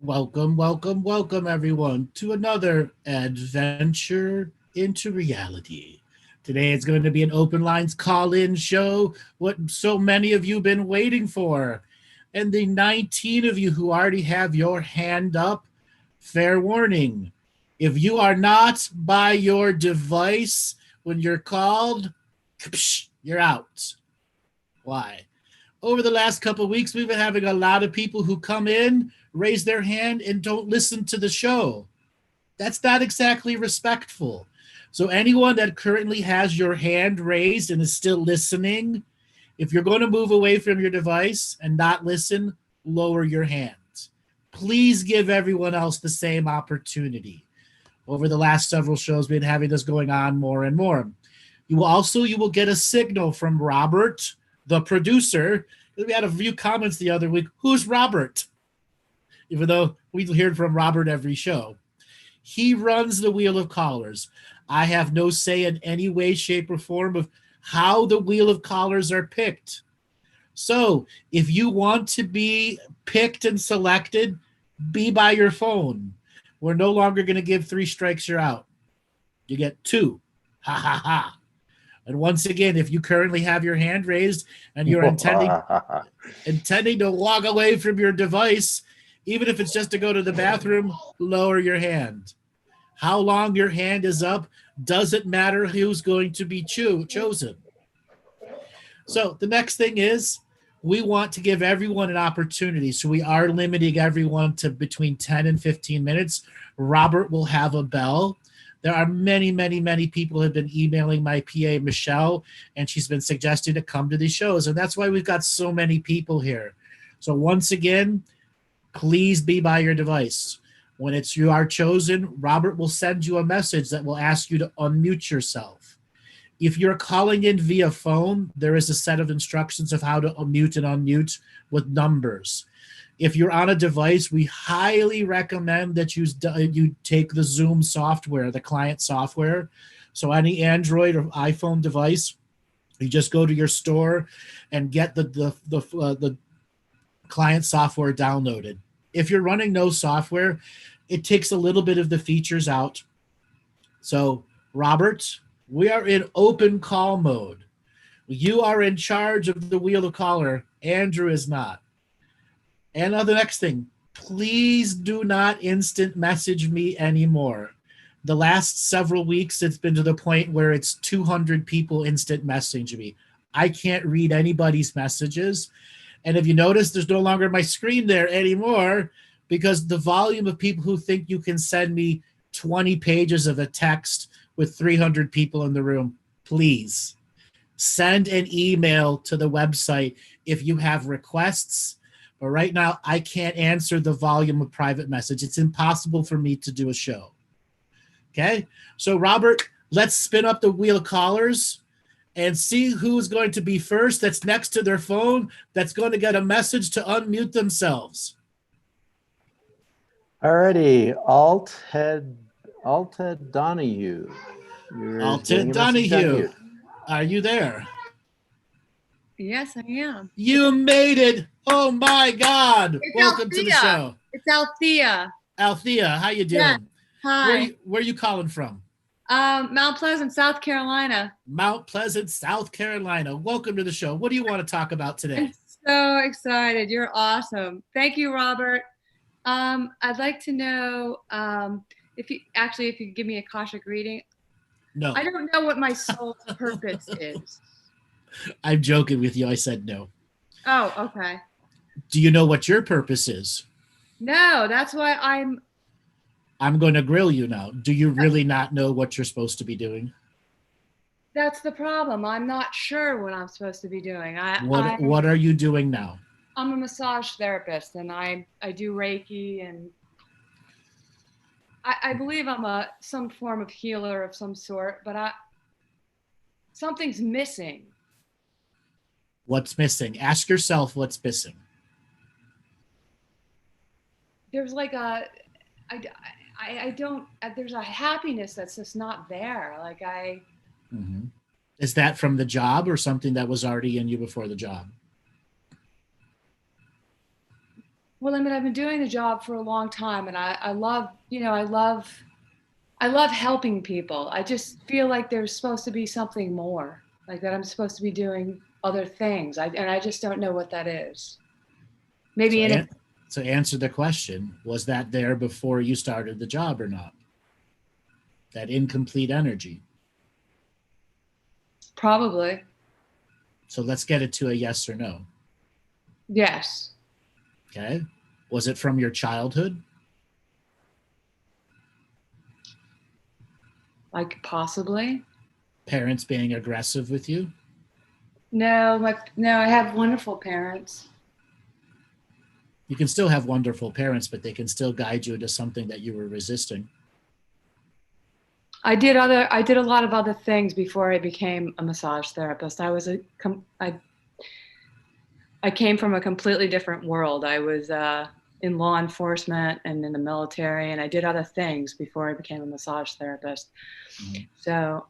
Welcome, welcome, welcome, everyone, to another adventure into reality. Today it's going to be an open lines call-in show, what so many of you have been waiting for. And the 19 of you who already have your hand up, fair warning. If you are not by your device when you're called, you're out. Why? Over the last couple of weeks, we've been having a lot of people who come in, raise their hand, and don't listen to the show. That's not exactly respectful. So anyone that currently has your hand raised and is still listening, if you're going to move away from your device and not listen, lower your hand. Please give everyone else the same opportunity. Over the last several shows, we've been having this going on more and more. You will get a signal from Robert, the producer. We had a few comments the other week. Who's Robert? Even though we hear from Robert every show. He runs the Wheel of Callers. I have no say in any way, shape, or form of how the Wheel of Callers are picked. So if you want to be picked and selected, be by your phone. We're no longer going to give 3 strikes, you're out. You get 2. Ha ha ha. And once again, if you currently have your hand raised and you're intending to walk away from your device, even if it's just to go to the bathroom, lower your hand. How long your hand is up doesn't matter who's going to be chosen. So the next thing is we want to give everyone an opportunity. So we are limiting everyone to between 10 and 15 minutes. Robert will have a bell. There are many, many, many people who have been emailing my PA, Michelle, and she's been suggesting to come to these shows. And that's why we've got so many people here. So once again, please be by your device. When you are chosen, Robert will send you a message that will ask you to unmute yourself. If you're calling in via phone, there is a set of instructions of how to unmute and unmute with numbers. If you're on a device, we highly recommend that you take the Zoom software, the client software. So any Android or iPhone device, you just go to your store and get the client software downloaded. If you're running no software, it takes a little bit of the features out. So, Robert, we are in open call mode. You are in charge of the Wheel of Caller. Andrew is not. And the next thing, please do not instant message me anymore. The last several weeks, it's been to the point where it's 200 people instant messaging me. I can't read anybody's messages. And if you notice, there's no longer my screen there anymore because the volume of people who think you can send me 20 pages of a text with 300 people in the room, please send an email to the website if you have requests. But right now, I can't answer the volume of private message. It's impossible for me to do a show. Okay? So, Robert, let's spin up the Wheel of Callers and see who's going to be first that's next to their phone that's going to get a message to unmute themselves. Alrighty, Alted Donahue. Alted Donahue, are you there? Yes, I am. You made it. Oh, my God. Welcome Althea. to the show. It's Althea. Althea, how you doing? Yeah. Hi. Where are you calling from? Mount Pleasant, South Carolina. Mount Pleasant, South Carolina. Welcome to the show. What do you want to talk about today? I'm so excited. You're awesome. Thank you, Robert. I'd like to know if you could give me a Akashic reading. No. I don't know what my soul's purpose is. I'm joking with you. I said no. Oh, okay. Do you know what your purpose is? No, that's why I'm going to grill you now. Do you really not know what you're supposed to be doing? That's the problem. I'm not sure what I'm supposed to be doing. What are you doing now? I'm a massage therapist, and I do Reiki, and I believe I'm some form of healer of some sort, but something's missing. What's missing? Ask yourself what's missing. There's like I don't, there's a happiness that's just not there. Like Mm-hmm. Is that from the job or something that was already in you before the job? well, I mean, I've been doing the job for a long time, and I love, I love helping people. I just feel like there's supposed to be something more, like that I'm supposed to be doing other things. And I just don't know what that is. Maybe So answer the question, was that there before you started the job or not? That incomplete energy. Probably. So let's get it to a yes or no. Yes. Okay. Was it from your childhood? Like possibly. Parents being aggressive with you? No, I have wonderful parents. You can still have wonderful parents, but they can still guide you into something that you were resisting. I did a lot of other things before I became a massage therapist. I came from a completely different world. I was in law enforcement and in the military, and I did other things before I became a massage therapist. Mhm.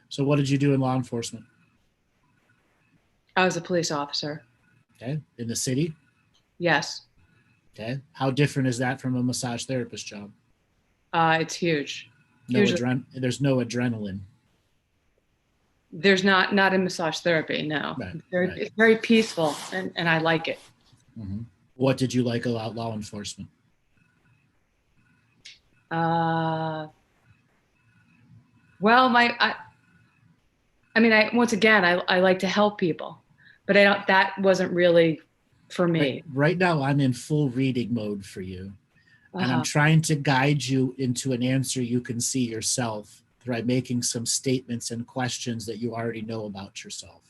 So what did you do in law enforcement? I was a police officer. Okay. In the city? Yes. Okay. How different is that from a massage therapist job? It's huge. There's no adrenaline. There's not in massage therapy, no. Right, It's very peaceful, and I like it. Mm-hmm. What did you like about law enforcement? Well, once again, I like to help people, but that wasn't really for me. Right now, I'm in full reading mode for you. And I'm trying to guide you into an answer you can see yourself by making some statements and questions that you already know about yourself.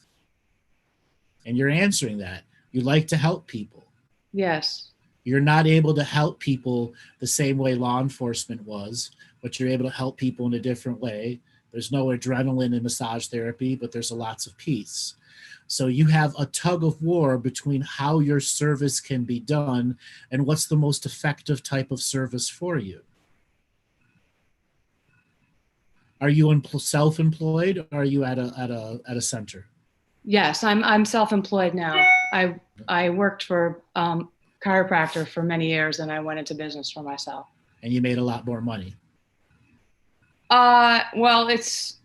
And you're answering that. You like to help people. Yes. You're not able to help people the same way law enforcement was, but you're able to help people in a different way. There's no adrenaline in massage therapy, but there's lots of peace. So you have a tug of war between how your service can be done and what's the most effective type of service for you. Are you self-employed or are you at a center? Yes, I'm self-employed now. I worked for chiropractor for many years, and I went into business for myself. And you made a lot more money. Well, it's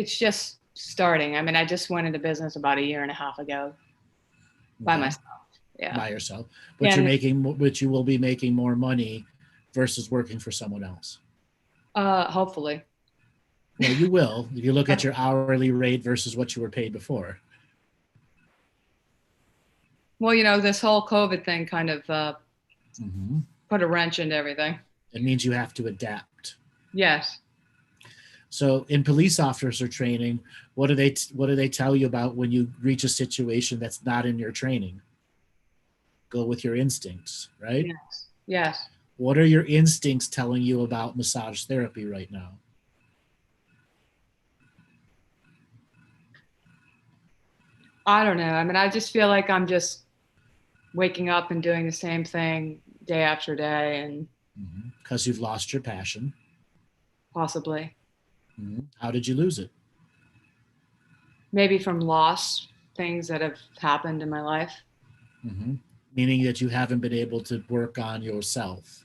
just starting. I mean, I just went into business about 1.5 years ago by myself. Yeah. By yourself. But you will be making more money versus working for someone else. Hopefully. Well, you will. If you look at your hourly rate versus what you were paid before. Well, this whole COVID thing kind of put a wrench into everything. It means you have to adapt. Yes. So in police officer training, what do they tell you about when you reach a situation that's not in your training? Go with your instincts, right? Yes. Yes. What are your instincts telling you about massage therapy right now? I don't know. I mean, I just feel like I'm just waking up and doing the same thing day after day, and because you've lost your passion. Possibly. How did you lose it? Maybe from loss, things that have happened in my life. Meaning that you haven't been able to work on yourself.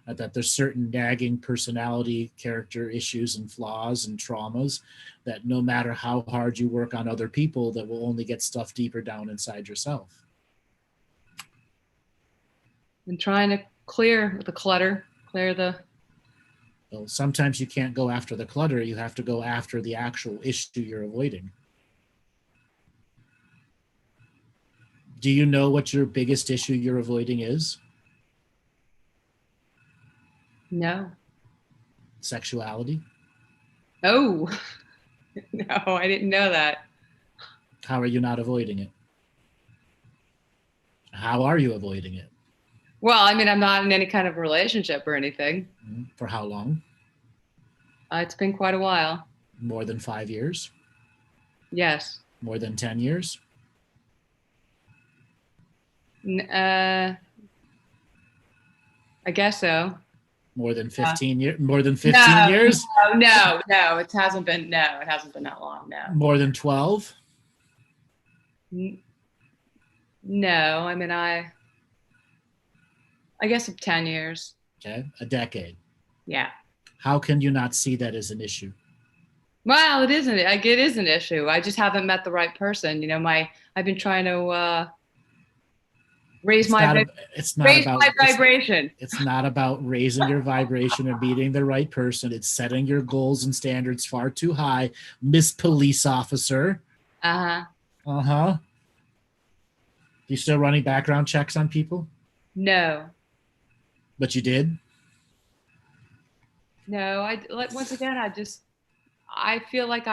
That there's certain nagging personality, character issues and flaws and traumas that no matter how hard you work on other people, that will only get stuff deeper down inside yourself. And trying to clear the clutter, Well, sometimes you can't go after the clutter. You have to go after the actual issue you're avoiding. Do you know what your biggest issue you're avoiding is? No. Sexuality? Oh, no, I didn't know that. How are you not avoiding it? How are you avoiding it? Well, I mean, I'm not in any kind of relationship or anything. For how long? It's been quite a while. More than 5 years? Yes. More than 10 years? I guess so. More than 15 years? More than 15 years? No. It hasn't been that long. No. More than 12? No. I mean, I guess 10 years. Okay. A decade. Yeah. How can you not see that as an issue? Well, it isn't. It is an issue. I just haven't met the right person. You know, I've been trying to raise my vibration. It's not about raising your vibration and meeting the right person. It's setting your goals and standards far too high, Miss Police Officer. You still running background checks on people? No. But you did? No, once again, I feel like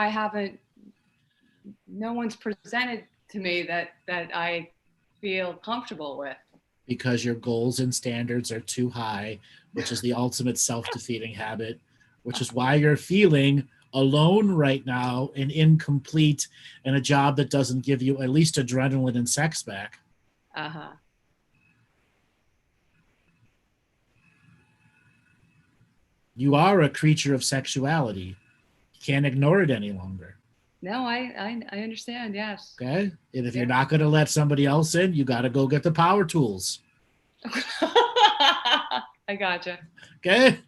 no one's presented to me that I feel comfortable with. Because your goals and standards are too high, which is the ultimate self-defeating habit, which is why you're feeling alone right now and incomplete in a job that doesn't give you at least adrenaline and sex back. You are a creature of sexuality. You can't ignore it any longer. No, I understand, yes. Okay? And if you're not going to let somebody else in, you got to go get the power tools. I gotcha. Okay?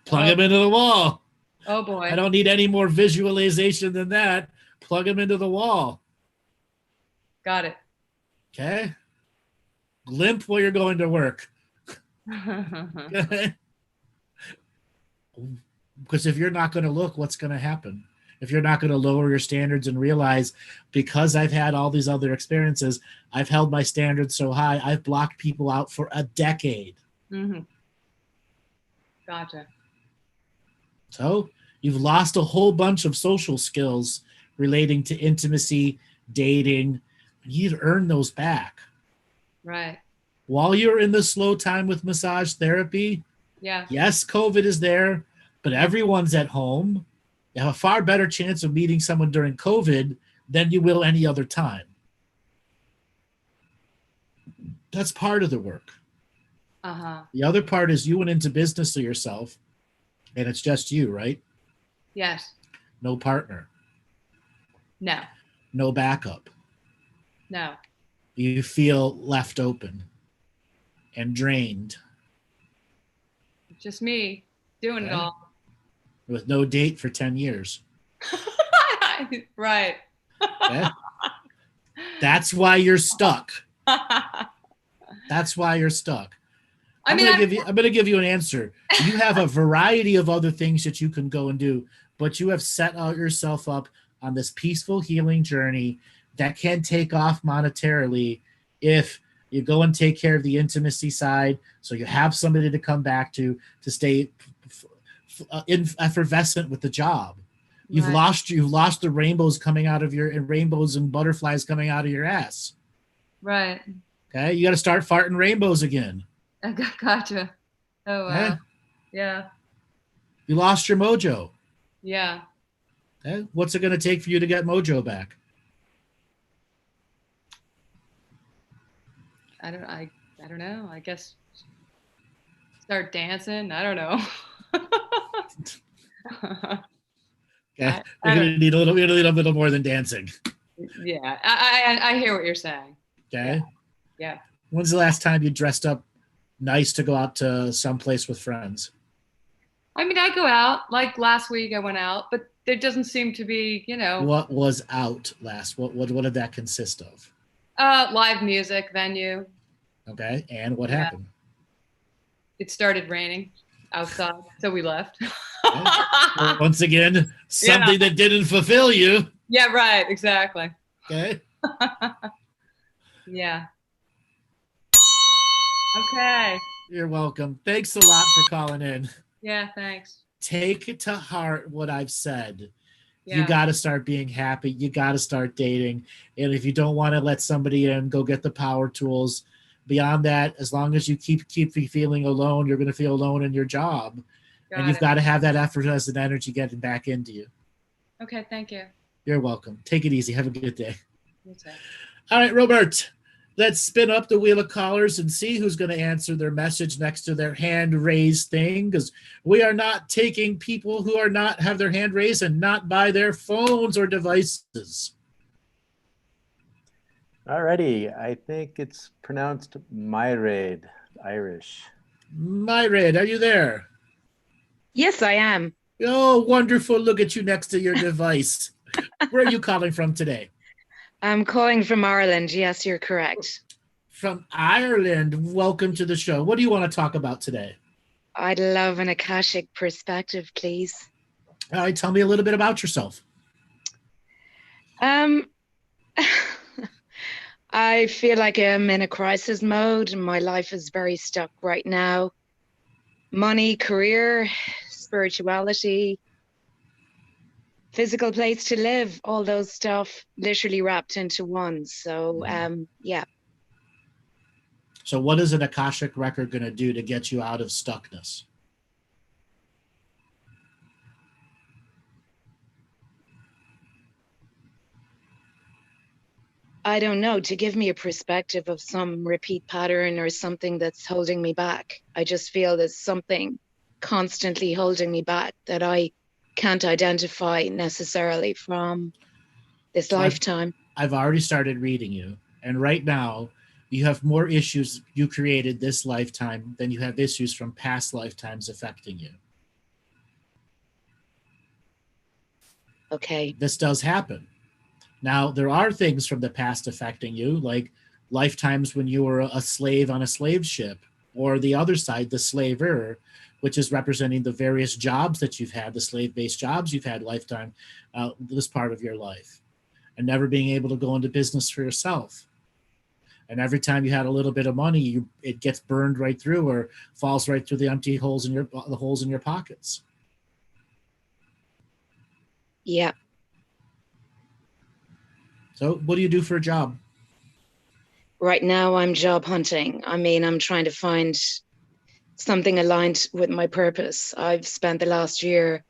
Plug them into the wall. Oh, boy. I don't need any more visualization than that. Plug them into the wall. Got it. Okay? Limp while you're going to work. Okay? Because if you're not going to look, what's going to happen? If you're not going to lower your standards and realize, because I've had all these other experiences, I've held my standards so high, I've blocked people out for a decade. Gotcha. So you've lost a whole bunch of social skills relating to intimacy, dating. You need to earn those back. Right. While you're in the slow time with massage therapy, yes, COVID is there, but everyone's at home. You have a far better chance of meeting someone during COVID than you will any other time. That's part of the work. The other part is you went into business to yourself, and it's just you, right? Yes. No partner. No. No backup. No. You feel left open and drained. Just me doing it all. With no date for 10 years. Right. Okay? That's why you're stuck. That's why you're stuck. I'm going to give you an answer. You have a variety of other things that you can go and do, but you have set out yourself up on this peaceful healing journey that can take off monetarily if you go and take care of the intimacy side, so you have somebody to come back to stay effervescent with the job. You've lost the rainbows coming out of rainbows and butterflies coming out of your ass. Right. Okay, you got to start farting rainbows again. I gotcha. Oh wow. Okay? Yeah. You lost your mojo. Yeah. Okay? What's it going to take for you to get mojo back? I don't know. I guess start dancing. I don't know. Okay. We're gonna need a little more than dancing. Yeah. I hear what you're saying. Okay. Yeah. When's the last time you dressed up nice to go out to someplace with friends? I mean, I go out. Like last week I went out, but there doesn't seem to be, What was out last? What did that consist of? Live music venue. Okay. And what happened? It started raining outside, so we left. Okay. Well, once again, something that didn't fulfill you. Yeah, right. Exactly. Okay. Yeah. Okay. You're welcome. Thanks a lot for calling in. Yeah, thanks. Take it to heart what I've said. Yeah. You got to start being happy. You got to start dating. And if you don't want to let somebody in, go get the power tools. Beyond that, as long as you keep feeling alone, you're going to feel alone in your job. And you've got to have that effervescent energy getting back into you. Okay, thank you. You're welcome. Take it easy. Have a good day. You too. All right, Robert, Let's spin up the wheel of callers and see who's going to answer their message next to their hand raised thing, because we are not taking people who are not have their hand raised and not by their phones or devices. Alrighty, I think it's pronounced Mairaid, Irish. Mairaid, are you there? Yes, I am. Oh, wonderful. Look at you next to your device. Where are you calling from today? I'm calling from Ireland. Yes, you're correct. From Ireland. Welcome to the show. What do you want to talk about today? I'd love an Akashic perspective, please. All right, tell me a little bit about yourself. I feel like I'm in a crisis mode and my life is very stuck right now. Money, career, spirituality, physical place to live, all those stuff literally wrapped into one. So, yeah. So what is an Akashic record going to do to get you out of stuckness? I don't know, to give me a perspective of some repeat pattern or something that's holding me back. I just feel there's something constantly holding me back that I can't identify necessarily from this lifetime. I've already started reading you, and right now you have more issues you created this lifetime than you have issues from past lifetimes affecting you. Okay. This does happen. Now, there are things from the past affecting you, like lifetimes when you were a slave on a slave ship, or the other side, the slaver, which is representing the various jobs that you've had, the slave-based jobs you've had lifetime, this part of your life, and never being able to go into business for yourself. And every time you had a little bit of money, it gets burned right through or falls right through the empty holes in the holes in your pockets. Yeah. So what do you do for a job? Right now I'm job hunting. I mean, I'm trying to find something aligned with my purpose. I've spent the last year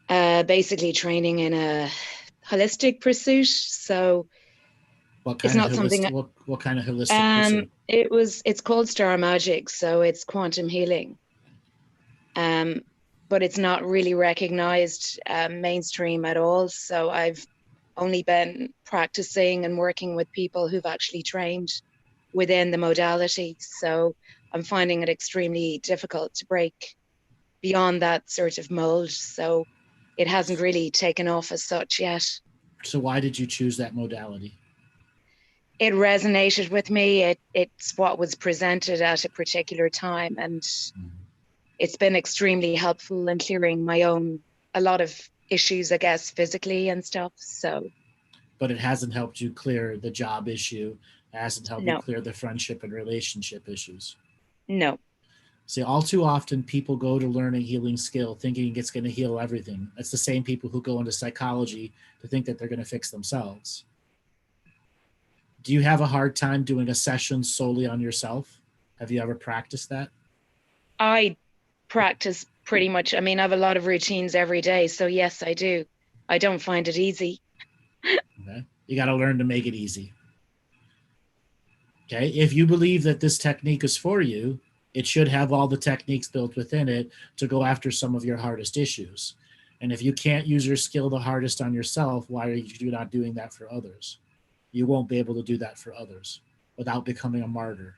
basically training in a holistic pursuit. So What kind it's of not something. What kind of holistic pursuit? It's called Star Magic, so it's quantum healing. But it's not really recognized mainstream at all. So I've only been practicing and working with people who've actually trained within the modality. So I'm finding it extremely difficult to break beyond that sort of mold. So it hasn't really taken off as such yet. So why did you choose that modality? It resonated with me. It's what was presented at a particular time. And it's been extremely helpful in clearing a lot of issues, I guess, physically and stuff. So, but it hasn't helped you clear the job issue. It hasn't helped you clear the friendship and relationship issues. No. See, all too often people go to learn a healing skill thinking it's going to heal everything. It's the same people who go into psychology to think that they're going to fix themselves. Do you have a hard time doing a session solely on yourself? Have you ever practiced that? I practice pretty much. I mean, I have a lot of routines every day. So yes, I do. I don't find it easy. Okay. You got to learn to make it easy. Okay. If you believe that this technique is for you, it should have all the techniques built within it to go after some of your hardest issues. And if you can't use your skill the hardest on yourself, why are you not doing that for others? You won't be able to do that for others without becoming a martyr.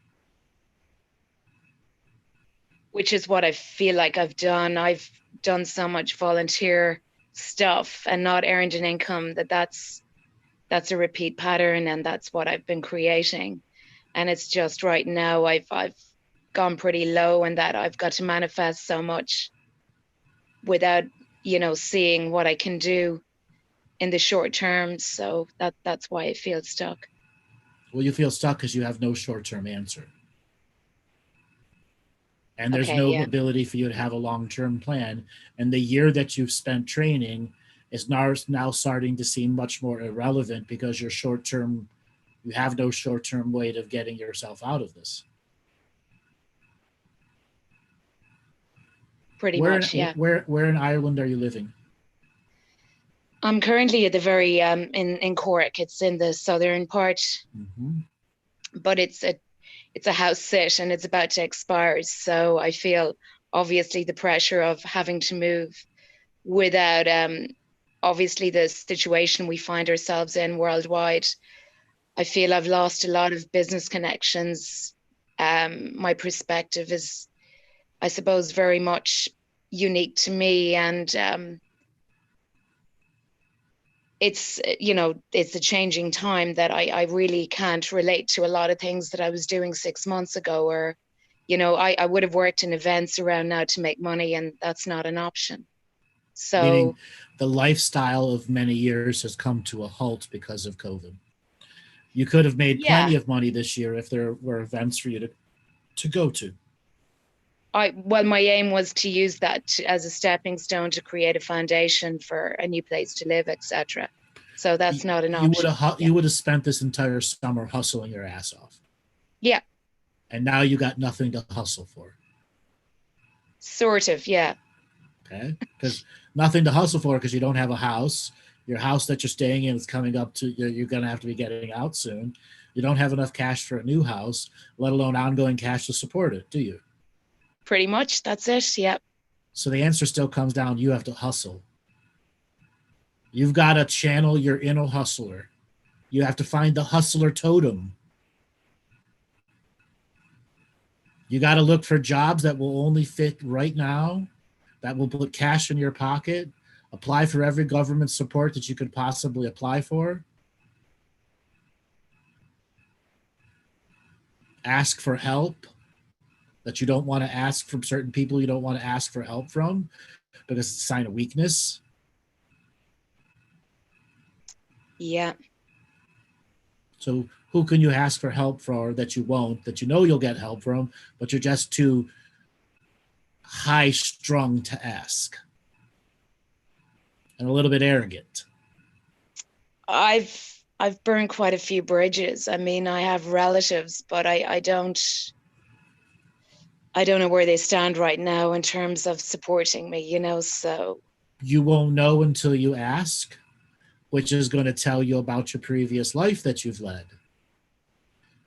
Which is what I feel like I've done. I've done so much volunteer stuff and not earned an income that's a repeat pattern, and that's what I've been creating. And it's just right now I've gone pretty low in that I've got to manifest so much without, seeing what I can do in the short term. So that's why I feel stuck. Well, you feel stuck because you have no short-term answer. And there's no ability for you to have a long-term plan. And the year that you've spent training is now starting to seem much more irrelevant because you have no short-term way of getting yourself out of this. Pretty much, yeah. Where in Ireland are you living? I'm currently at the very in Cork. It's in the southern part. Mm-hmm. but it's a house sit and it's about to expire. So I feel obviously the pressure of having to move without obviously the situation we find ourselves in worldwide. I feel I've lost a lot of business connections. My perspective is, I suppose, very much unique to me, and it's, you know, it's a changing time that I really can't relate to a lot of things that I was doing 6 months ago, or, you know, I would have worked in events around now to make money, and that's not an option. So meaning the lifestyle of many years has come to a halt because of COVID. You could have made plenty of money this year if there were events for you to go to. Well, my aim was to use that as a stepping stone to create a foundation for a new place to live, etc. So that's not an option. You would have spent this entire summer hustling your ass off. Yeah. And now you got nothing to hustle for. Sort of, yeah. Okay, because nothing to hustle for because you don't have a house. Your house that you're staying in is coming up to, you're going to have to be getting out soon. You don't have enough cash for a new house, let alone ongoing cash to support it, do you? Pretty much, that's it, yeah. So the answer still comes down, you have to hustle. You've got to channel your inner hustler. You have to find the hustler totem. You got to look for jobs that will only fit right now, that will put cash in your pocket. Apply for every government support that you could possibly apply for. Ask for help that you don't want to ask from certain people you don't want to ask for help from because it's a sign of weakness. Yeah. So who can you ask for help for that you won't, that you know you'll get help from, but you're just too high strung to ask? And a little bit arrogant. I've burned quite a few bridges. I mean, I have relatives, but I don't know where they stand right now in terms of supporting me, you know, so. You won't know until you ask, which is going to tell you about your previous life that you've led.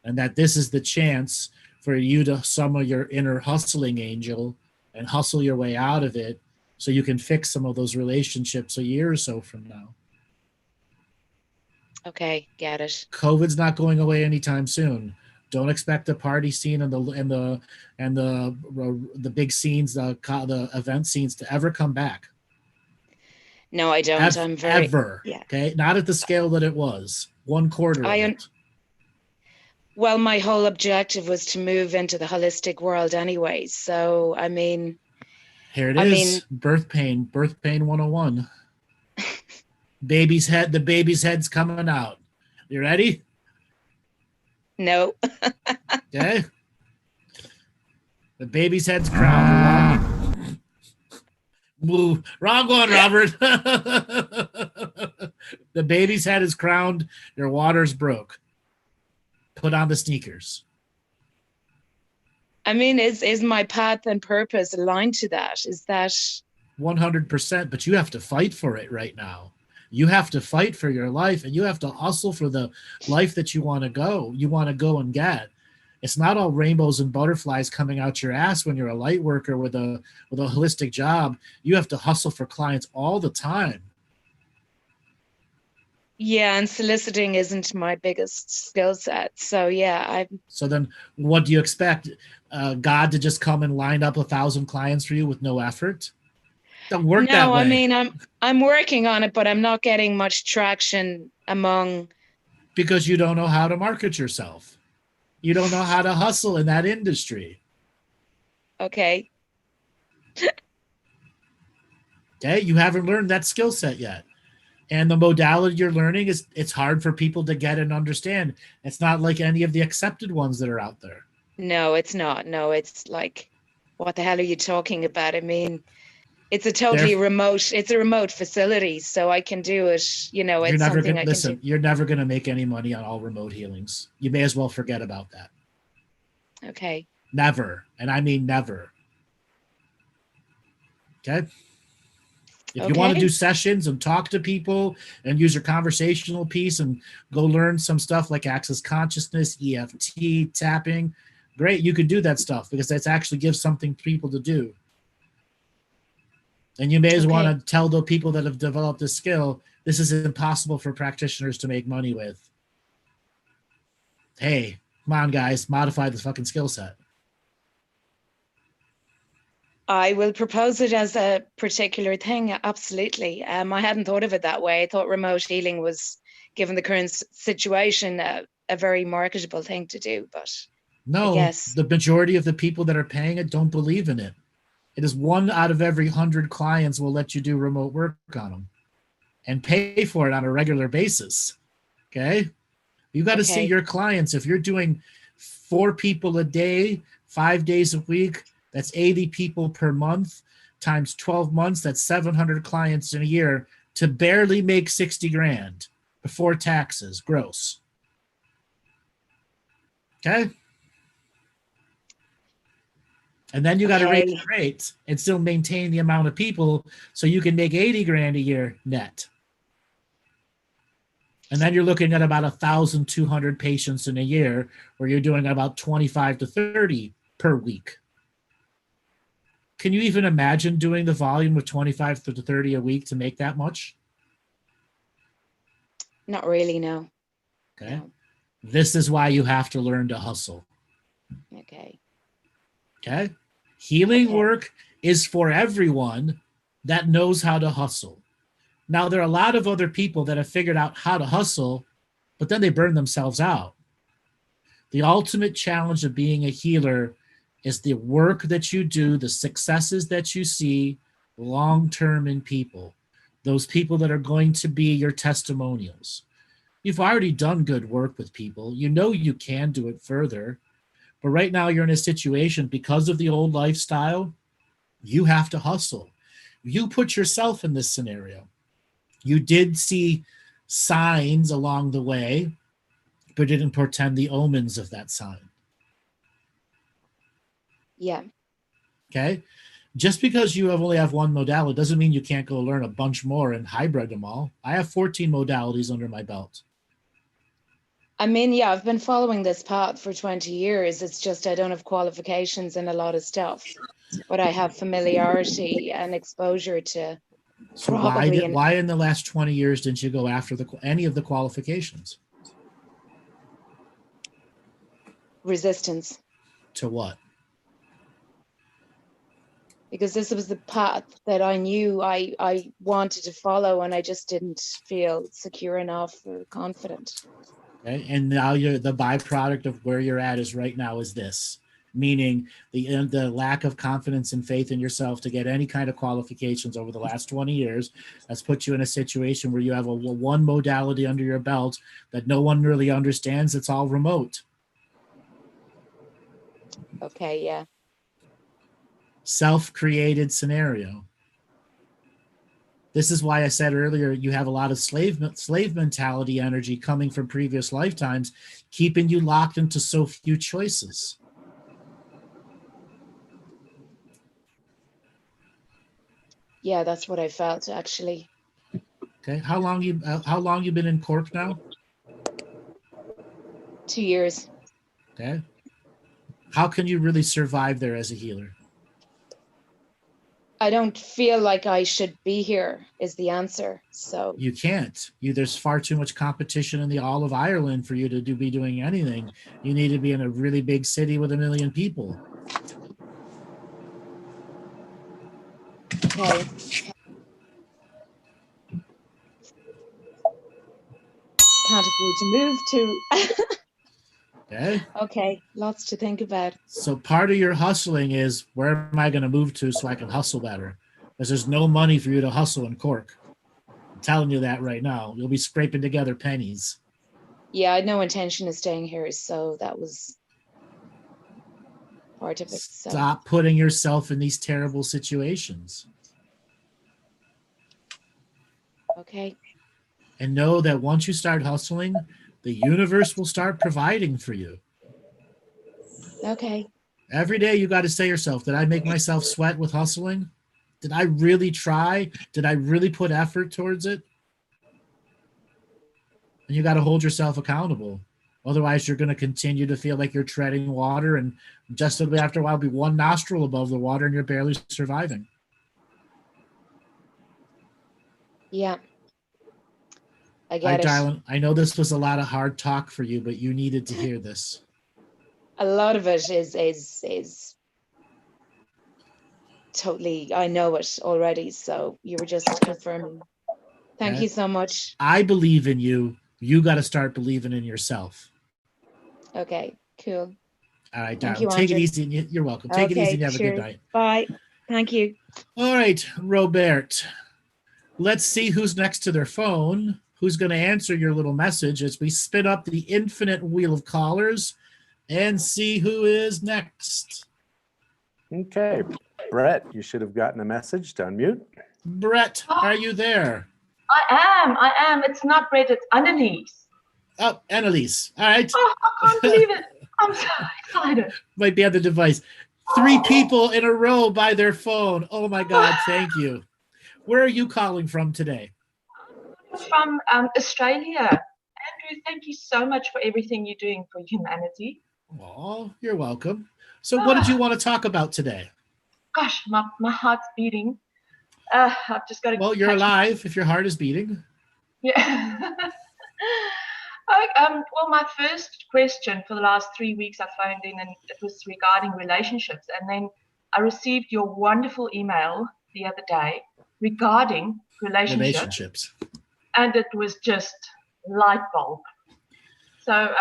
And that this is the chance for you to summon your inner hustling angel and hustle your way out of it so you can fix some of those relationships a year or so from now. Okay, get it. COVID's not going away anytime soon. Don't expect the party scene and the big scenes, the event scenes to ever come back. No, I don't. I'm very ever. Yeah. Okay, not at the scale that it was. 1/4 of it. Well, my whole objective was to move into the holistic world anyway. So, I mean, here it is. Birth pain 101. The baby's head's coming out. You ready? No. Okay. The baby's head's crowned. Wrong one, Robert. The baby's head is crowned. Your water's broke. Put on the sneakers. I mean, is my path and purpose aligned to that? Is that 100%? But you have to fight for it right now. You have to fight for your life, and you have to hustle for the life that you want to go. You want to go and get. It's not all rainbows and butterflies coming out your ass when you're a light worker with a holistic job. You have to hustle for clients all the time. Yeah, and soliciting isn't my biggest skill set. So yeah, So then, what do you expect? God to just come and line up 1,000 clients for you with no effort? Don't work that way. No, I mean, I'm working on it, but I'm not getting much traction among. Because you don't know how to market yourself. You don't know how to hustle in that industry. Okay. Okay, you haven't learned that skill set yet. And the modality you're learning it's hard for people to get and understand. It's not like any of the accepted ones that are out there. No, it's not. No, it's like, what the hell are you talking about? I mean, it's a remote facility, so I can do it, you know, it's something I can do. You're never going to make any money on all remote healings. You may as well forget about that. Okay. Never. And I mean never. Okay? If you want to Okay. do sessions and talk to people and use your conversational piece and go learn some stuff like access consciousness, EFT, tapping, great, you could do that stuff because that's actually gives something for people to do. And you may as Okay. want to tell the people that have developed this skill, this is impossible for practitioners to make money with. Hey, come on, guys, modify the fucking skill set. I will propose it as a particular thing. Absolutely. I hadn't thought of it that way. I thought remote healing was, given the current situation, a very marketable thing to do. But I No, guess. the majority of the people that are paying it don't believe in it. It is 1 out of every 100 clients will let you do remote work on them and pay for it on a regular basis. Okay? You got to see Okay. your clients. If you're doing 4 people a day, 5 days a week, that's 80 people per month times 12 months. That's 700 clients in a year to barely make 60 grand before taxes, gross. Okay? And then you got to raise the rates and still maintain the amount of people so you can make 80 grand a year net. And then you're looking at about 1,200 patients in a year where you're doing about 25 to 30 per week. Can you even imagine doing the volume of 25 to 30 a week to make that much? Not really, no. Okay. No. This is why you have to learn to hustle. Okay. Okay. Healing Okay. work is for everyone that knows how to hustle. Now, there are a lot of other people that have figured out how to hustle, but then they burn themselves out. The ultimate challenge of being a healer is the work that you do, the successes that you see long-term in people, those people that are going to be your testimonials. You've already done good work with people. You know you can do it further. But right now you're in a situation because of the old lifestyle, you have to hustle. You put yourself in this scenario. You did see signs along the way, but didn't portend the omens of that sign. Yeah. Okay? Just because you only have one modality doesn't mean you can't go learn a bunch more and hybrid them all. I have 14 modalities under my belt. I mean, yeah, I've been following this path for 20 years. It's just I don't have qualifications in a lot of stuff, but I have familiarity and exposure to So probably why in the last 20 years didn't you go after any of the qualifications? resistance, To what? because this was the path that I knew I wanted to follow, and I just didn't feel secure enough or confident. Okay? And now the byproduct of where you're at is right now is this, meaning the lack of confidence and faith in yourself to get any kind of qualifications over the last 20 years has put you in a situation where you have a one modality under your belt that no one really understands. It's all remote. Okay, yeah. Self-created scenario. This is why I said earlier you have a lot of slave mentality energy coming from previous lifetimes, keeping you locked into so few choices. Yeah, that's what I felt actually. Okay, how long you been in Cork now? 2 years. Okay, how can you really survive there as a healer? I don't feel like I should be here is the answer. So You can't. There's far too much competition in the all of Ireland for you to be doing anything. You need to be in a really big city with 1 million people. okay. Can't afford to move to. Okay. Okay, lots to think about. So part of your hustling is where am I going to move to so I can hustle better? Because there's no money for you to hustle in Cork. I'm telling you that right now. You'll be scraping together pennies. Yeah, I had no intention of staying here, so that was part of it. So Stop putting yourself in these terrible situations. okay. And know that once you start hustling, the universe will start providing for you. Okay. Every day you got to say to yourself, did I make myself sweat with hustling? Did I really try? Did I really put effort towards it? And you got to hold yourself accountable. Otherwise, you're going to continue to feel like you're treading water, and just after a while, be one nostril above the water, and you're barely surviving. Yeah. I Hi, get it. darling. I know this was a lot of hard talk for you, but you needed to hear this. A lot of it is totally, I know it already. So you were just confirming. Thank you so much. I believe in you. You got to start believing in yourself. Okay, cool. All right, Thank darling. you, Take it Andrew. easy. You're welcome. Take it easy and have a good night. Bye. Thank you. All right, Robert. Let's see who's next to their phone. Who's going to answer your little message as we spin up the infinite wheel of callers and see who is next. Okay, Brett, you should have gotten a message to unmute. Brett, are you there? I am. It's not Brett, it's Annalise. Oh, Annalise. All right. Oh, I can't believe it. I'm so excited. Might be on the device. 3 people in a row by their phone. Oh my God, thank you. Where are you calling from today? From Australia. Andrew, thank you so much for everything you're doing for humanity. Oh, you're welcome. So what did you want to talk about today? Gosh, my heart's beating. I've just got to. Well, you're alive if your heart is beating. Yeah. Well, my first question for the last 3 weeks, I phoned in and it was regarding relationships. And then I received your wonderful email the other day regarding relationships. And it was just light bulb. So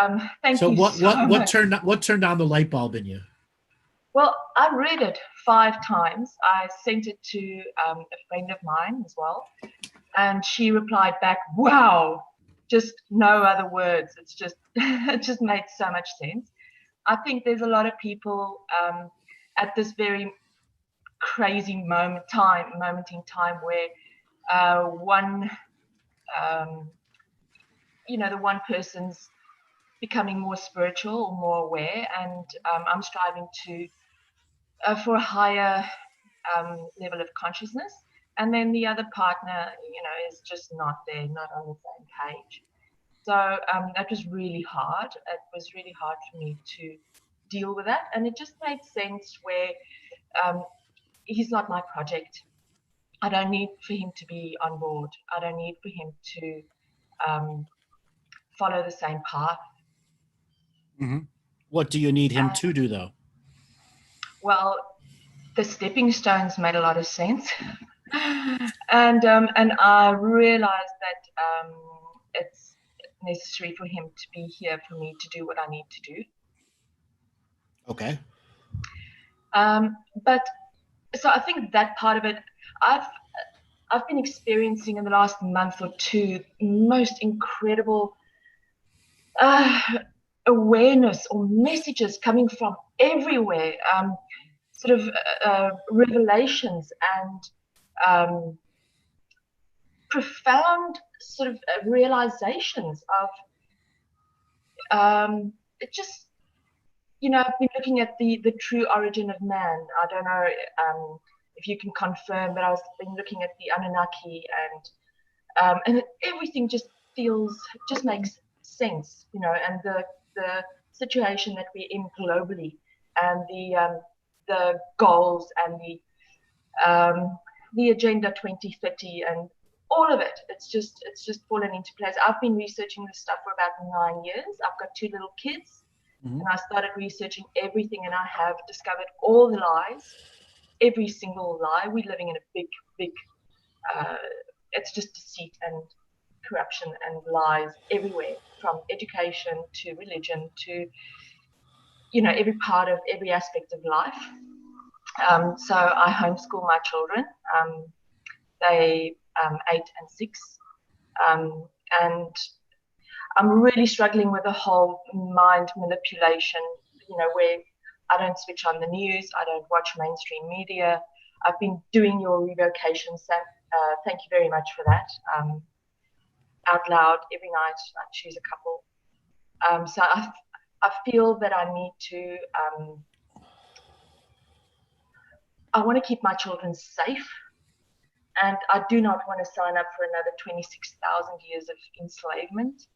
thank you so much. What turned on the light bulb in you? Well, I read it 5 times. I sent it to a friend of mine as well. And she replied back, wow, just no other words. It's just, it just made so much sense. I think there's a lot of people at this very crazy moment in time where the one person's becoming more spiritual or more aware, and I'm striving to for a higher level of consciousness, and then the other partner, is just not there, not on the same page. So that was really hard. It was really hard for me to deal with that, and it just made sense where he's not my project. I don't need for him to be on board. I don't need for him to follow the same path. Mm-hmm. What do you need him to do, though? Well, the stepping stones made a lot of sense, and I realized that it's necessary for him to be here for me to do what I need to do. Okay. But so I think that part of it, I've been experiencing in the last month or 2 most incredible awareness or messages coming from everywhere, sort of revelations and profound sort of realizations of it just, I've been looking at the true origin of man. I don't know if you can confirm, but I've been looking at the Anunnaki and everything just makes sense, and the situation that we're in globally, and the goals and the Agenda 2030 and all of it. It's just fallen into place. I've been researching this stuff for about 9 years. I've got 2 little kids, and I started researching everything, and I have discovered all the lies, every single lie. We're living in a big, it's just deceit and corruption and lies everywhere, from education to religion to every part of every aspect of life. So I homeschool my children. They 8 and 6, and I'm really struggling with the whole mind manipulation, where I don't switch on the news, I don't watch mainstream media. I've been doing your revocation, so thank you very much for that. Out loud every night, I choose a couple. So I feel that I need to, I want to keep my children safe, And I do not want to sign up for another 26,000 years of enslavement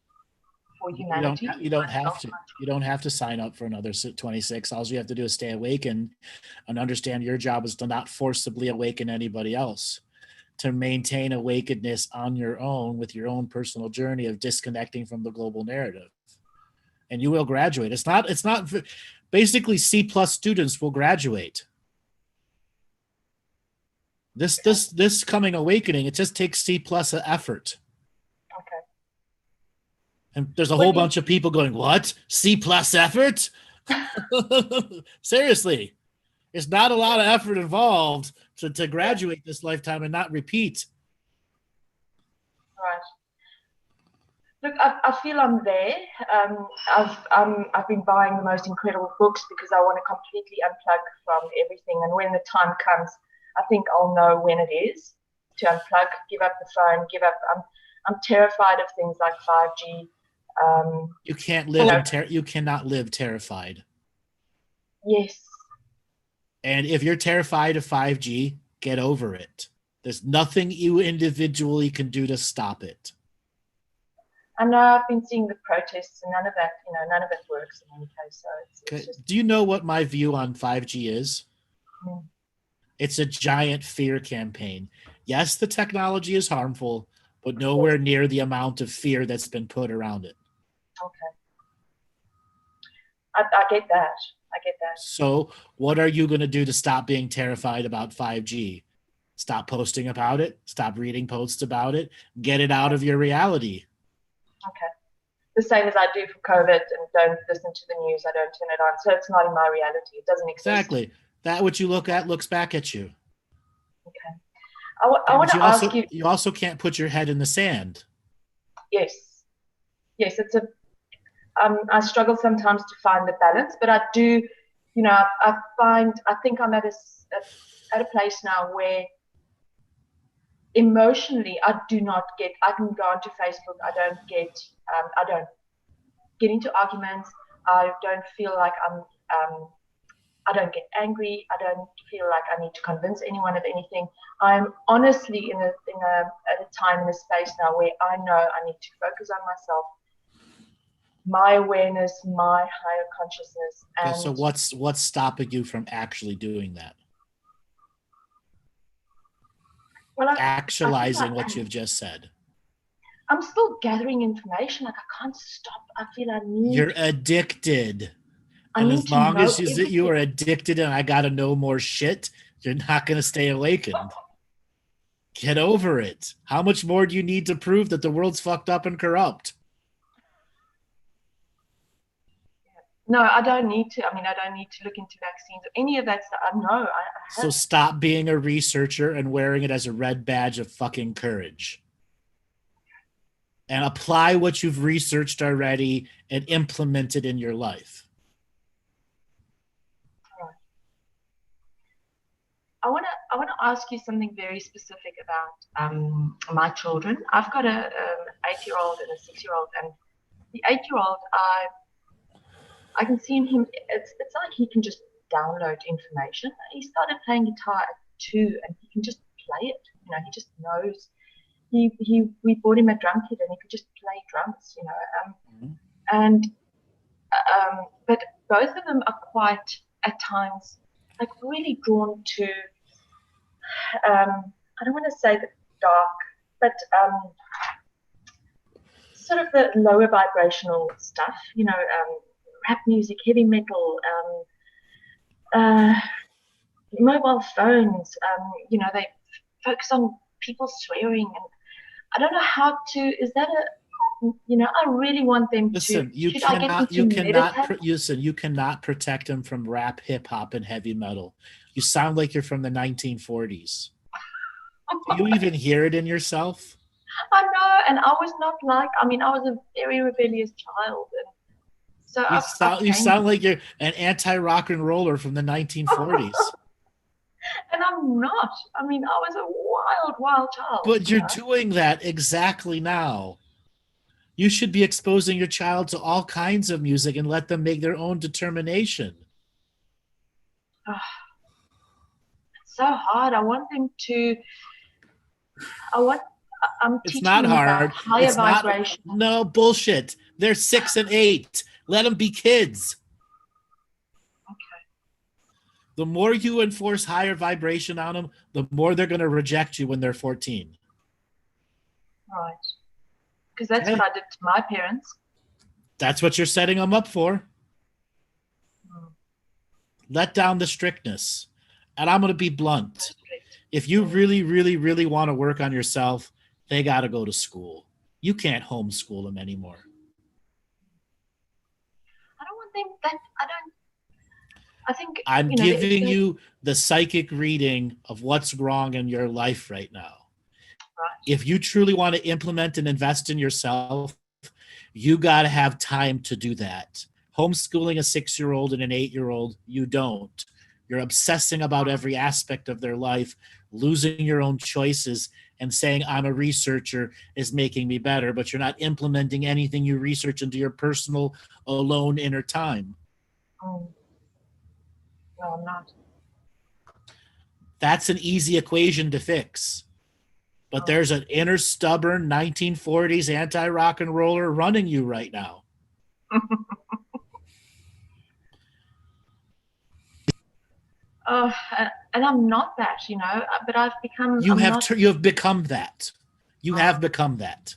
for humanity. You don't have to. You don't have to sign up for another 26. All you have to do is stay awakened and understand your job is to not forcibly awaken anybody else, to maintain awakenedness on your own with your own personal journey of disconnecting from the global narrative. And you will graduate. It's not basically C+ students will graduate. This coming awakening, it just takes C+ effort. Okay. And there's a whole bunch of people going, what? C+ effort? Seriously. It's not a lot of effort involved to graduate this lifetime and not repeat. Right. Look, I feel I'm there. I've been buying the most incredible books because I want to completely unplug from everything. And when the time comes, I think I'll know when it is to unplug, give up the phone, give up. I'm terrified of things like 5G. You can't live you cannot live terrified. Yes. And if you're terrified of 5G, get over it. There's nothing you individually can do to stop it. I know I've been seeing the protests and none of it works in any case. So it's just... Do you know what my view on 5G is? It's a giant fear campaign. Yes, the technology is harmful, but nowhere near the amount of fear that's been put around it. Okay. I get that. So what are you going to do to stop being terrified about 5G? Stop posting about it. Stop reading posts about it. Get it out of your reality. Okay. The same as I do for COVID and don't listen to the news. I don't turn it on. So it's not in my reality. It doesn't exist. Exactly. That what you look at looks back at you. Okay. I want to ask you. You also can't put your head in the sand. Yes. It's I struggle sometimes to find the balance, but I do, I think I'm at a place now where emotionally I can go onto Facebook. I don't get into arguments. I don't feel like I don't get angry. I don't feel like I need to convince anyone of anything. I'm honestly at a time in a space now where I know I need to focus on myself, my awareness, my higher consciousness. And so what's stopping you from actually doing that? Well, actualizing what you've just said. I'm still gathering information. Like I can't stop. I feel I need. You're addicted. And as long as you are addicted and I got to know more shit, you're not going to stay awakened. Get over it. How much more do you need to prove that the world's fucked up and corrupt? No, I don't need to. I mean, I don't need to look into vaccines or any of that stuff. I know. I have. So stop being a researcher and wearing it as a red badge of fucking courage. And apply what you've researched already and implement it in your life. I want to ask you something very specific about my children. I've got a 8-year-old and a 6-year-old, and the 8-year-old, I can see in him. It's like he can just download information. He started playing guitar at 2, and he can just play it. He just knows. We bought him a drum kit, and he could just play drums. But both of them are quite at times like really drawn to. I don't want to say the dark, but sort of the lower vibrational stuff. Rap music, heavy metal, mobile phones. They focus on people swearing, and I don't know how to. Is that I really want them listen, to. You cannot protect them from rap, hip hop, and heavy metal. You sound like you're from the 1940s. Do you even hear it in yourself? I know, and I was not like. I was a very rebellious child, and so you sound like you're an anti-rock and roller from the 1940s. And I'm not. I was a wild child. But you're doing that exactly now. You should be exposing your child to all kinds of music and let them make their own determination. It's so hard. I want them to I'm It's teaching not them about hard. higher It's not. vibration. No bullshit. They're 6 and 8. Let them be kids. Okay. The more you enforce higher vibration on them, the more they're going to reject you when they're 14. Right. Because that's Okay. what I did to my parents. That's what you're setting them up for. Mm. Let down the strictness. And I'm going to be blunt. Strict. If you really, really, really want to work on yourself, they got to go to school. You can't homeschool them anymore. I don't want them that. I think I'm you know, giving you the psychic reading of what's wrong in your life right now. Right. If you truly want to implement and invest in yourself, you got to have time to do that. Homeschooling a 6-year-old and an 8-year-old, you don't. You're obsessing about every aspect of their life, losing your own choices, and saying, I'm a researcher is making me better, but you're not implementing anything you research into your personal, alone inner time. No, I'm not. That's an easy equation to fix. But there's an inner stubborn 1940s anti-rock and roller running you right now. Oh, and I'm not that, you know, but I've become. You I'm have not, you have become that. You have become that.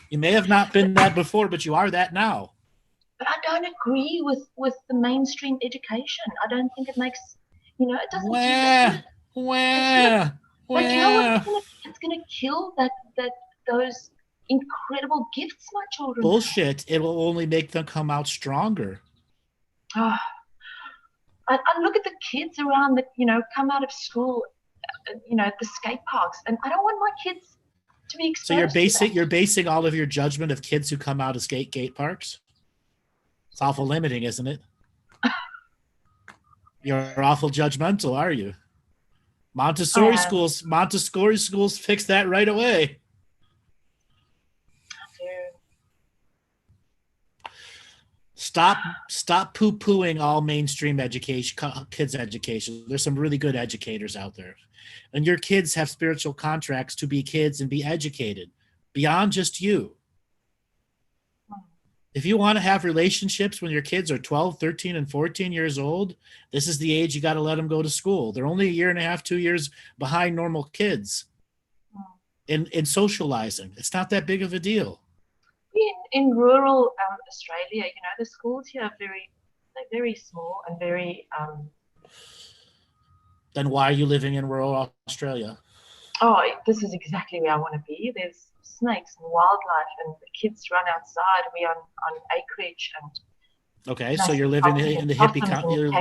You may have not been that before, but you are that now. But I don't agree with the mainstream education. I don't think it makes, you know, it doesn't. But you know what? It's gonna kill those incredible gifts my children Bullshit. It will only make them come out stronger. have. I look at the kids around that, you know, come out of school, you know, at the skate parks, and I don't want my kids to be exposed. So you're basing all of your judgment of kids who come out of skate parks? It's awful limiting, isn't it? You're awful judgmental, are you? Montessori schools fix that right away. Stop poo-pooing all mainstream education, kids' education. There's some really good educators out there. And your kids have spiritual contracts to be kids and be educated beyond just you. If you want to have relationships when your kids are 12, 13, and 14 years old, this is the age you got to let them go to school. They're only 1.5 years, 2 years behind normal kids in socializing. It's not that big of a deal. In rural Australia, you know, the schools here are very small and very. Then why are you living in rural Australia? Oh, this is exactly where I want to be. There's snakes and wildlife, and the kids run outside. We're on acreage and. Okay, so you're living in the hippie commune.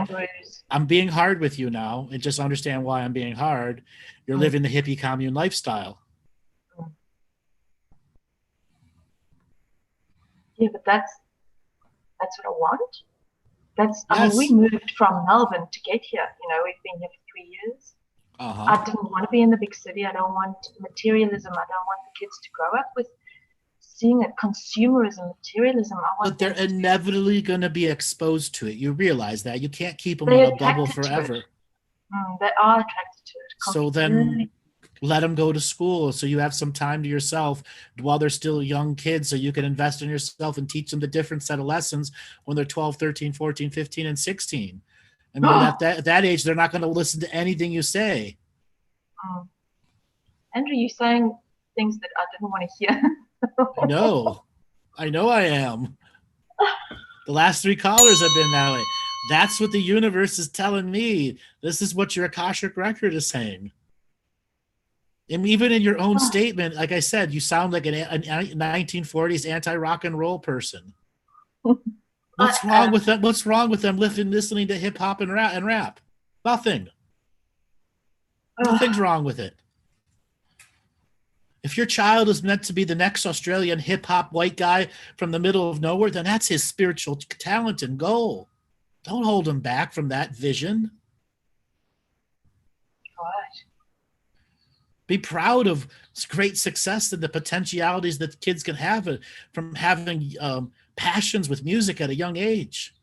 I'm being hard with you now, and just understand why I'm being hard. You're living the hippie commune lifestyle. Yeah, but that's what I want. I mean, we moved from Melbourne to get here. You know, we've been here for 3 years. I didn't want to be in the big city. I don't want materialism. I don't want the kids to grow up with seeing it, consumerism, materialism. But they're inevitably going to be exposed to it. You realize that. You can't keep them in a bubble forever. They are attracted to it. So then let them go to school so you have some time to yourself while they're still young kids, so you can invest in yourself and teach them the different set of lessons when they're 12, 13, 14, 15, and 16. And at that age, they're not going to listen to anything you say. Andrew, you're saying things that I didn't want to hear. I know I am. The last 3 callers have been that way. That's what the universe is telling me. This is what your Akashic record is saying. And even in your own statement, like I said, you sound like a 1940s anti-rock and roll person. What's wrong with them? What's wrong with them listening to hip hop and rap? Nothing. Nothing's wrong with it. If your child is meant to be the next Australian hip hop white guy from the middle of nowhere, then that's his spiritual talent and goal. Don't hold him back from that vision. Right. Be proud of great success and the potentialities that kids can have from having passions with music at a young age.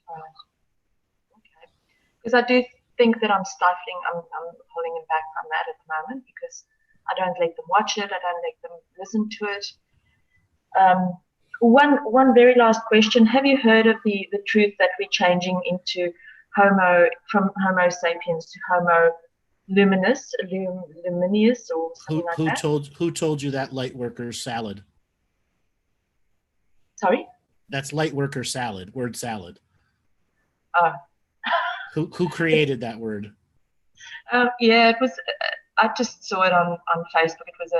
Right. Okay. Because think that I'm stifling. I'm holding him back from that at the moment because I don't let them watch it. I don't let them listen to it. One very last question. Have you heard of the truth that we're changing into from Homo sapiens to Homo luminous or something like that? Who told you that light worker salad? Sorry? That's light worker salad, word salad. Oh. Who created that word? Yeah, it was. I just saw it on Facebook. It was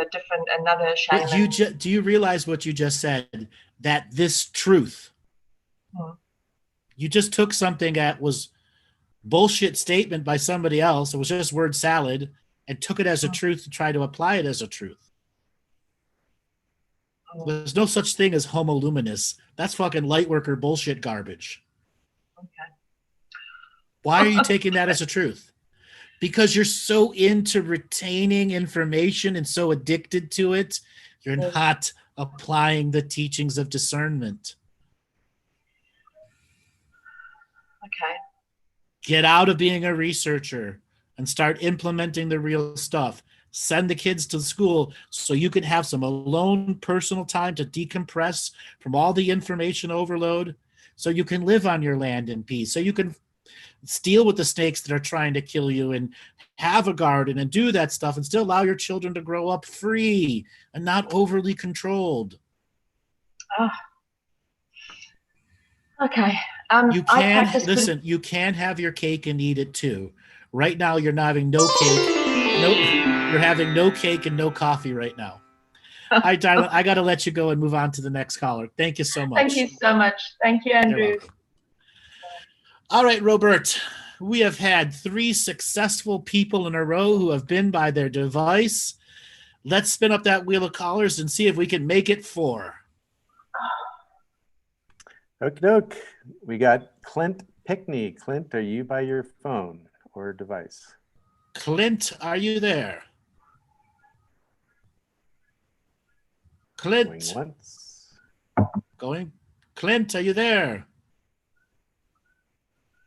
another shaman. But do you realize what you just said? That this truth, you just took something that was bullshit statement by somebody else. It was just word salad, and took it as a truth to try to apply it as a truth. There's no such thing as homo luminous. That's fucking light worker bullshit garbage. Okay. Why are you taking that as a truth? Because you're so into retaining information and so addicted to it, you're not applying the teachings of discernment. Okay. Get out of being a researcher and start implementing the real stuff. Send the kids to school so you can have some alone personal time to decompress from all the information overload, so you can live on your land in peace, so you can deal with the snakes that are trying to kill you and have a garden and do that stuff and still allow your children to grow up free and not overly controlled. Okay. You can you can have your cake and eat it too. Right now you're not having no cake. You're having no cake and no coffee right now. All right, darling, I got to let you go and move on to the next caller. Thank you so much. Thank you so much. Thank you, Andrew. All right, Robert, we have had 3 successful people in a row who have been by their device. Let's spin up that wheel of callers and see if we can make it 4. Okie doke. We got Clint Pickney. Clint, are you by your phone or device? Clint, are you there? Clint. Going once. Going. Clint, are you there?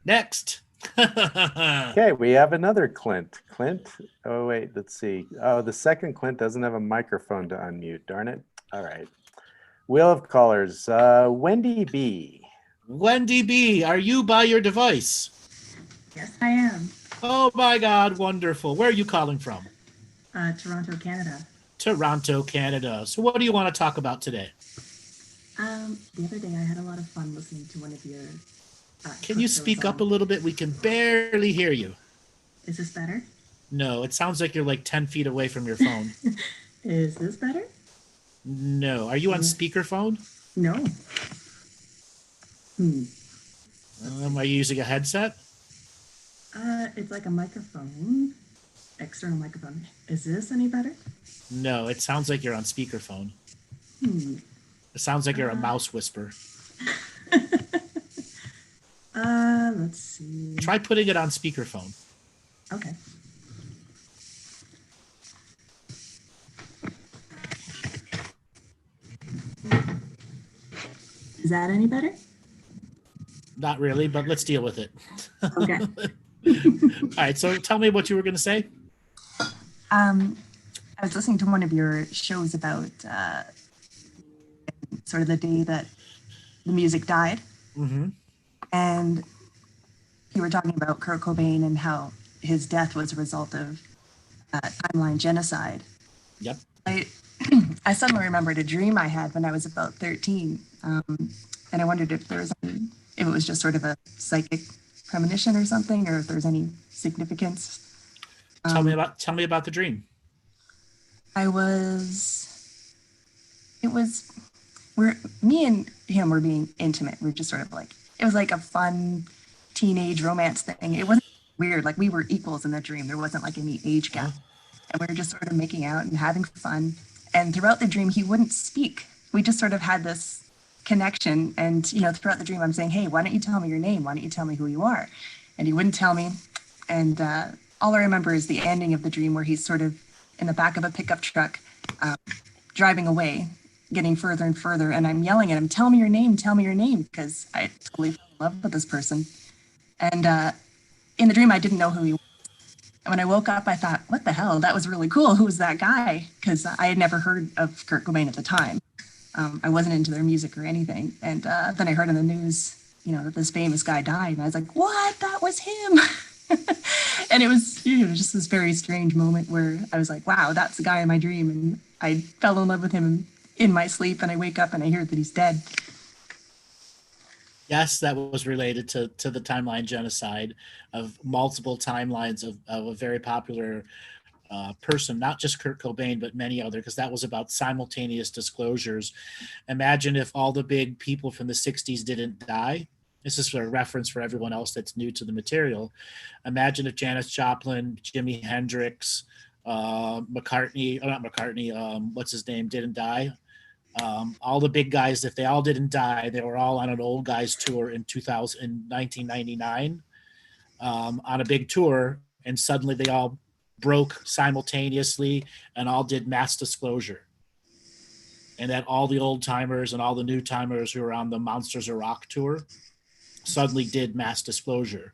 Next. Okay, we have another Clint. Clint, oh wait, let's see. Oh, the second Clint doesn't have a microphone to unmute, darn it. All right. Wheel of callers, Wendy B. Wendy B, are you by your device? Yes, I am. Oh my God, wonderful. Where are you calling from? Toronto, Canada. Toronto, Canada. So what do you want to talk about today? The other day I had a lot of fun listening to one of your Can you speak up a little bit? We can barely hear you. Is this better? No, it sounds like you're like 10 feet away from your phone. Is this better? No. Are you on speakerphone? No. Are you using a headset? It's like a microphone, external microphone. Is this any better? No, it sounds like you're on speakerphone. It sounds like you're a mouse whisper. Let's see. Try putting it on speakerphone. Okay. Is that any better? Not really, but let's deal with it. Okay. All right, so tell me what you were going to say. I was listening to one of your shows about sort of the day that the music died. Mm-hmm. And you were talking about Kurt Cobain and how his death was a result of timeline genocide. Yep. I suddenly remembered a dream I had when I was about 13. And I wondered if there was if it was just sort of a psychic premonition or something, or if there's any significance. Tell me about the dream. Me and him were being intimate. We were just sort of like, it was like a fun teenage romance thing. It wasn't weird. Like we were equals in the dream. There wasn't like any age gap. And we were just sort of making out and having fun. And throughout the dream, he wouldn't speak. We just sort of had this connection. And, throughout the dream, I'm saying, hey, why don't you tell me your name? Why don't you tell me who you are? And he wouldn't tell me. And all I remember is the ending of the dream where he's sort of in the back of a pickup truck, driving away, getting further and further. And I'm yelling at him, tell me your name, because I totally fell in love with this person. And in the dream, I didn't know who he was. And when I woke up, I thought, what the hell? That was really cool. Who was that guy? Because I had never heard of Kurt Cobain at the time. I wasn't into their music or anything. And then I heard on the news, that this famous guy died. And I was like, what? That was him. And it was, just this very strange moment where I was like, wow, that's the guy in my dream. And I fell in love with him in my sleep. And I wake up and I hear that he's dead. Yes, that was related to the timeline genocide of multiple timelines of a very popular person, not just Kurt Cobain, but many other, because that was about simultaneous disclosures. Imagine if all the big people from the 60s didn't die. This is a reference for everyone else that's new to the material. Imagine if Janis Joplin, Jimi Hendrix, what's his name, didn't die. All the big guys, if they all didn't die, they were all on an old guys tour in 1999 on a big tour, and suddenly they all broke simultaneously and all did mass disclosure. And that all the old timers and all the new timers who were on the Monsters of Rock tour suddenly did mass disclosure.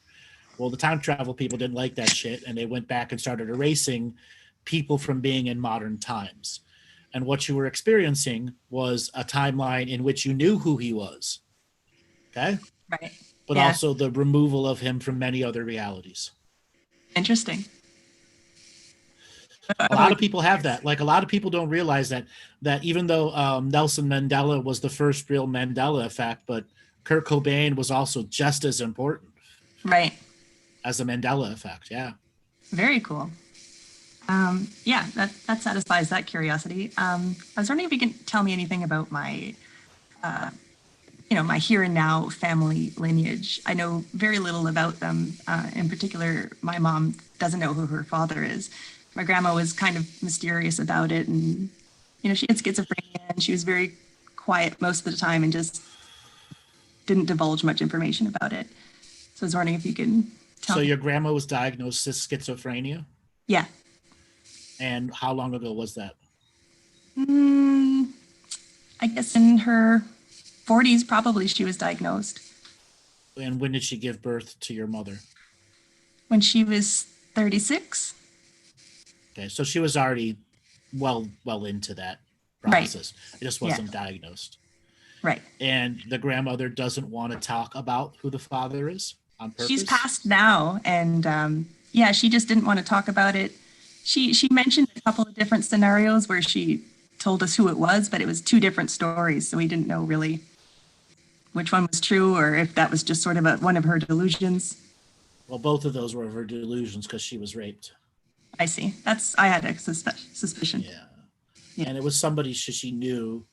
Well, the time travel people didn't like that shit, and they went back and started erasing people from being in modern times. And what you were experiencing was a timeline in which you knew who he was. Okay? Right. But also the removal of him from many other realities. Interesting. A lot of people have that. Like, a lot of people don't realize that even though Nelson Mandela was the first real Mandela effect, but Kurt Cobain was also just as important. Right. As the Mandela effect. Yeah. Very cool. That satisfies that curiosity. I was wondering if you can tell me anything about my, my here and now family lineage. I know very little about them. In particular, my mom doesn't know who her father is. My grandma was kind of mysterious about it, and she had schizophrenia, and she was very quiet most of the time and just didn't divulge much information about it. So I was wondering if you can tell me. So your grandma was diagnosed with schizophrenia? Yeah. And how long ago was that? I guess in her 40s, probably, she was diagnosed. And when did she give birth to your mother? When she was 36. Okay, so she was already well into that process. Right. It just wasn't diagnosed. Right. And the grandmother doesn't want to talk about who the father is on purpose? She's passed now, and she just didn't want to talk about it. She mentioned a couple of different scenarios where she told us who it was, but it was two different stories, so we didn't know really which one was true or if that was just sort of one of her delusions. Well, both of those were her delusions because she was raped. I see. I had a suspicion. Yeah. And it was somebody she knew,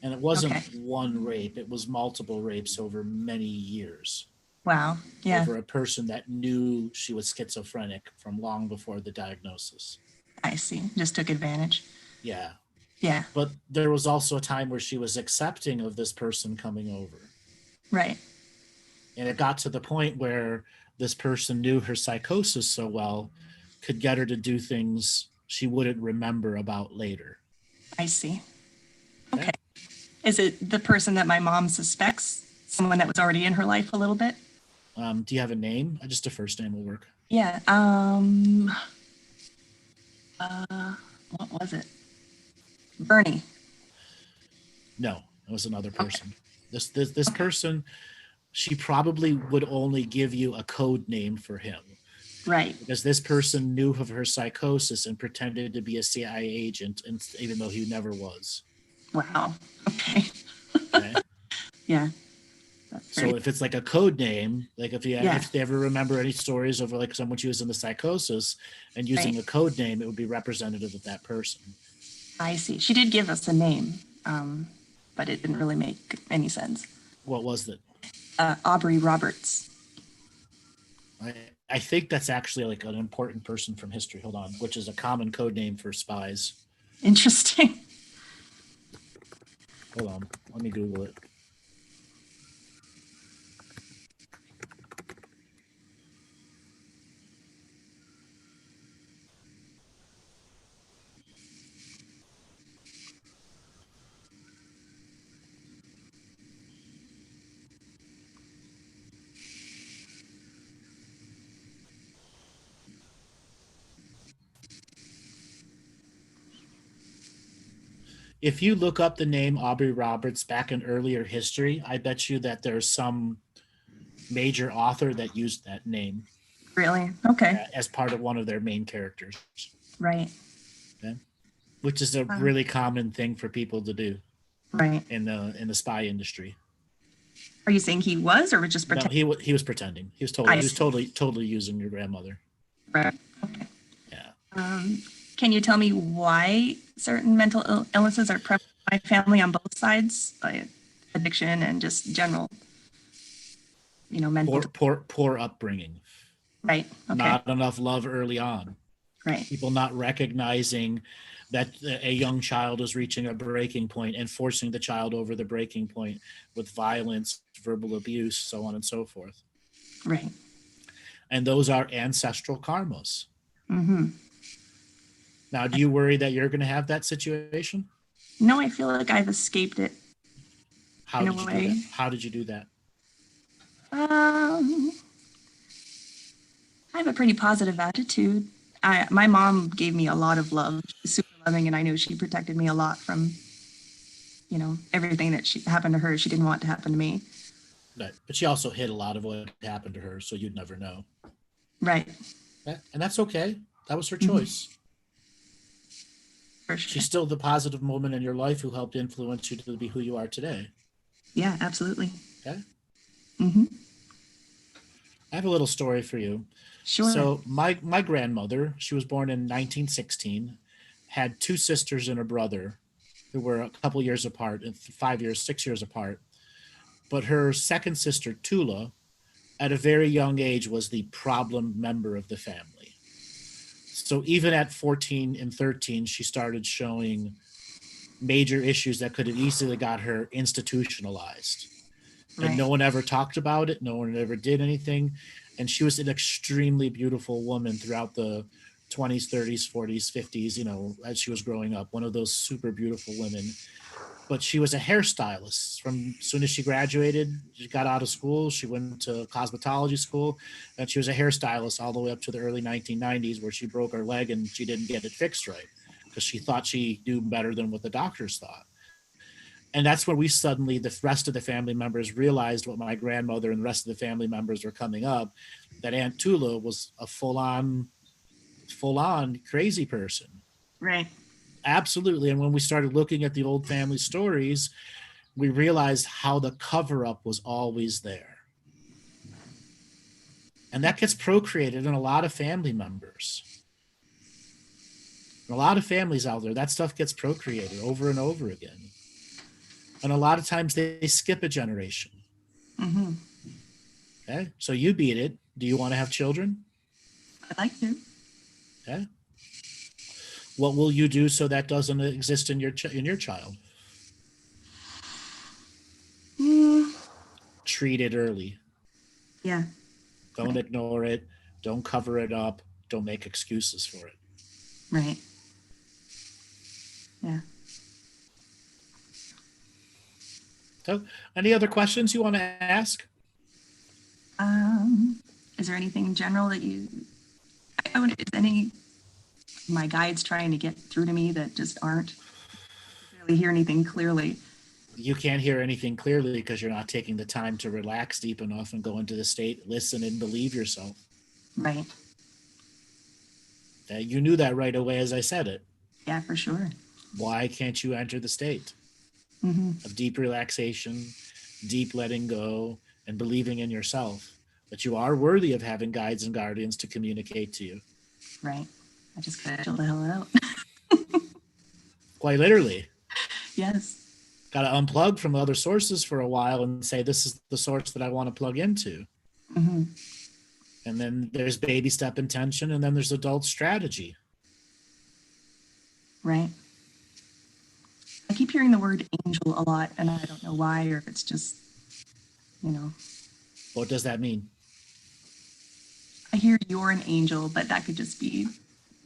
and it wasn't one rape. It was multiple rapes over many years. Wow. Yeah. Over a person that knew she was schizophrenic from long before the diagnosis. I see. Just took advantage. Yeah. Yeah. But there was also a time where she was accepting of this person coming over. Right. And it got to the point where this person knew her psychosis so well, could get her to do things she wouldn't remember about later. I see. Okay. Is it the person that my mom suspects? Someone that was already in her life a little bit? Do you have a name? Just a first name will work. Yeah. What was it? Bernie. No, it was another person. Okay. This person, she probably would only give you a code name for him. Right. Because this person knew of her psychosis and pretended to be a CIA agent, and even though he never was. Wow. Okay. Yeah. So if it's like a code name, like if they ever remember any stories of like someone she was in the psychosis and using a code name, it would be representative of that person. I see. She did give us a name, but it didn't really make any sense. What was it? Aubrey Roberts. I think that's actually like an important person from history. Hold on, which is a common code name for spies. Interesting. Hold on, let me Google it. if you look up the name Aubrey Roberts back in earlier history, I bet you that there's some major author that used that name. Really? Okay. As part of one of their main characters. Right. Okay. Which is a really common thing for people to do. Right. In the spy industry. Are you saying he was, or was just pretending? No, he was pretending. He was totally using your grandmother. Right. Okay. Yeah. Can you tell me why certain mental illnesses are prevalent in my family on both sides, like addiction and just general, mental poor upbringing. Right. Okay. Not enough love early on. Right. People not recognizing that a young child is reaching a breaking point and forcing the child over the breaking point with violence, verbal abuse, so on and so forth. Right. And those are ancestral karmas. Mm-hmm. Now, do you worry that you're going to have that situation? No, I feel like I've escaped it. How did you do that? How did you do that? I have a pretty positive attitude. My mom gave me a lot of love. She's super loving, and I know she protected me a lot from, everything that happened to her. She didn't want to happen to me. Right. But she also hid a lot of what happened to her, so you'd never know. Right. And that's okay. That was her choice. For sure. She's still the positive moment in your life who helped influence you to be who you are today. Yeah, absolutely. Okay. Mm-hmm. I have a little story for you. Sure. So my grandmother, she was born in 1916, had two sisters and a brother who were a couple years apart, 6 years apart. But her second sister, Tula, at a very young age was the problem member of the family. So even at 14 and 13, she started showing major issues that could have easily got her institutionalized. Right. And no one ever talked about it. No one ever did anything. And she was an extremely beautiful woman throughout the 20s, 30s, 40s, 50s, as she was growing up, one of those super beautiful women. But she was a hairstylist. From as soon as she graduated, she got out of school, she went to cosmetology school, and she was a hairstylist all the way up to the early 1990s, where she broke her leg and she didn't get it fixed right because she thought she knew better than what the doctors thought. And that's when we suddenly, the rest of the family members realized what my grandmother and the rest of the family members were coming up, that Aunt Tula was a full-on crazy person. Right. Absolutely. And when we started looking at the old family stories, we realized how the cover-up was always there. And that gets procreated in a lot of family members. In a lot of families out there, that stuff gets procreated over and over again. And a lot of times they skip a generation. Mm-hmm. Okay. So you beat it. Do you want to have children? I'd like to. Okay. What will you do so that doesn't exist in your child? Treat it early. Yeah. Don't ignore it. Don't cover it up. Don't make excuses for it. Right. Yeah. So, any other questions you want to ask? Is there anything in general that is any my guides trying to get through to me that just aren't really hear anything clearly? You can't hear anything clearly because you're not taking the time to relax deep enough and go into the state, listen, and believe yourself. Right. You knew that right away as I said it. Yeah, for sure. Why can't you enter the state of deep relaxation, deep letting go, and believing in yourself? That you are worthy of having guides and guardians to communicate to you. Right. I just gotta chill the hell out. Quite literally. Yes. Got to unplug from other sources for a while and say, this is the source that I want to plug into. Mm-hmm. And then there's baby step intention, and then there's adult strategy. Right. I keep hearing the word angel a lot, and I don't know why, or if it's just, What does that mean? I hear you're an angel, but that could just be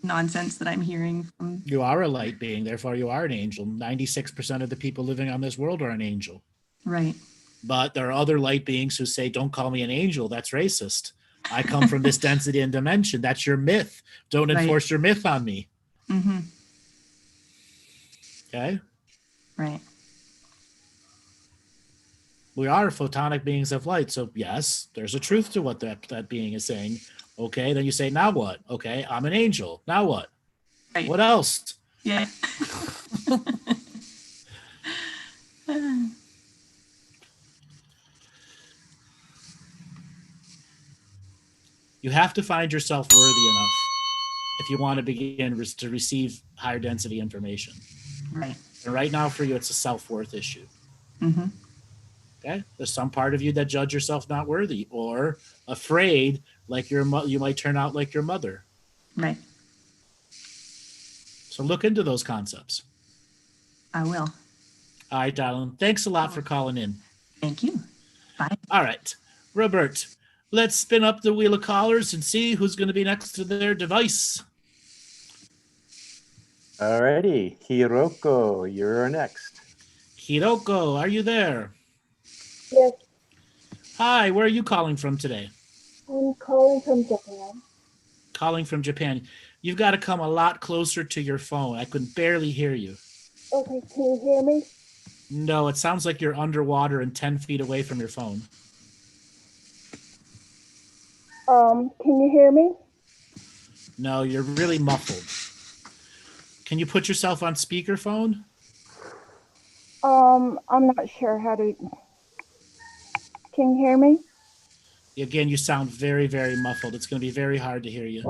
nonsense that I'm hearing from. You are a light being, therefore you are an angel. 96% of the people living on this world are an angel. Right. But there are other light beings who say, don't call me an angel, that's racist. I come from this density and dimension. That's your myth. Don't enforce your myth on me. Mm-hmm. Okay? Right. We are photonic beings of light. So yes, there's a truth to what that being is saying. Okay, then you say, now what? Okay, I'm an angel. Now what? Right. What else? Yeah. You have to find yourself worthy enough if you want to begin to receive higher density information. Right. And right now for you, it's a self-worth issue. Mm-hmm. Okay, there's some part of you that judge yourself not worthy or afraid, like you might turn out like your mother. Right. So look into those concepts. I will. All right, darling. Thanks a lot for calling in. Thank you. Bye. All right, Robert, let's spin up the wheel of callers and see who's going to be next to their device. All righty, Hiroko, you're next. Hiroko, are you there? Yes, Hi, where are you calling from today? I'm calling from Japan. Calling from Japan. You've got to come a lot closer to your phone. I could barely hear you. Okay, can you hear me? No, it sounds like you're underwater and 10 feet away from your phone. Can you hear me? No, you're really muffled. Can you put yourself on speakerphone? I'm not sure how to. Can you hear me? Again, you sound very, very muffled. It's going to be very hard to hear you.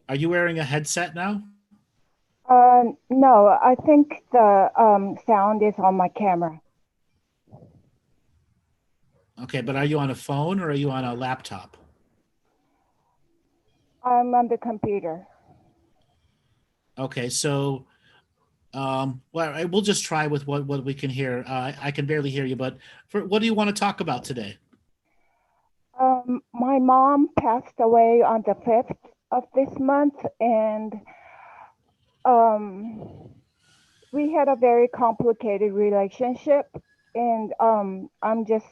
Are you wearing a headset now? No, I think the sound is on my camera. Okay, but are you on a phone or are you on a laptop? I'm on the computer. Okay, so we'll just try with what we can hear. I can barely hear you, but what do you want to talk about today? My mom passed away on the 5th of this month, and we had a very complicated relationship, and I'm just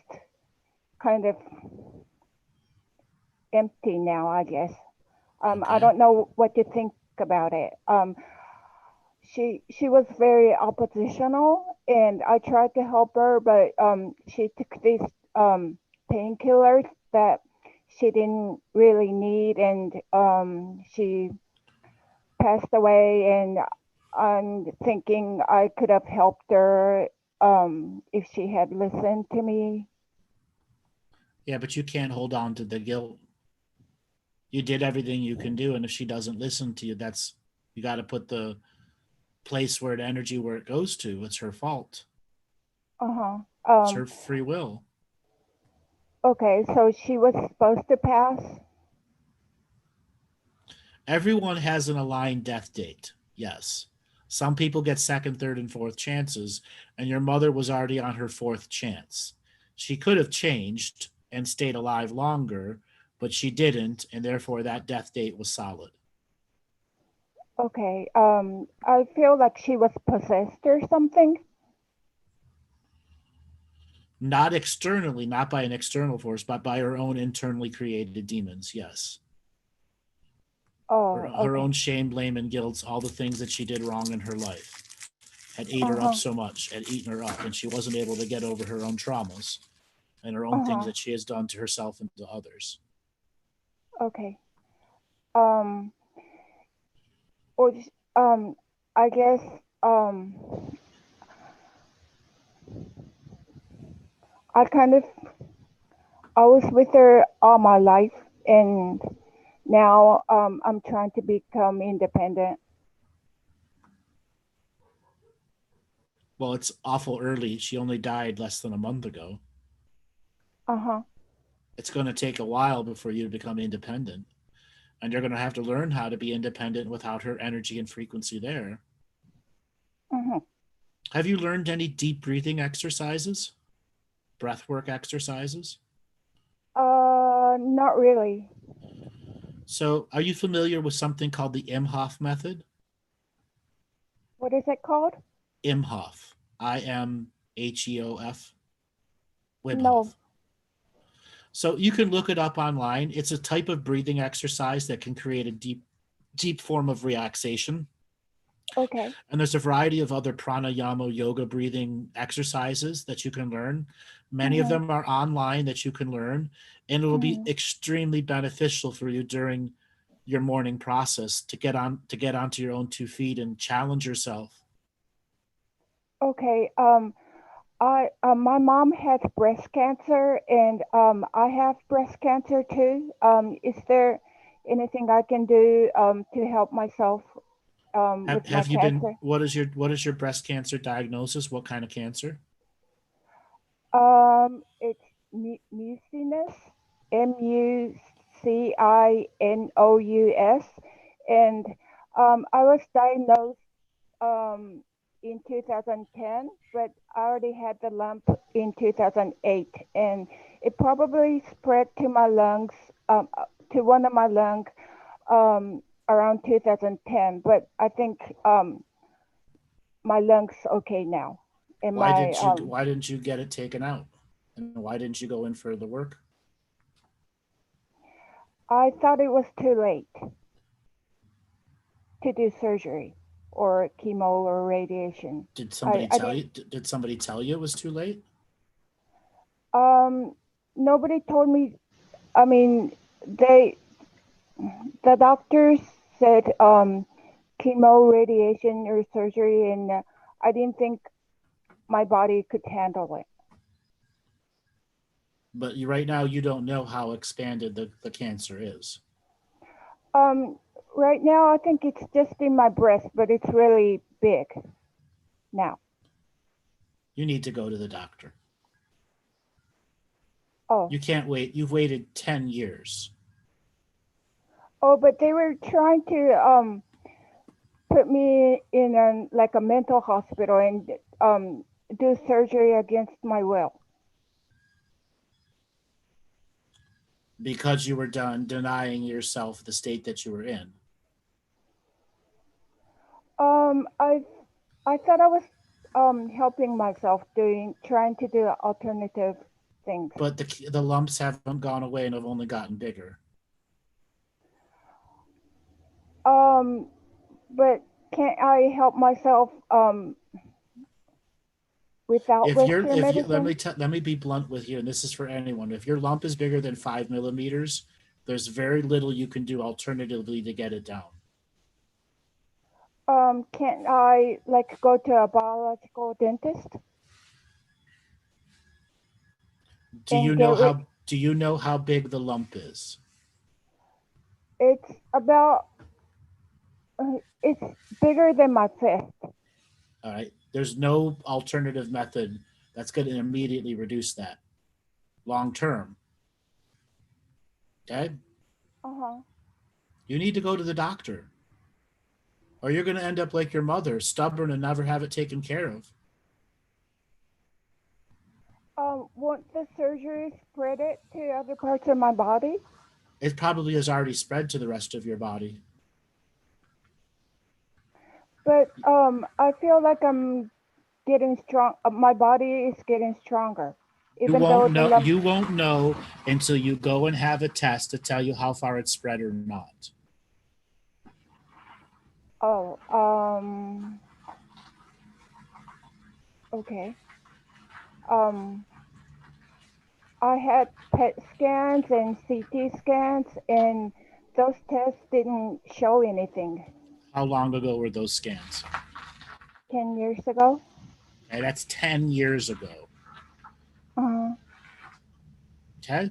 kind of empty now, I guess. Okay. I don't know what to think about it. She was very oppositional, and I tried to help her, but she took these painkillers that she didn't really need, and she passed away. And I'm thinking I could have helped her if she had listened to me. Yeah, but you can't hold on to the guilt. You did everything you can do, and if she doesn't listen to you, you got to put the place where the energy where it goes to. It's her fault. It's her free will. Okay, so she was supposed to pass. Everyone has an aligned death date. Yes. Some people get second, third, and fourth chances, and your mother was already on her fourth chance. She could have changed and stayed alive longer, but she didn't, and therefore that death date was solid. Okay, I feel like she was possessed or something. Not externally, not by an external force, but by her own internally created demons, yes. Oh, her own shame, blame, and guilt, all the things that she did wrong in her life had ate her up so much, had eaten her up, and she wasn't able to get over her own traumas and her own things that she has done to herself and to others. Okay. Or I guess I was with her all my life, and now I'm trying to become independent. Well, it's awful early. She only died less than a month ago. It's going to take a while before you become independent. And you're going to have to learn how to be independent without her energy and frequency there. Have you learned any deep breathing exercises? Breathwork exercises? Not really. So are you familiar with something called the Imhoff method? What is it called? Imhoff. IMHEOF. Wim No. Hof. So you can look it up online. It's a type of breathing exercise that can create a deep form of relaxation. Okay. And there's a variety of other pranayama yoga breathing exercises that you can learn. Many of them are online that you can learn, and it will be extremely beneficial for you during your morning process to get onto your own 2 feet and challenge yourself. Okay. My mom has breast cancer, and I have breast cancer too. Is there anything I can do to help myself with my Have you cancer? been? What is your breast cancer diagnosis? What kind of cancer? It's mucinous, mucinous, and I was diagnosed in 2010, but I already had the lump in 2008, and it probably spread to my lungs, to one of my lungs, around 2010. But I think my lungs okay now. And why didn't you get it taken out? And why didn't you go in for the work? I thought it was too late to do surgery or chemo or radiation. Did somebody tell you? Did somebody tell you it was too late? Nobody told me. I mean, the doctors said chemo, radiation, or surgery, and I didn't think my body could handle it. But right now you don't know how expanded the cancer is. Right now I think it's just in my breast, but it's really big now. You need to go to the doctor. Oh. You can't wait. You've waited 10 years. Oh, but they were trying to put me in a mental hospital and do surgery against my will. Because you were done denying yourself the state that you were in. I thought I was helping myself, trying to do alternative things. But the lumps haven't gone away and have only gotten bigger. But can't I help myself without medicine? Let me be blunt with you, and this is for anyone. If your lump is bigger than 5 millimeters, there's very little you can do alternatively to get it down. Can't I go to a biological dentist? Do you know how big the lump is? It's about it's bigger than my fist. All right. There's no alternative method that's going to immediately reduce that long term. Okay? You need to go to the doctor. Or you're going to end up like your mother, stubborn and never have it taken care of. Won't the surgery spread it to other parts of my body? It probably has already spread to the rest of your body. But I feel like I'm getting strong. My body is getting stronger. You won't know until you go and have a test to tell you how far it's spread or not. Oh, okay. I had PET scans and CT scans, and those tests didn't show anything. How long ago were those scans? 10 years ago. Okay, that's 10 years ago. Okay.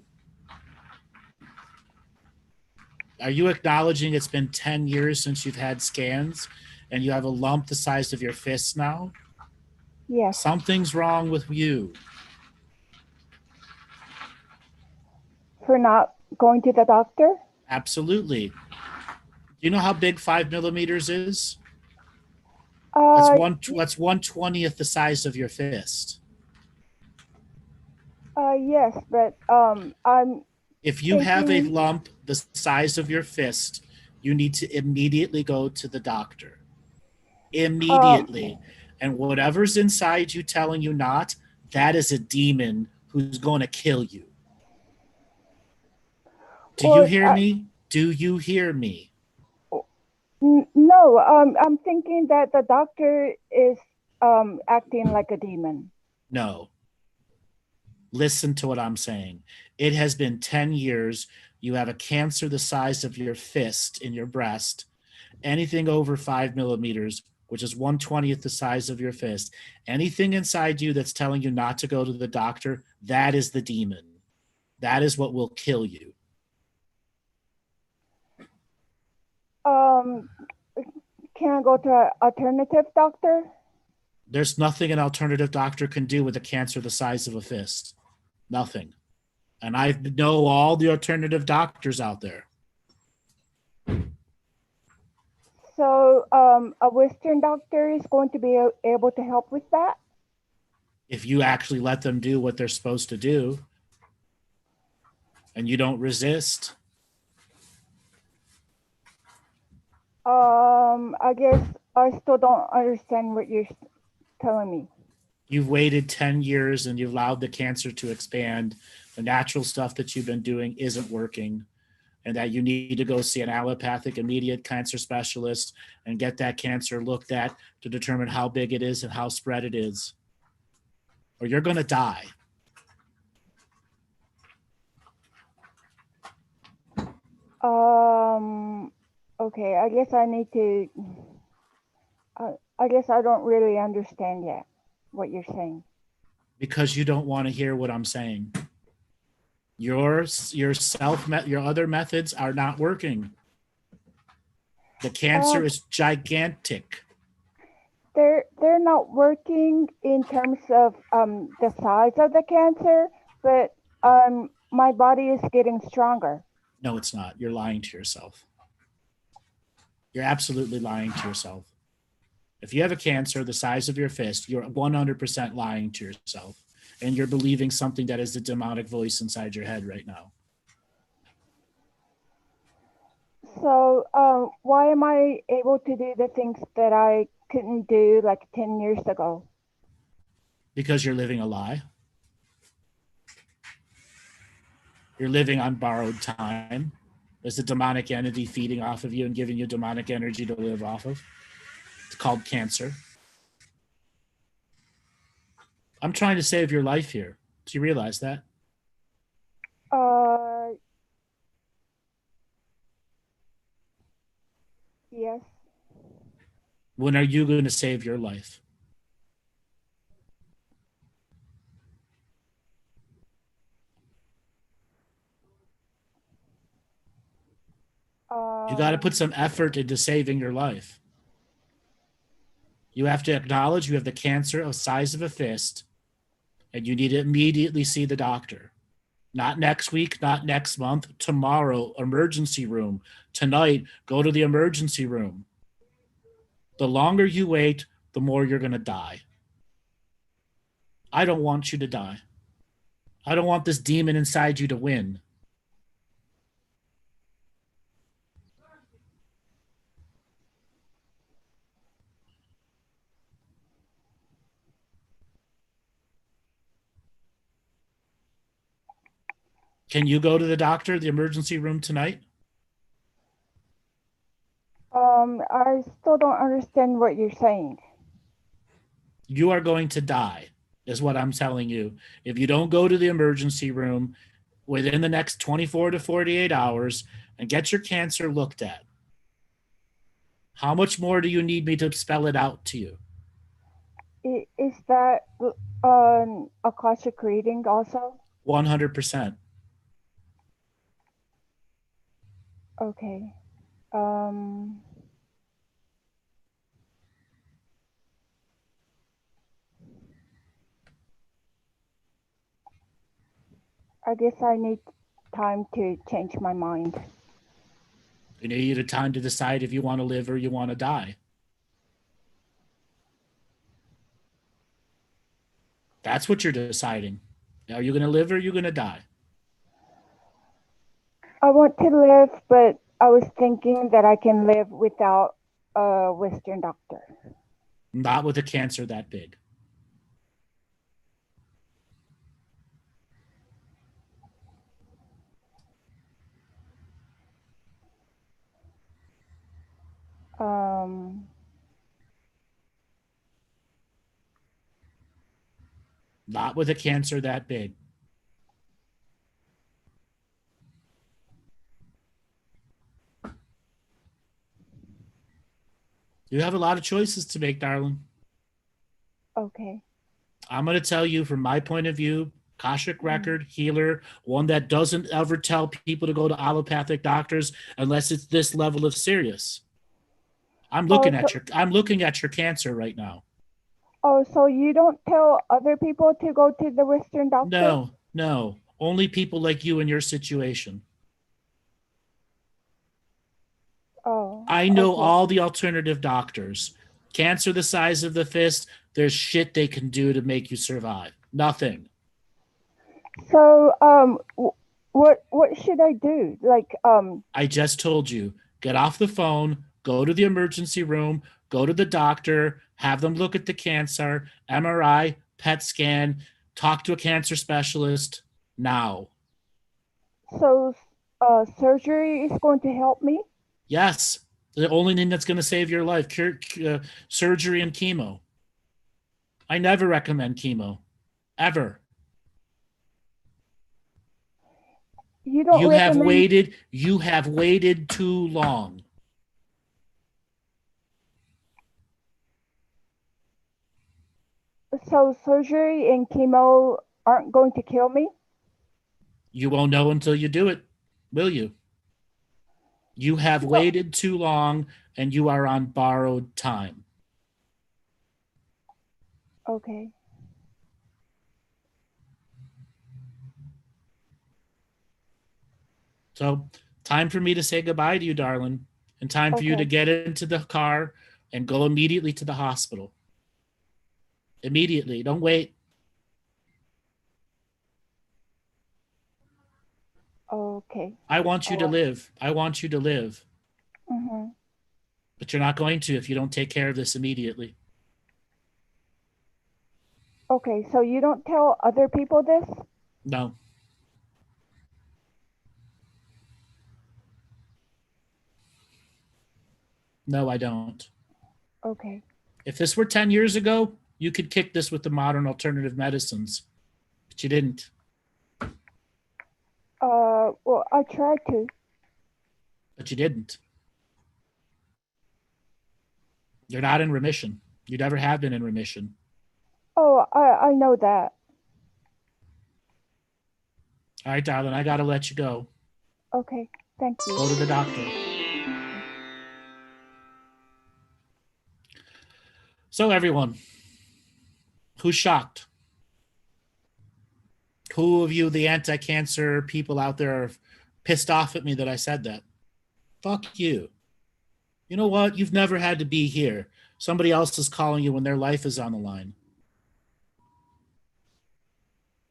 Are you acknowledging it's been 10 years since you've had scans and you have a lump the size of your fist now? Yes. Something's wrong with you. For not going to the doctor? Absolutely. Do you know how big 5 millimeters is? That's 1/20th the size of your fist. Yes, but if you have a lump the size of your fist, you need to immediately go to the doctor. Immediately. And whatever's inside you telling you not, that is a demon who's going to kill you. Do you hear me? Do you hear me? No, I'm thinking that the doctor is acting like a demon. No. Listen to what I'm saying. It has been 10 years. You have a cancer the size of your fist in your breast. Anything over 5 millimeters, which is 1/20th the size of your fist, anything inside you that's telling you not to go to the doctor, that is the demon. That is what will kill you. Can I go to an alternative doctor? There's nothing an alternative doctor can do with a cancer the size of a fist. Nothing. And I know all the alternative doctors out there. So a Western doctor is going to be able to help with that? If you actually let them do what they're supposed to do and you don't resist. I guess I still don't understand what you're telling me. You've waited 10 years and you've allowed the cancer to expand. The natural stuff that you've been doing isn't working, and that you need to go see an allopathic immediate cancer specialist and get that cancer looked at to determine how big it is and how spread it is, or you're going to die. Okay, I guess I need to, I guess I don't really understand yet what you're saying. Because you don't want to hear what I'm saying. Your other methods are not working. The cancer is gigantic. They're not working in terms of the size of the cancer, but my body is getting stronger. No, it's not. You're lying to yourself. You're absolutely lying to yourself. If you have a cancer the size of your fist, you're 100% lying to yourself. And you're believing something that is the demonic voice inside your head right now. So why am I able to do the things that I couldn't do like 10 years ago? Because you're living a lie. You're living on borrowed time. There's a demonic entity feeding off of you and giving you demonic energy to live off of. It's called cancer. I'm trying to save your life here. Do you realize that? Yes. When are you going to save your life? You got to put some effort into saving your life. You have to acknowledge you have the cancer the size of a fist, and you need to immediately see the doctor. Not next week, not next month, tomorrow, emergency room. Tonight, go to the emergency room. The longer you wait, the more you're going to die. I don't want you to die. I don't want this demon inside you to win. Can you go to the doctor, the emergency room tonight? I still don't understand what you're saying. You are going to die, is what I'm telling you. If you don't go to the emergency room within the next 24 to 48 hours and get your cancer looked at, how much more do you need me to spell it out to you? Is that Akashic reading also? 100%. Okay. I guess I need time to change my mind. You need a time to decide if you want to live or you want to die. That's what you're deciding. Are you going to live or are you going to die? I want to live, but I was thinking that I can live without a Western doctor. Not with a cancer that big. Not with a cancer that big. You have a lot of choices to make, darling. Okay. I'm going to tell you from my point of view, Akashic record, healer, one that doesn't ever tell people to go to allopathic doctors unless it's this level of serious. I'm looking at your cancer right now. Oh, so you don't tell other people to go to the Western doctor? No. Only people like you in your situation. Oh. I know okay. all the alternative doctors. Cancer the size of the fist, there's shit they can do to make you survive. Nothing. So, what should I do? Like, I just told you, get off the phone, go to the emergency room, go to the doctor, have them look at the cancer, MRI, PET scan, talk to a cancer specialist now. So, surgery is going to help me? Yes, the only thing that's going to save your life, surgery and chemo. I never recommend chemo, ever. You don't recommend... You have waited too long. So surgery and chemo aren't going to kill me? You won't know until you do it, will you? You have waited too long and you are on borrowed time. Okay. So, time for me to say goodbye to you, darling, and time for you to get into the car and go immediately to the hospital. Immediately. Don't wait. Okay. I want you to live. I want you to live. Mm-hmm. But you're not going to if you don't take care of this immediately. Okay, so you don't tell other people this? No. No, I don't. Okay. If this were 10 years ago, you could kick this with the modern alternative medicines. But you didn't. Well, I tried to. But you didn't. You're not in remission. You never have been in remission. Oh, I know that. All right, darling, I got to let you go. Okay, thank you. Go to the doctor. So, everyone, who's shocked? Who of you, the anti-cancer people out there, are pissed off at me that I said that? Fuck you. You know what? You've never had to be here. Somebody else is calling you when their life is on the line.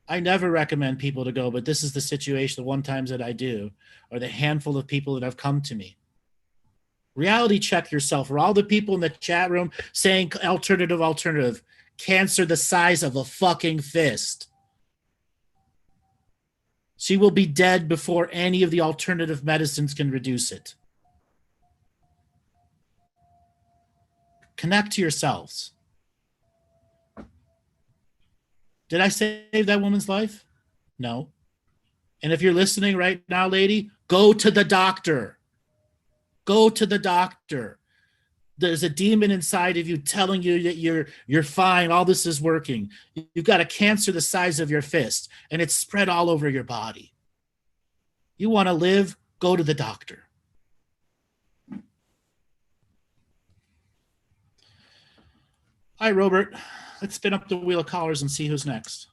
I never recommend people to go, but this is the situation, the one times that I do, or the handful of people that have come to me. Reality check yourself. For all the people in the chat room saying alternative, cancer the size of a fucking fist. She will be dead before any of the alternative medicines can reduce it. Connect to yourselves. Did I save that woman's life? No. And if you're listening right now, lady, go to the doctor. Go to the doctor. There's a demon inside of you telling you that you're fine. All this is working. You've got a cancer the size of your fist, and it's spread all over your body. You want to live? Go to the doctor. Hi, Robert. Let's spin up the wheel of callers and see who's next.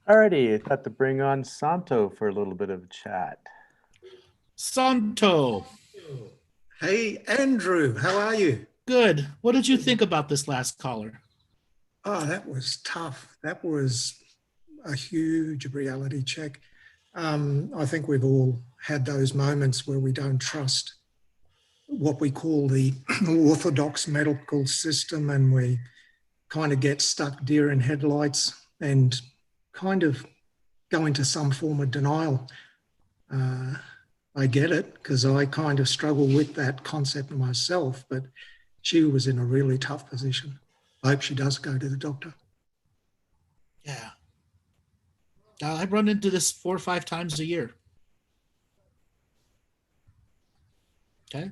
Alrighty, I thought to bring on Santo for a little bit of chat. Santo. Hey, Andrew, how are you? Good. What did you think about this last caller? Oh, that was tough. That was a huge reality check. I think we've all had those moments where we don't trust what we call the orthodox medical system, and we kind of get stuck deer in headlights and kind of go into some form of denial. I get it, because I kind of struggle with that concept myself, but she was in a really tough position. I hope she does go to the doctor. Yeah. I run into this 4 or 5 times a year. Okay.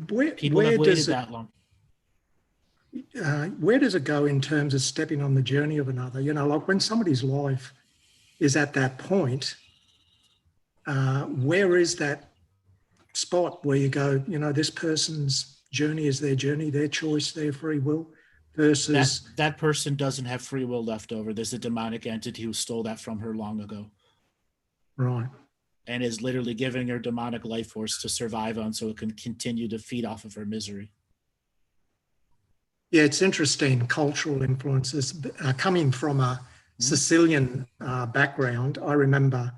People Where have waited does it, that long. where does it go in terms of stepping on the journey of another? You know, like when somebody's life is at that point, where is that spot where you go, you know, this person's journey is their journey, their choice, their free will, versus that person doesn't have free will left over. There's a demonic entity who stole that from her long ago. Right. And is literally giving her demonic life force to survive on so it can continue to feed off of her misery. Yeah, it's interesting, cultural influences. Coming from a Sicilian background, I remember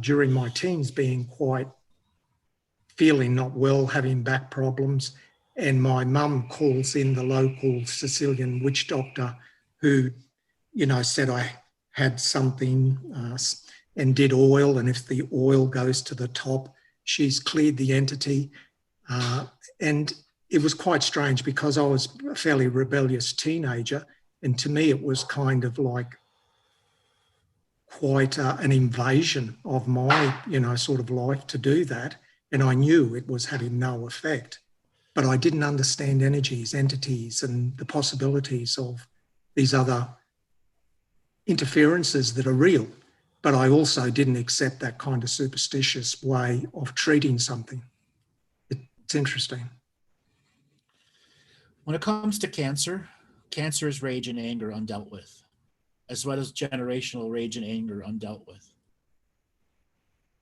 during my teens feeling not well, having back problems. And my mum calls in the local Sicilian witch doctor who, you know, said I had something and did oil. And if the oil goes to the top, she's cleared the entity. And it was quite strange because I was a fairly rebellious teenager. And to me, it was kind of like quite an invasion of my, you know, sort of life to do that. And I knew it was having no effect. But I didn't understand energies, entities, and the possibilities of these other interferences that are real. But I also didn't accept that kind of superstitious way of treating something. It's interesting. When it comes to cancer, cancer is rage and anger undealt with, as well as generational rage and anger undealt with.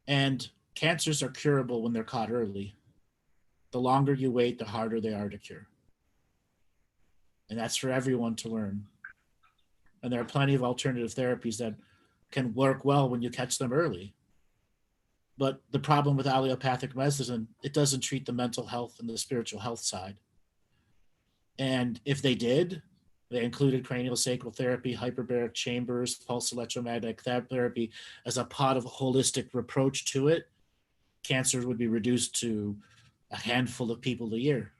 And cancers are curable when they're caught early. The longer you wait, the harder they are to cure. And that's for everyone to learn. And there are plenty of alternative therapies that can work well when you catch them early. But the problem with allopathic medicine, it doesn't treat the mental health and the spiritual health side. And if they did, they included craniosacral therapy, hyperbaric chambers, pulse electromagnetic therapy as a part of a holistic approach to it, cancer would be reduced to a handful of people a year.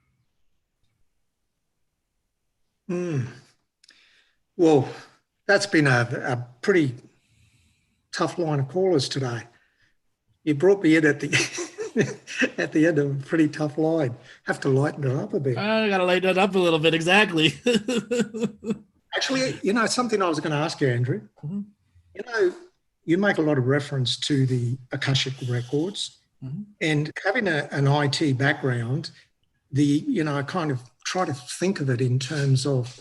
Well, that's been a pretty tough line of callers today. You brought me in at the at the end of a pretty tough line. Have to lighten it up a bit. I got to lighten it up a little bit, exactly. Actually, you know, something I was going to ask you, Andrew. Mm-hmm. You know, you make a lot of reference to the Akashic Records. Mm-hmm. And having an IT background, I kind of try to think of it in terms of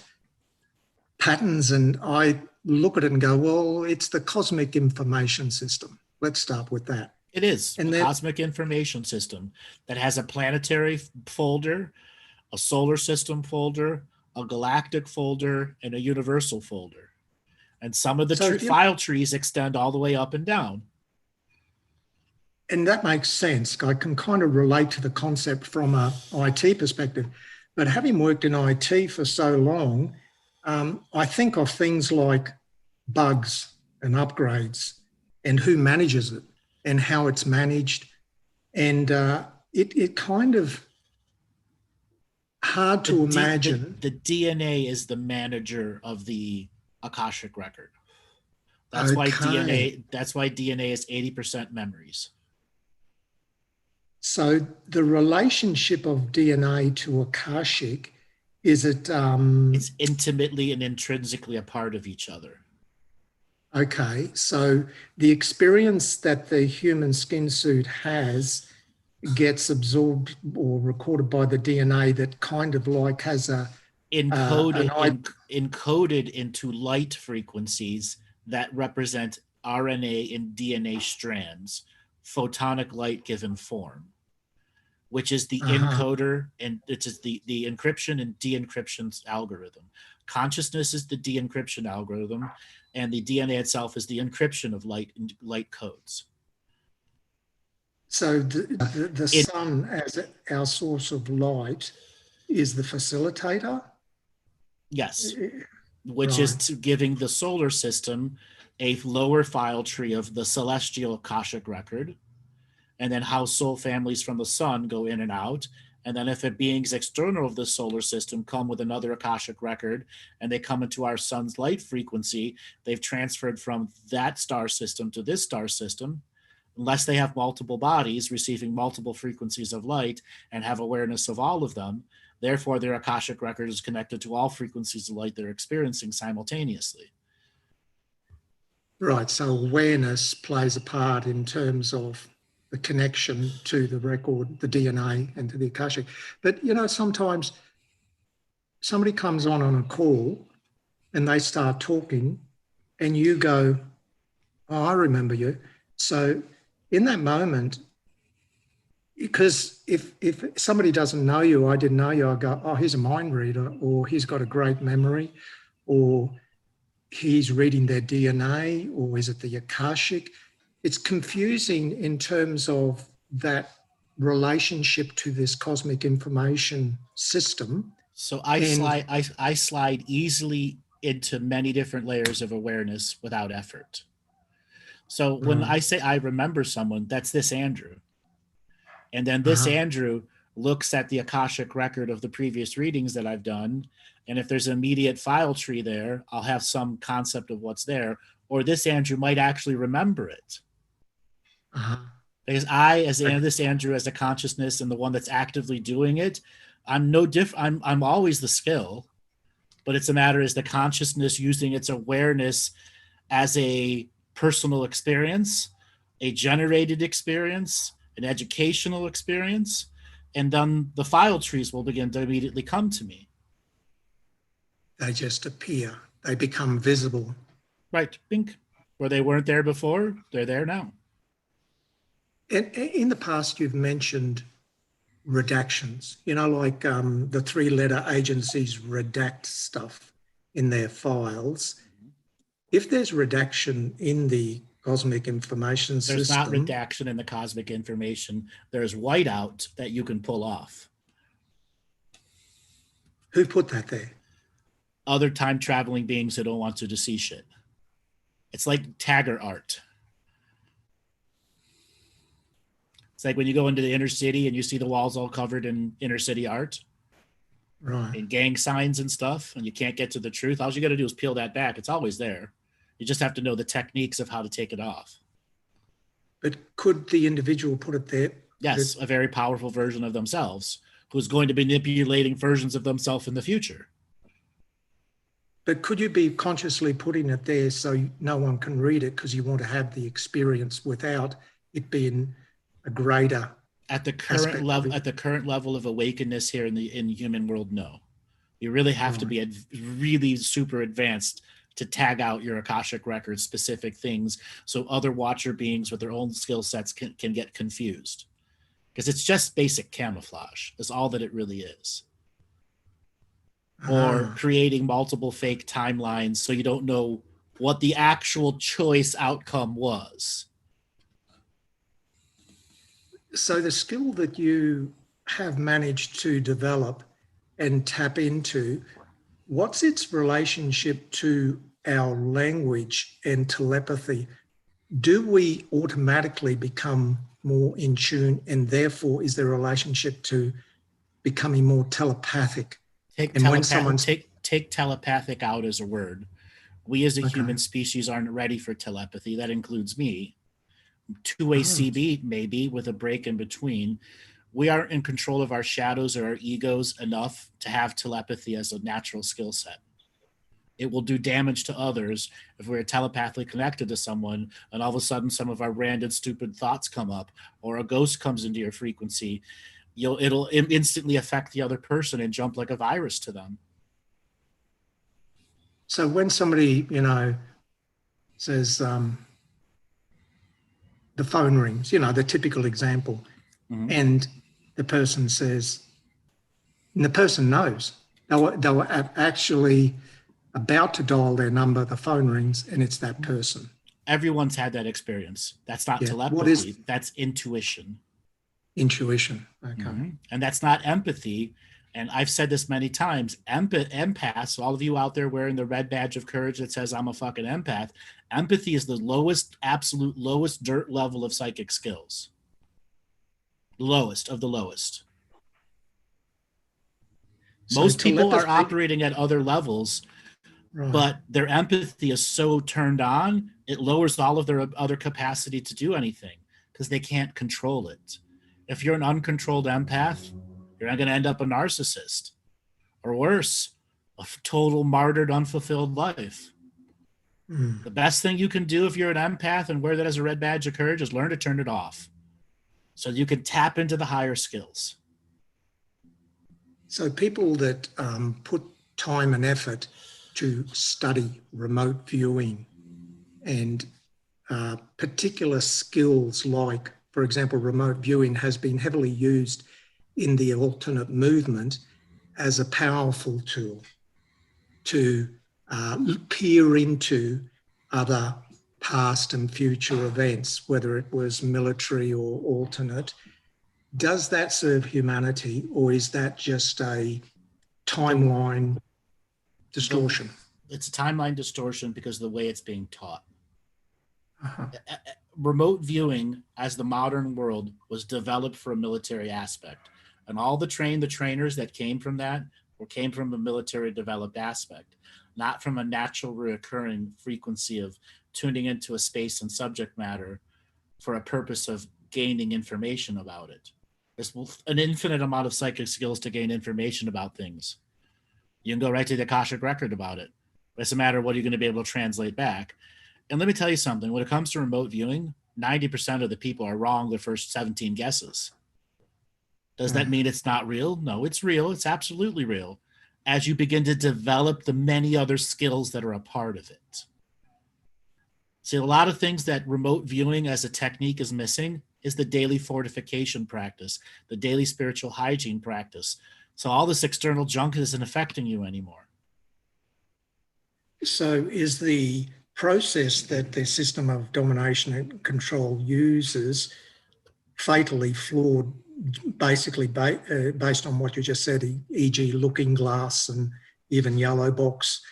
patterns, and I look at it and go, well, it's the cosmic information system. Let's start with that. It is a cosmic information system that has a planetary folder, a solar system folder, a galactic folder, and a universal folder. And some of the file trees extend all the way up and down. And that makes sense. I can kind of relate to the concept from a IT perspective. But having worked in IT for so long, I think of things like bugs and upgrades and who manages it and how it's managed. And it kind of hard to imagine. The DNA is the manager of the Akashic record. That's why DNA is 80% memories. So the relationship of DNA to Akashic, is it? It's intimately and intrinsically a part of each other. Okay, so the experience that the human skin suit has gets absorbed or recorded by the DNA that kind of like has a encoded into light frequencies that represent RNA and DNA strands, photonic light given form, which is the encoder, and it is the encryption and de-encryption algorithm. Consciousness is the de-encryption algorithm, and the DNA itself is the encryption of light codes. So the sun as our source of light is the facilitator? Yes, which is giving the solar system a lower file tree of the celestial Akashic record, and then how soul families from the sun go in and out. And then if beings external of the solar system come with another Akashic record and they come into our sun's light frequency, they've transferred from that star system to this star system, unless they have multiple bodies receiving multiple frequencies of light and have awareness of all of them. Therefore, their Akashic record is connected to all frequencies of light they're experiencing simultaneously. Right, so awareness plays a part in terms of the connection to the record, the DNA, and to the Akashic. But, you know, sometimes somebody comes on a call and they start talking and you go, oh, I remember you. So in that moment, because if somebody doesn't know you, I didn't know you, I go, oh, he's a mind reader, or he's got a great memory, or he's reading their DNA, or is it the Akashic? It's confusing in terms of that relationship to this cosmic information system. So I slide easily into many different layers of awareness without effort. So when I say I remember someone, that's this Andrew. And then this Andrew looks at the Akashic record of the previous readings that I've done. And if there's an immediate file tree there, I'll have some concept of what's there. Or this Andrew might actually remember it. Because this Andrew as a consciousness and the one that's actively doing it, I'm no different. I'm always the skill, but it's a matter is the consciousness using its awareness as a personal experience, a generated experience, an educational experience, and then the file trees will begin to immediately come to me. They just appear. They become visible. Right, bink. Where they weren't there before, they're there now. And in the past, you've mentioned redactions, you know, like the 3-letter agencies redact stuff in their files. If there's redaction in the cosmic information system. There's not redaction in the cosmic information. There's whiteout that you can pull off. Who put that there? Other time traveling beings who don't want to see shit. It's like Tagger art. It's like when you go into the inner city and you see the walls all covered in inner city art. Right. And gang signs and stuff, and you can't get to the truth. All you got to do is peel that back. It's always there. You just have to know the techniques of how to take it off. But could the individual put it there? Yes, a very powerful version of themselves who's going to be manipulating versions of themselves in the future. But could you be consciously putting it there so no one can read it because you want to have the experience without it being a greater at the current level of awakeness here in the human world? No, you really have to be really super advanced to tag out your Akashic records, specific things, so other watcher beings with their own skill sets can get confused, because it's just basic camouflage. That's all that it really is. Or creating multiple fake timelines so you don't know what the actual choice outcome was. So the skill that you have managed to develop and tap into, what's its relationship to our language and telepathy? Do we automatically become more in tune, and therefore is there a relationship to becoming more telepathic? Take telepathic out as a word. We as a human species aren't ready for telepathy. That includes me. Two-way CB, maybe, with a break in between. We aren't in control of our shadows or our egos enough to have telepathy as a natural skill set. It will do damage to others if we're telepathically connected to someone and all of a sudden some of our random stupid thoughts come up, or a ghost comes into your frequency. It'll instantly affect the other person and jump like a virus to them. So when somebody, says the phone rings, the typical example, and the person says, and the person knows, they were actually about to dial their number, the phone rings, and it's that person. Everyone's had that experience. That's not telepathy. That's intuition. Intuition. Okay. And that's not empathy. And I've said this many times, empaths, all of you out there wearing the red badge of courage that says I'm a fucking empath, empathy is the absolute lowest dirt level of psychic skills. Lowest of the lowest. So Most people are telepathy- operating at other levels, Right. but their empathy is so turned on, it lowers all of their other capacity to do anything because they can't control it. If you're an uncontrolled empath, you're not going to end up a narcissist, or worse, a total martyred, unfulfilled life. The best thing you can do if you're an empath and wear that as a red badge of courage is learn to turn it off so you can tap into the higher skills. So people that put time and effort to study remote viewing and particular skills like, for example, remote viewing has been heavily used in the alternate movement as a powerful tool to peer into other past and future events, whether it was military or alternate. Does that serve humanity, or is that just a timeline distortion? It's a timeline distortion because of the way it's being taught. Uh-huh. Remote viewing, as the modern world, was developed for a military aspect. And all the trainers that came from that came from a military developed aspect, not from a natural recurring frequency of tuning into a space and subject matter for a purpose of gaining information about it. There's an infinite amount of psychic skills to gain information about things. You can go right to the Akashic Record about it. It's a matter of what you're going to be able to translate back. And let me tell you something. When it comes to remote viewing, 90% of the people are wrong the first 17 guesses. Does that mean it's not real? No, it's real. It's absolutely real. As you begin to develop the many other skills that are a part of it. See, a lot of things that remote viewing as a technique is missing is the daily fortification practice, the daily spiritual hygiene practice. So all this external junk isn't affecting you anymore. So is the process that the system of domination and control uses fatally flawed, basically based on what you just said, e.g. Looking Glass and even Yellow Box?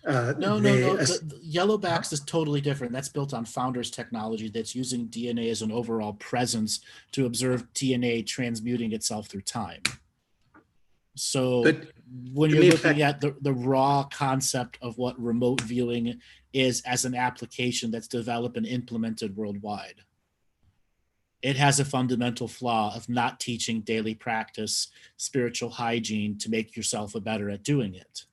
No. The Yellow Box is totally different. That's built on Founders technology that's using DNA as an overall presence to observe DNA transmuting itself through time. So when you're looking at the raw concept of what remote viewing is as an application that's developed and implemented worldwide, it has a fundamental flaw of not teaching daily practice, spiritual hygiene to make yourself better at doing it.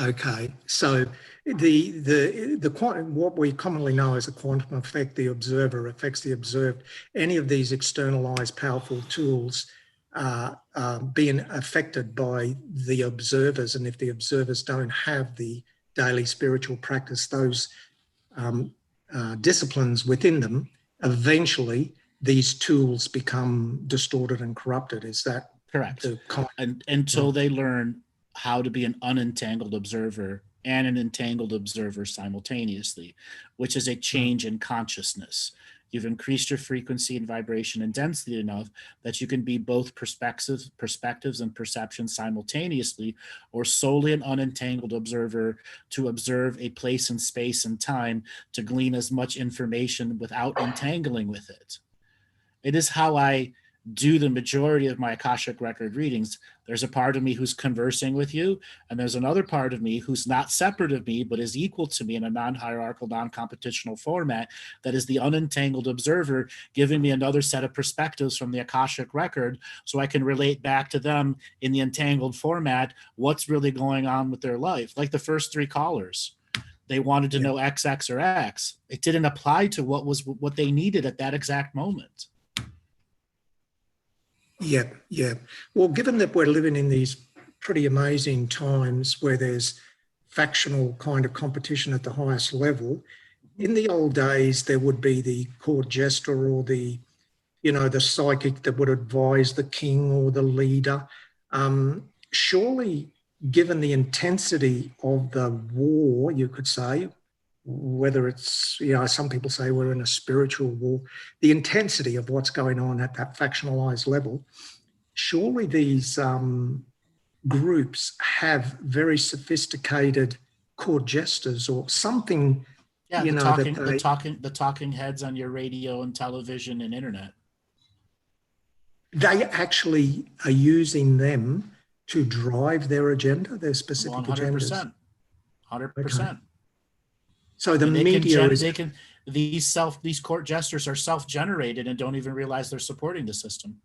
Okay, so the quantum, what we commonly know as a quantum effect, the observer affects the observed. Any of these externalized powerful tools being affected by the observers, and if the observers don't have the daily spiritual practice, those disciplines within them, eventually these tools become distorted and corrupted. Is that correct? Until they learn how to be an unentangled observer and an entangled observer simultaneously, which is a change in consciousness. You've increased your frequency and vibration and density enough that you can be both perspectives and perceptions simultaneously, or solely an unentangled observer to observe a place in space and time to glean as much information without entangling with it. It is how I do the majority of my Akashic Record readings. There's a part of me who's conversing with you, and there's another part of me who's not separate of me, but is equal to me in a non-hierarchical, non-competitional format that is the unentangled observer, giving me another set of perspectives from the Akashic Record so I can relate back to them in the entangled format what's really going on with their life. Like the first three callers. They wanted to know XX or X. It didn't apply to what they needed at that exact moment. Yeah. Well, given that we're living in these pretty amazing times where there's factional kind of competition at the highest level, in the old days, there would be the court jester or the psychic that would advise the king or the leader. Surely, given the intensity of the war, you could say, whether it's, some people say we're in a spiritual war, the intensity of what's going on at that factionalized level, surely these groups have very sophisticated court jesters or something. Yeah, the talking heads on your radio and television and internet. they actually are using them to drive their agenda, their specific 100%. 100%. Okay. So the media is... These court jesters are self-generated and don't even realize they're supporting the system.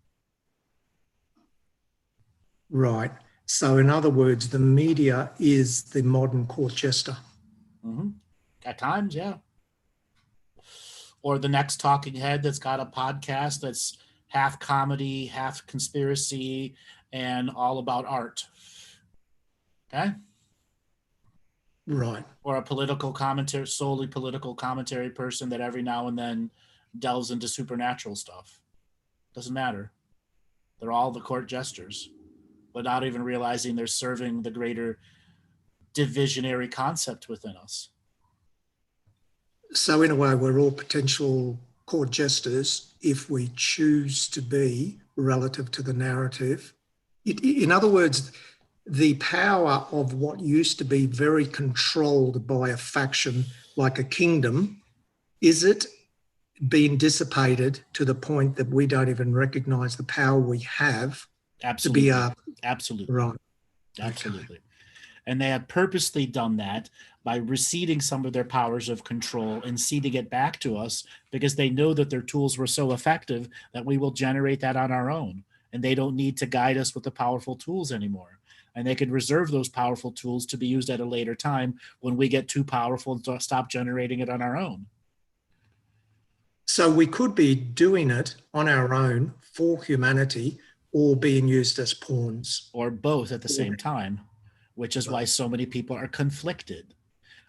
Right. So in other words, the media is the modern court jester. Mm-hmm. At times, yeah. Or the next talking head that's got a podcast that's half comedy, half conspiracy, and all about art. Okay? Right. Or a political commentary, solely political commentary person that every now and then delves into supernatural stuff. Doesn't matter. They're all the court jesters, but not even realizing they're serving the greater divisionary concept within us. So in a way, we're all potential court jesters if we choose to be relative to the narrative. In other words, the power of what used to be very controlled by a faction like a kingdom, is it being dissipated to the point that we don't even recognize the power we have? Absolutely. To be absolutely. Right. Absolutely. Okay. And they have purposely done that by receding some of their powers of control and ceding it back to us, because they know that their tools were so effective that we will generate that on our own. And they don't need to guide us with the powerful tools anymore. And they can reserve those powerful tools to be used at a later time when we get too powerful to stop generating it on our own. So we could be doing it on our own for humanity, or being used as pawns. Or both at the same time, which is why so many people are conflicted,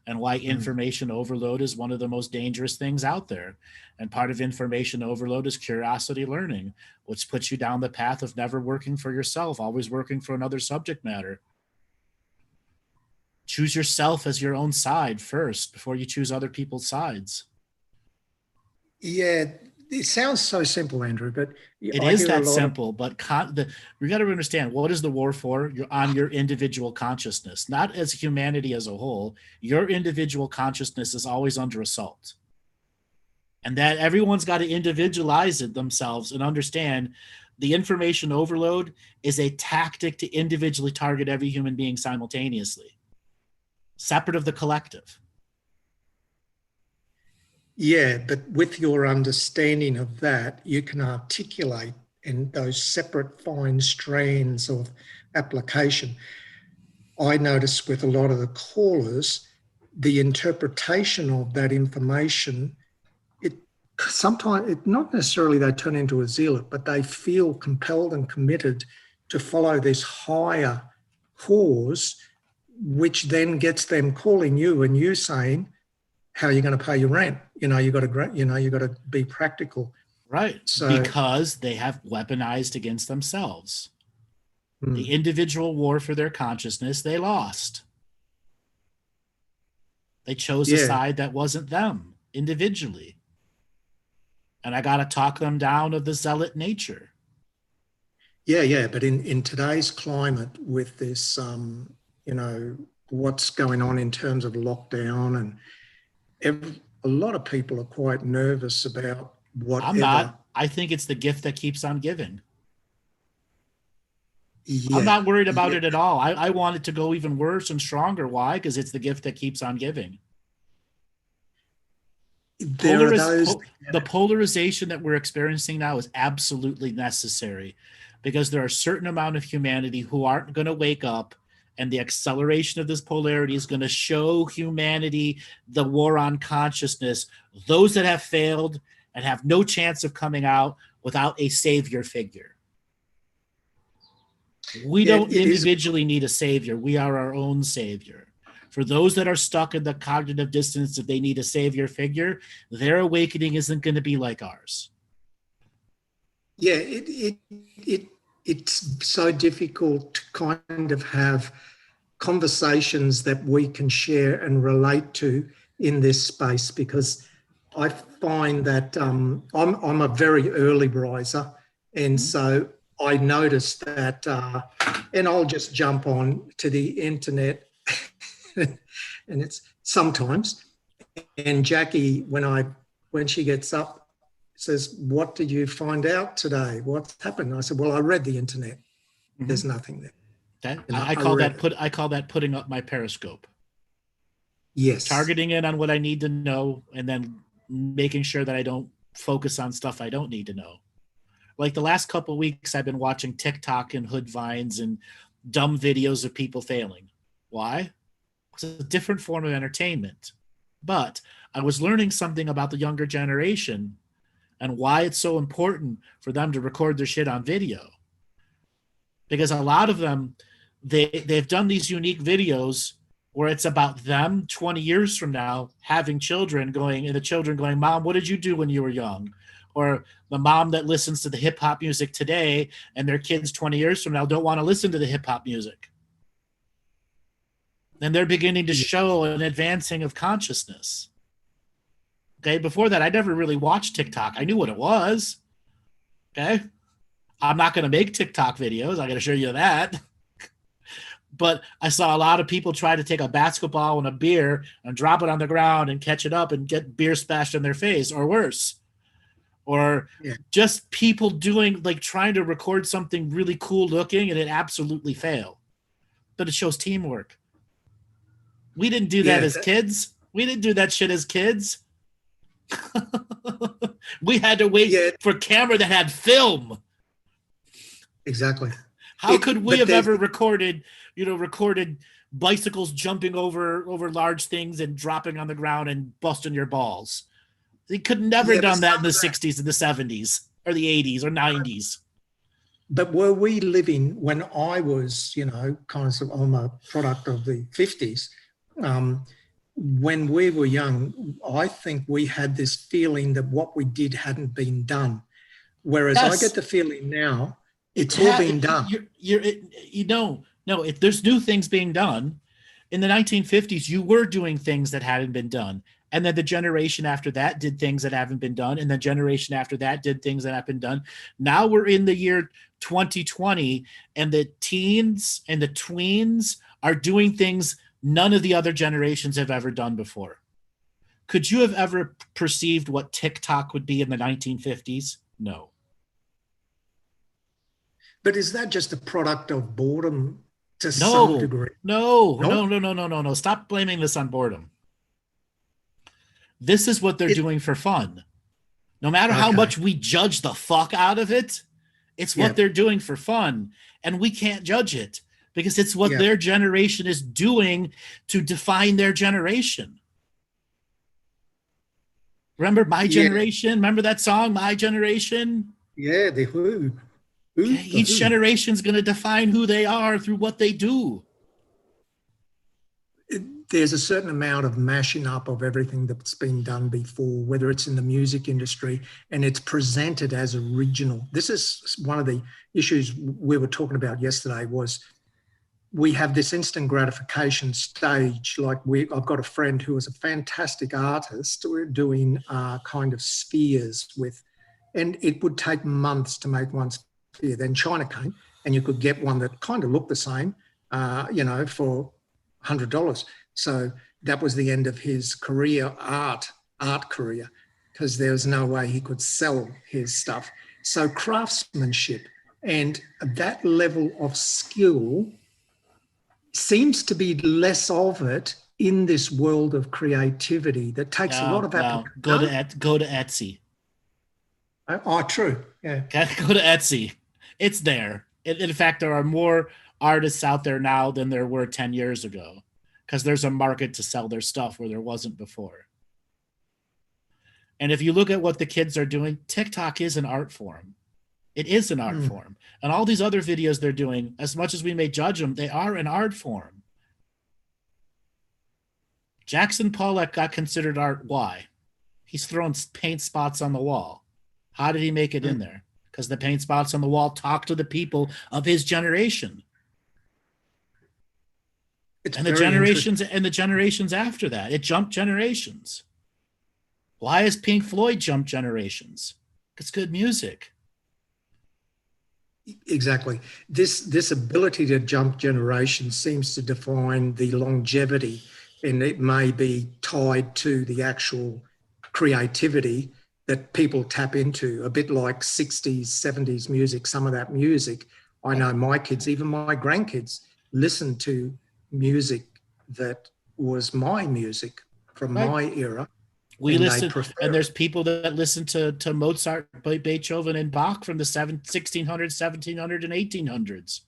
and why information overload is one of the most dangerous things out there. And part of information overload is curiosity learning, which puts you down the path of never working for yourself, always working for another subject matter. Choose yourself as your own side first before you choose other people's sides. Yeah, it sounds so simple, Andrew, but it is that simple. But we got to understand, what is the war for? You're on your individual consciousness, not as humanity as a whole. Your individual consciousness is always under assault, and that everyone's got to individualize it themselves and understand the information overload is a tactic to individually target every human being simultaneously, separate of the collective. Yeah, but with your understanding of that, you can articulate in those separate fine strands of application. I notice with a lot of the callers, the interpretation of that information, sometimes not necessarily they turn into a zealot, but they feel compelled and committed to follow this higher cause, which then gets them calling you and you saying, how are you going to pay your rent? You got to be practical. Right. So, because they have weaponized against themselves. The individual war for their consciousness, they lost. They chose a side that wasn't them individually. And I got to talk them down of the zealot nature. Yeah. But in today's climate with this, what's going on in terms of lockdown, and a lot of people are quite nervous about whatever. I'm not. I think it's the gift that keeps on giving. Yeah, I'm not worried about it at all. I want it to go even worse and stronger. Why? Because it's the gift that keeps on giving. The polarization that we're experiencing now is absolutely necessary, because there are a certain amount of humanity who aren't going to wake up, and the acceleration of this polarity is going to show humanity the war on consciousness, those that have failed and have no chance of coming out without a savior figure. We don't individually need a savior. We are our own savior. For those that are stuck in the cognitive dissonance that they need a savior figure, their awakening isn't going to be like ours. Yeah, it's so difficult to kind of have conversations that we can share and relate to in this space, because I find that I'm a very early riser, and so I noticed that, and I'll just jump on to the internet, and it's sometimes, and Jackie, when she gets up, says, what did you find out today? What's happened? I said, well, I read the internet. There's nothing there. I call that putting up my periscope. Yes. Targeting it on what I need to know, and then making sure that I don't focus on stuff I don't need to know. Like the last couple of weeks, I've been watching TikTok and hood vines and dumb videos of people failing. Why? It's a different form of entertainment. But I was learning something about the younger generation and why it's so important for them to record their shit on video. Because a lot of them, they've done these unique videos where it's about them 20 years from now having children going, and the children going, Mom, what did you do when you were young? Or the mom that listens to the hip hop music today and their kids 20 years from now don't want to listen to the hip hop music. And they're beginning to show an advancing of consciousness. Okay, before that, I never really watched TikTok. I knew what it was. Okay, I'm not going to make TikTok videos. I got to show you that. But I saw a lot of people try to take a basketball and a beer and drop it on the ground and catch it up and get beer splashed in their face, or worse. Or just people doing, like, trying to record something really cool looking and it absolutely failed. But it shows teamwork. We didn't do that as kids. We didn't do that shit as kids. We had to wait for camera that had film. Exactly. How could we have ever recorded bicycles jumping over large things and dropping on the ground and busting your balls? They could never have done that in the 60s and the 70s or the 80s or 90s. But were we living, when I was, kind of, I'm a product of the 50s, when we were young, I think we had this feeling that what we did hadn't been done. Whereas I get the feeling now, it's all been done. There's new things being done. In the 1950s, you were doing things that hadn't been done. And then the generation after that did things that haven't been done. And the generation after that did things that haven't been done. Now we're in the year 2020, and the teens and the tweens are doing things none of the other generations have ever done before. Could you have ever perceived what TikTok would be in the 1950s? No. But is that just a product of boredom to some degree? No. Stop blaming this on boredom. This is what they're doing for fun. No matter how much we judge the fuck out of it, it's what they're doing for fun. And we can't judge it because it's what their generation is doing to define their generation. Remember My Generation? Remember that song, My Generation? Yeah, the Who. Each generation's going to define who they are through what they do. There's a certain amount of mashing up of everything that's been done before, whether it's in the music industry, and it's presented as original. This is one of the issues we were talking about yesterday, was we have this instant gratification stage. Like I've got a friend who is a fantastic artist doing kind of spheres with, and it would take months to make one sphere. Then China came and you could get one that kind of looked the same, for $100. So that was the end of his career, art career, because there was no way he could sell his stuff. So craftsmanship and that level of skill seems to be less of it in this world of creativity that takes a lot of application. Go to Etsy. Oh, true. Yeah. Go to Etsy. It's there. In fact, there are more artists out there now than there were 10 years ago, because there's a market to sell their stuff where there wasn't before. And if you look at what the kids are doing, TikTok is an art form. It is an art form. And all these other videos they're doing, as much as we may judge them, they are an art form. Jackson Pollock got considered art. Why? He's throwing paint spots on the wall. How did he make it in there? Because the paint spots on the wall talk to the people of his generation. And the generations after that. It jumped generations. Why has Pink Floyd jumped generations? It's good music. Exactly. This ability to jump generations seems to define the longevity, and it may be tied to the actual creativity that people tap into, a bit like 60s, 70s music. Some of that music, I know my kids, even my grandkids, listen to music that was my music from my era. We and listen, and there's people that listen to Mozart, Beethoven, and Bach from the 1600s, 1700s, and 1800s.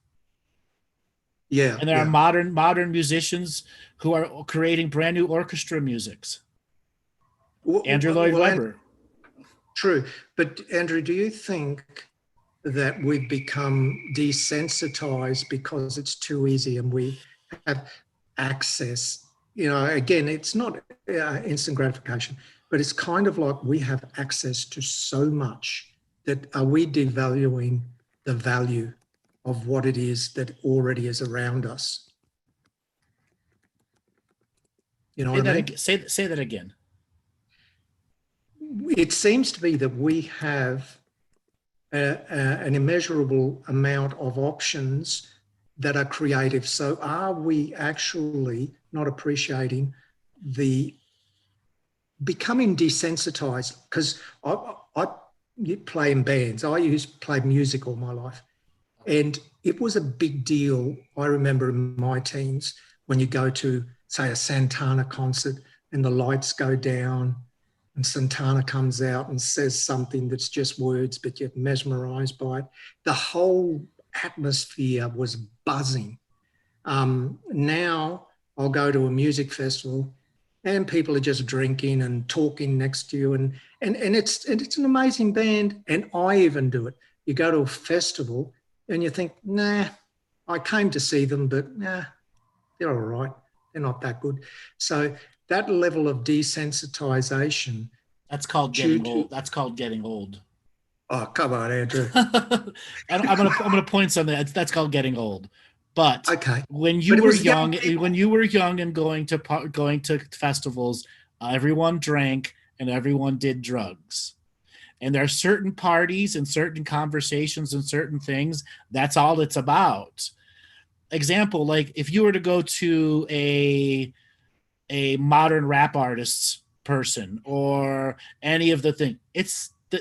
Yeah. And there are modern musicians who are creating brand new orchestra musics. Andrew Lloyd Webber. True. But Andrew, do you think that we've become desensitized because it's too easy and we have access? You know, again, it's not instant gratification, but it's kind of like we have access to so much that are we devaluing the value of what it is that already is around us? You know what I mean? Say that again. It seems to be that we have an immeasurable amount of options that are creative. So are we actually not appreciating the becoming desensitized? Because I play in bands. I used to play music all my life. And it was a big deal, I remember in my teens, when you go to, say, a Santana concert and the lights go down and Santana comes out and says something that's just words, but you're mesmerized by it. The whole atmosphere was buzzing. Now I'll go to a music festival and people are just drinking and talking next to you, and it's an amazing band, and I even do it. You go to a festival and you think, nah, I came to see them, but nah, they're all right. They're not that good. So that level of desensitization. That's called getting old. That's called getting old. Oh, come on, Andrew. I'm gonna point something. That's called getting old. But okay, when you were young and going to festivals, everyone drank and everyone did drugs. And there are certain parties and certain conversations and certain things. That's all it's about. Example, like if you were to go to a modern rap artist's person or any of the thing,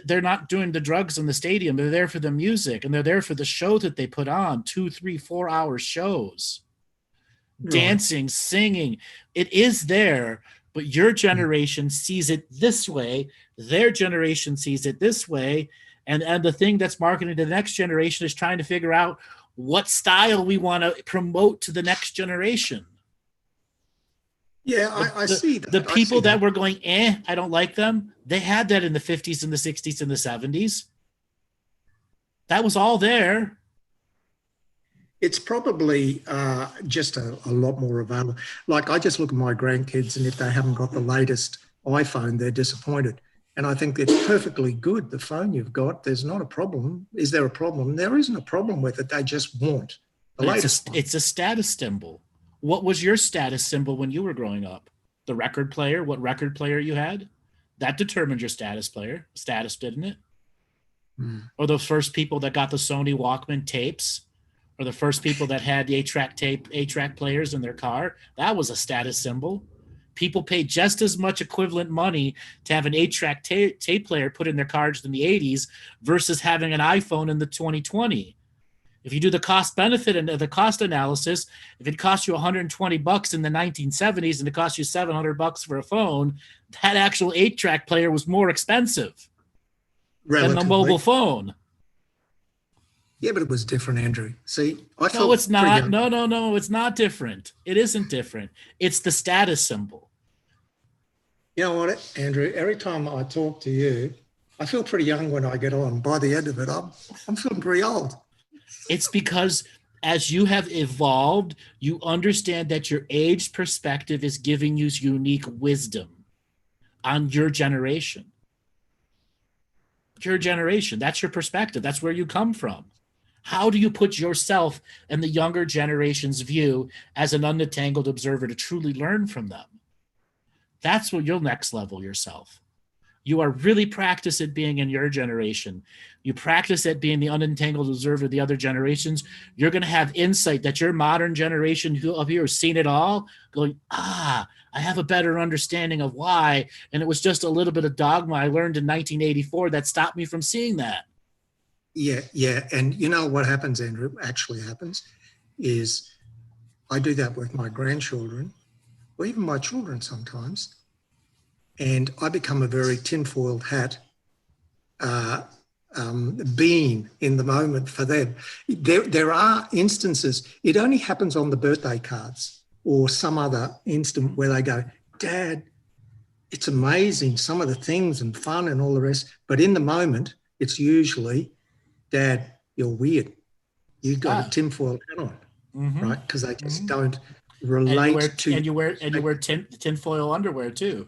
they're not doing the drugs in the stadium. They're there for the music and they're there for the show that they put on, 2, 3, 4 hour shows, dancing, singing. It is there, but your generation sees it this way. Their generation sees it this way. And the thing that's marketed to the next generation is trying to figure out what style we want to promote to the next generation. Yeah, I see that. The people that were going, I don't like them, they had that in the 50s and the 60s and the 70s. That was all there. It's probably just a lot more available. Like I just look at my grandkids, and if they haven't got the latest iPhone, they're disappointed. And I think it's perfectly good, the phone you've got. There's not a problem. Is there a problem? There isn't a problem with it. They just want the latest. It's a status symbol. What was your status symbol when you were growing up? The record player, what record player you had? That determined your status, didn't it? Mm. Or the first people that got the Sony Walkman tapes, or the first people that had the 8-track players in their car. That was a status symbol. People paid just as much equivalent money to have an 8-track tape player put in their cars in the 80s versus having an iPhone in the 2020. If you do the cost benefit and the cost analysis, if it cost you $120 in the 1970s and it cost you $700 for a phone, that actual 8-track player was more expensive than the mobile phone. Yeah, but it was different, Andrew. See, no, it's not. No, it's not different. It isn't different. It's the status symbol. You know what, Andrew? Every time I talk to you, I feel pretty young when I get on. By the end of it, I'm feeling pretty old. It's because as you have evolved, you understand that your age perspective is giving you unique wisdom on your generation. Your generation, that's your perspective. That's where you come from. How do you put yourself in the younger generation's view as an unentangled observer to truly learn from them? That's what you'll next level yourself. You are really practice at being in your generation. You practice at being the unentangled observer of the other generations. You're going to have insight that your modern generation who up here has seen it all, going, I have a better understanding of why. And it was just a little bit of dogma I learned in 1984 that stopped me from seeing that. Yeah. And you know what happens, Andrew, actually happens is I do that with my grandchildren, or even my children sometimes, and I become a very tinfoiled hat being in the moment for them. There are instances, it only happens on the birthday cards or some other instant where they go, Dad, it's amazing, some of the things and fun and all the rest. But in the moment, it's usually, Dad, you're weird. You've got a tinfoil hat on, right? Because they just don't relate to. And you wear tinfoil underwear too.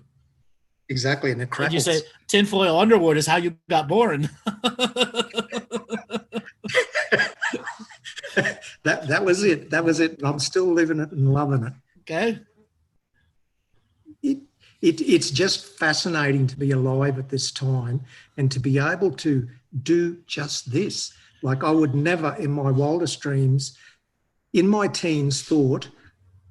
Exactly, and it crackles. And you say tinfoil underwear is how you got born. that was it. That was it. I'm still living it and loving it. Okay. It's just fascinating to be alive at this time and to be able to do just this. Like I would never in my wildest dreams, in my teens thought,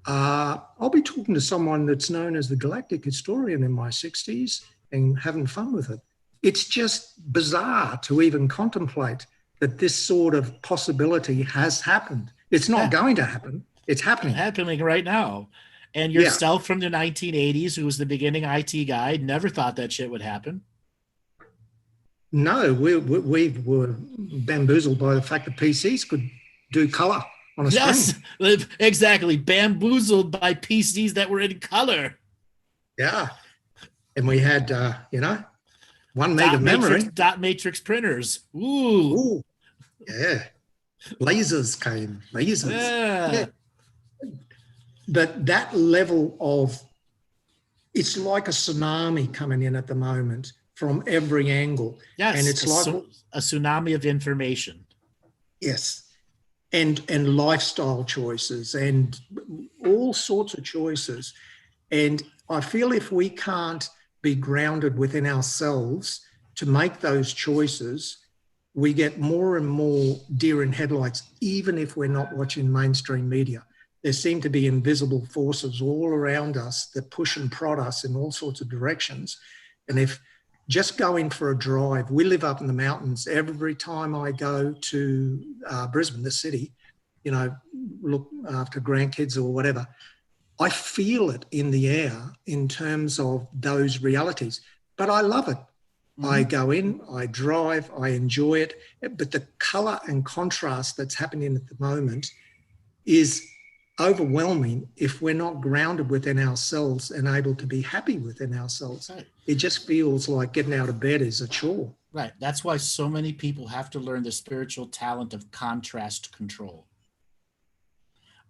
I'll be talking to someone that's known as the Galactic historian in my 60s and having fun with it. It's just bizarre to even contemplate that this sort of possibility has happened. It's not going to happen. It's happening. It's happening right now. And yourself from the 1980s, who was the beginning IT guy, never thought that shit would happen. No, we were bamboozled by the fact that PCs could do color on a screen. Yes, exactly. Bamboozled by PCs that were in color. Yeah. And we had, one meg of memory. Dot matrix printers. Ooh. Yeah. Lasers came. Lasers. Yeah. But that level of, it's like a tsunami coming in at the moment from every angle. Yes. And it's like a tsunami of information. Yes. And lifestyle choices and all sorts of choices. And I feel if we can't be grounded within ourselves to make those choices, we get more and more deer in headlights, even if we're not watching mainstream media. There seem to be invisible forces all around us that push and prod us in all sorts of directions. And if just going for a drive, we live up in the mountains. Every time I go to Brisbane, the city, look after grandkids or whatever, I feel it in the air in terms of those realities. But I love it. I go in, I drive, I enjoy it. But the colour and contrast that's happening at the moment is overwhelming if we're not grounded within ourselves and able to be happy within ourselves. Right. It just feels like getting out of bed is a chore. Right. That's why so many people have to learn the spiritual talent of contrast control.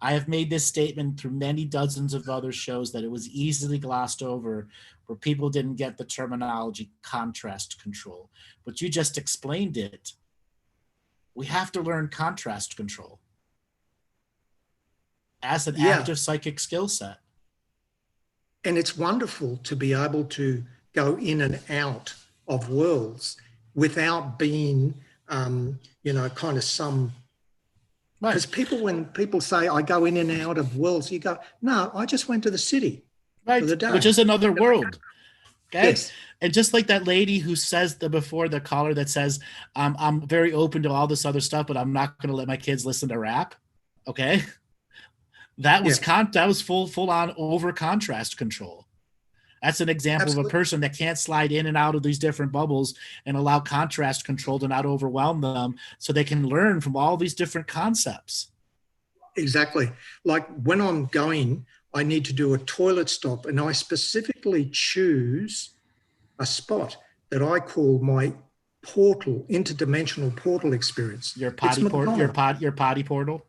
I have made this statement through many dozens of other shows that it was easily glossed over where people didn't get the terminology contrast control. But you just explained it. We have to learn contrast control as an active psychic skill set. And it's wonderful to be able to go in and out of worlds without being, kind of some... Because when people say, I go in and out of worlds, you go, no, I just went to the city for the day. Which is another world. Okay. Yes. And just like that lady who says before the caller that says, I'm very open to all this other stuff, but I'm not going to let my kids listen to rap. Okay. That was that was full on over contrast control. That's an example of a person that can't slide in and out of these different bubbles and allow contrast control to not overwhelm them so they can learn from all these different concepts. Exactly. Like when I'm going, I need to do a toilet stop and I specifically choose a spot that I call my portal, interdimensional portal experience. Your potty portal?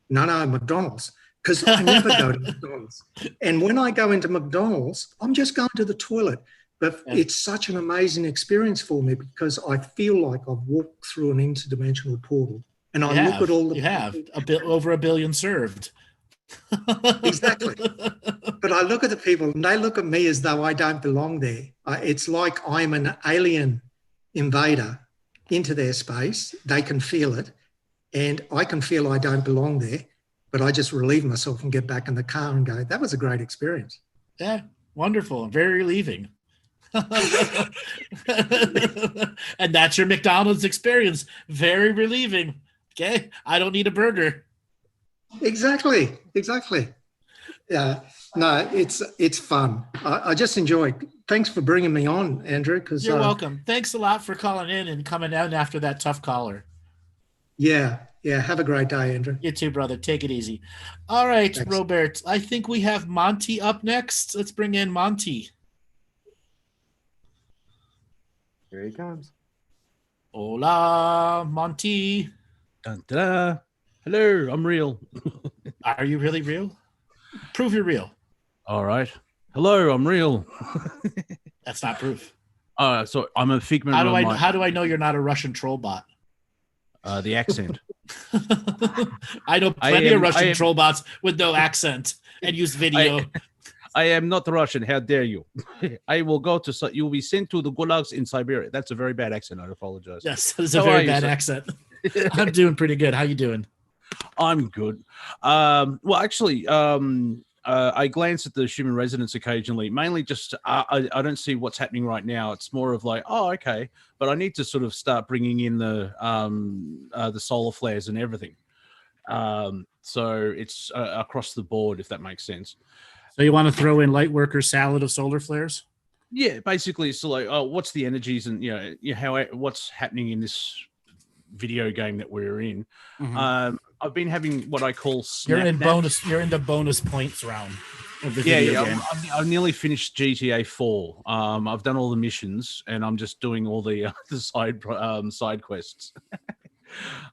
No, McDonald's. Because I never go to McDonald's. And when I go into McDonald's, I'm just going to the toilet. But it's such an amazing experience for me because I feel like I've walked through an interdimensional portal. And I look at all the... You have over 1 billion served. Exactly. But I look at the people and they look at me as though I don't belong there. It's like I'm an alien invader into their space. They can feel it. And I can feel I don't belong there. But I just relieve myself and get back in the car and go, that was a great experience. Yeah, wonderful. Very relieving. And that's your McDonald's experience. Very relieving. Okay, I don't need a burger. Exactly. Yeah, no, it's fun. I just enjoy. Thanks for bringing me on, Andrew. Because you're welcome. Thanks a lot for calling in and coming out after that tough caller. Yeah. Have a great day, Andrew. You too, brother. Take it easy. All right, Thanks. Robert. I think we have Monty up next. Let's bring in Monty. Here he comes. Hola, Monty. Dun, da. Hello, I'm real. Are you really real? Prove you're real. All right. Hello, I'm real. That's not proof. So I'm a figment How of do I know you're not a Russian troll bot? The accent. I know plenty of Russian troll bots with no accent and use video. I am not Russian. How dare you? I will go to. You will be sent to the gulags in Siberia. That's a very bad accent. I apologize. Yes, that's a very bad accent. I'm doing pretty good. How you doing? I'm good. Well, actually, I glance at the human resonance occasionally, mainly just I don't see what's happening right now. It's more of like, oh, okay, but I need to sort of start bringing in the solar flares and everything. So it's across the board, if that makes sense. So you want to throw in light worker salad of solar flares? Yeah, basically, so like, oh, what's the energies and how what's happening in this video game that we're in? Mm-hmm. I've been having what I call You're in the bonus points round of the video game. I've nearly finished GTA 4. I've done all the missions and I'm just doing all the side quests.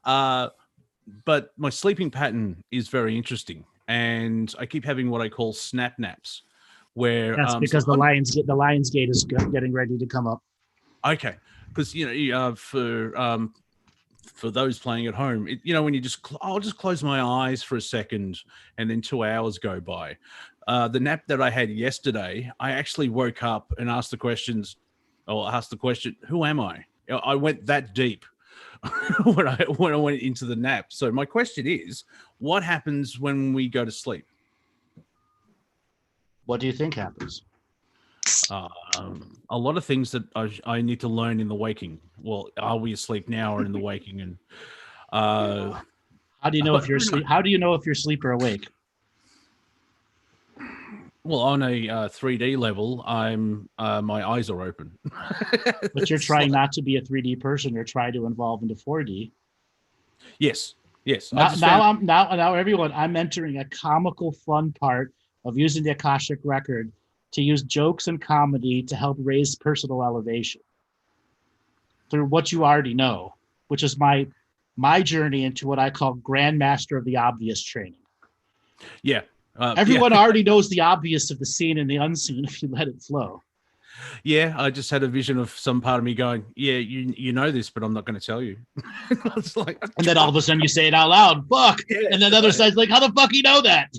But my sleeping pattern is very interesting, and I keep having what I call snap naps, where that's because the Lions Gate is getting ready to come up. Okay, because for those playing at home, when I'll just close my eyes for a second and then 2 hours go by. The nap that I had yesterday, I actually woke up and asked the question, who am I? I went that deep when I went into the nap. So my question is, what happens when we go to sleep? What do you think happens? A lot of things that I need to learn in the waking. Well, are we asleep now or in the waking? And how do you know if you're asleep? How do you know if you're asleep or awake? Well, on a 3D level, my eyes are open. But you're trying not to be a 3D person. You're trying to evolve into 4D. Yes. Now, everyone, I'm entering a comical fun part of using the Akashic record to use jokes and comedy to help raise personal elevation through what you already know, which is my journey into what I call Grandmaster of the Obvious training. Yeah. Everyone already knows the obvious of the seen and the unseen if you let it flow. Yeah, I just had a vision of some part of me going, yeah, you know this, but I'm not going to tell you. It's like, and then all of a sudden you say it out loud, fuck. Yeah, and then the other side's like, how the fuck you know that?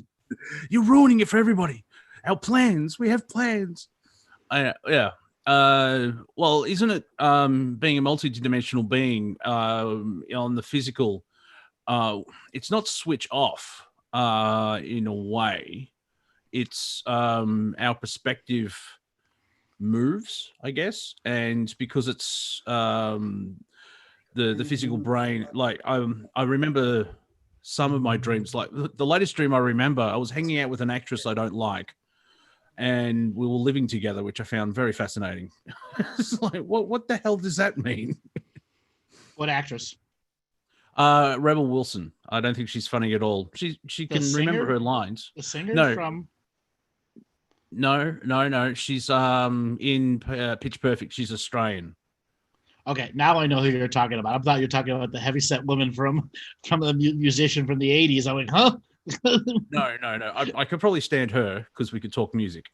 You're ruining it for everybody. Our plans, we have plans. Yeah. Well, isn't it being a multidimensional being on the physical, it's not switch off in a way. It's our perspective moves, I guess, and because it's the physical brain, like I remember some of my dreams, like the latest dream I remember, I was hanging out with an actress I don't like, and we were living together, which I found very fascinating. It's like, what the hell does that mean? What actress? Rebel Wilson. I don't think she's funny at all. She can remember her lines. The singer from... No. She's in Pitch Perfect. She's Australian. Okay, now I know who you're talking about. I thought you were talking about the heavyset woman from the musician from the 80s. I went, huh? No. I could probably stand her because we could talk music.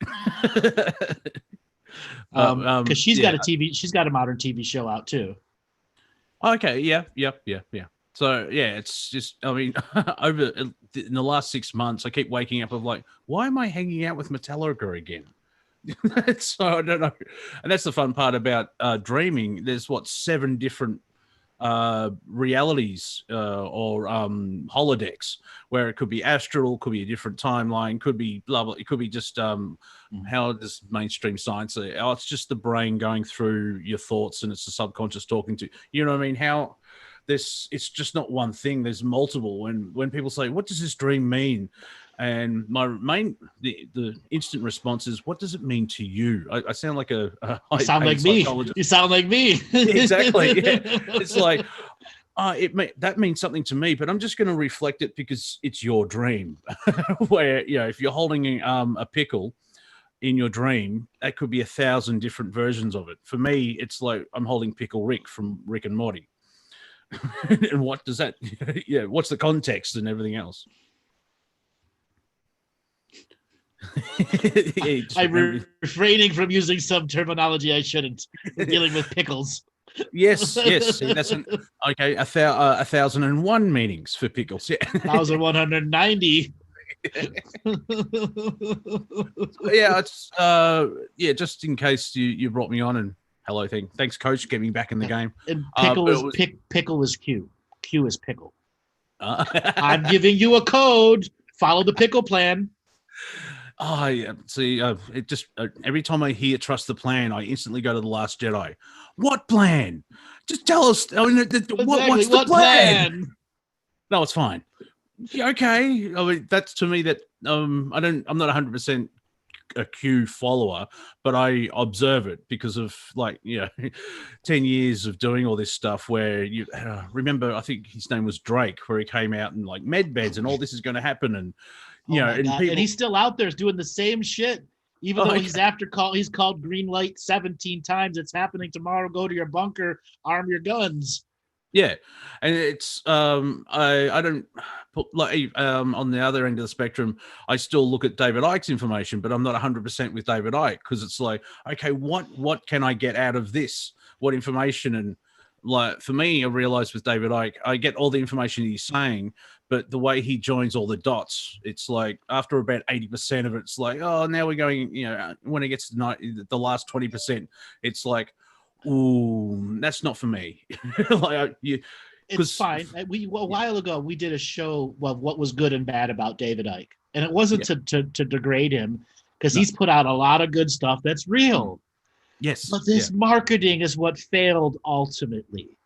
Because she's got a modern TV show out too. Okay, yeah. So yeah, it's just, I mean, over in the last 6 months, I keep waking up of like, why am I hanging out with Metallica again? So I don't know. And that's the fun part about dreaming. There's 7 different realities or holodecks, where it could be astral, could be a different timeline, could be blah blah. It could be just how does mainstream science say? Oh, it's just the brain going through your thoughts, and it's the subconscious talking to you. Know what I mean? How this? It's just not one thing. There's multiple. And when people say, "What does this dream mean?" And the instant response is, "What does it mean to you?" I sound like a you sound like me. You sound like me. Exactly. Yeah. It's like that means something to me, but I'm just going to reflect it because it's your dream. Where if you're holding a pickle in your dream, that could be 1,000 different versions of it. For me, it's like I'm holding Pickle Rick from Rick and Morty. And what does that? Yeah, what's the context and everything else? I'm refraining from using some terminology I shouldn't. Dealing with pickles. Yes. See, that's 1,001 meanings for pickles. Yeah, 1,190. Yeah, it's just in case you brought me on, and hello thing. Thanks, coach, get me back in the game. And pickle is Q. Q is pickle. I'm giving you a code. Follow the pickle plan. Oh, yeah. See, it just every time I hear "trust the plan," I instantly go to The Last Jedi. What plan? Just tell us. I mean, what's the plan? No, it's fine. Yeah, okay. I mean, that's to me that I'm not 100% a Q follower, but I observe it because of 10 years of doing all this stuff. Where you remember, I think his name was Drake, where he came out and like med beds and all this is going to happen, and and he's still out there doing the same shit, even though he's called green light 17 times. It's happening tomorrow. Go to your bunker, arm your guns. Yeah, and it's I don't put on the other end of the spectrum. I still look at David Icke's information, but I'm not 100% with David Icke, because it's like, okay, what can I get out of this? What information? And like for me, I realized with David Icke, I get all the information he's saying, but the way he joins all the dots, it's like after about 80% of it, it's like, oh, now we're going. When it gets to the last 20%, it's like, ooh, that's not for me. It's fine. A while ago we did a show of what was good and bad about David Icke, and it wasn't to degrade him, because he's put out a lot of good stuff that's real. Yes, but this marketing is what failed ultimately.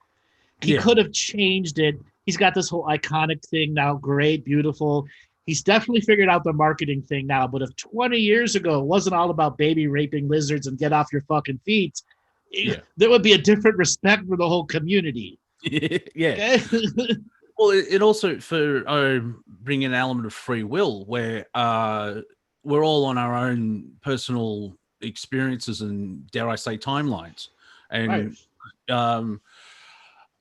He could have changed it. He's got this whole iconic thing now, great, beautiful. He's definitely figured out the marketing thing now. But if 20 years ago it wasn't all about baby raping lizards and get off your fucking feet, there would be a different respect for the whole community. Yeah. Okay? Well, it also for bring an element of free will, where we're all on our own personal experiences and, dare I say, timelines. And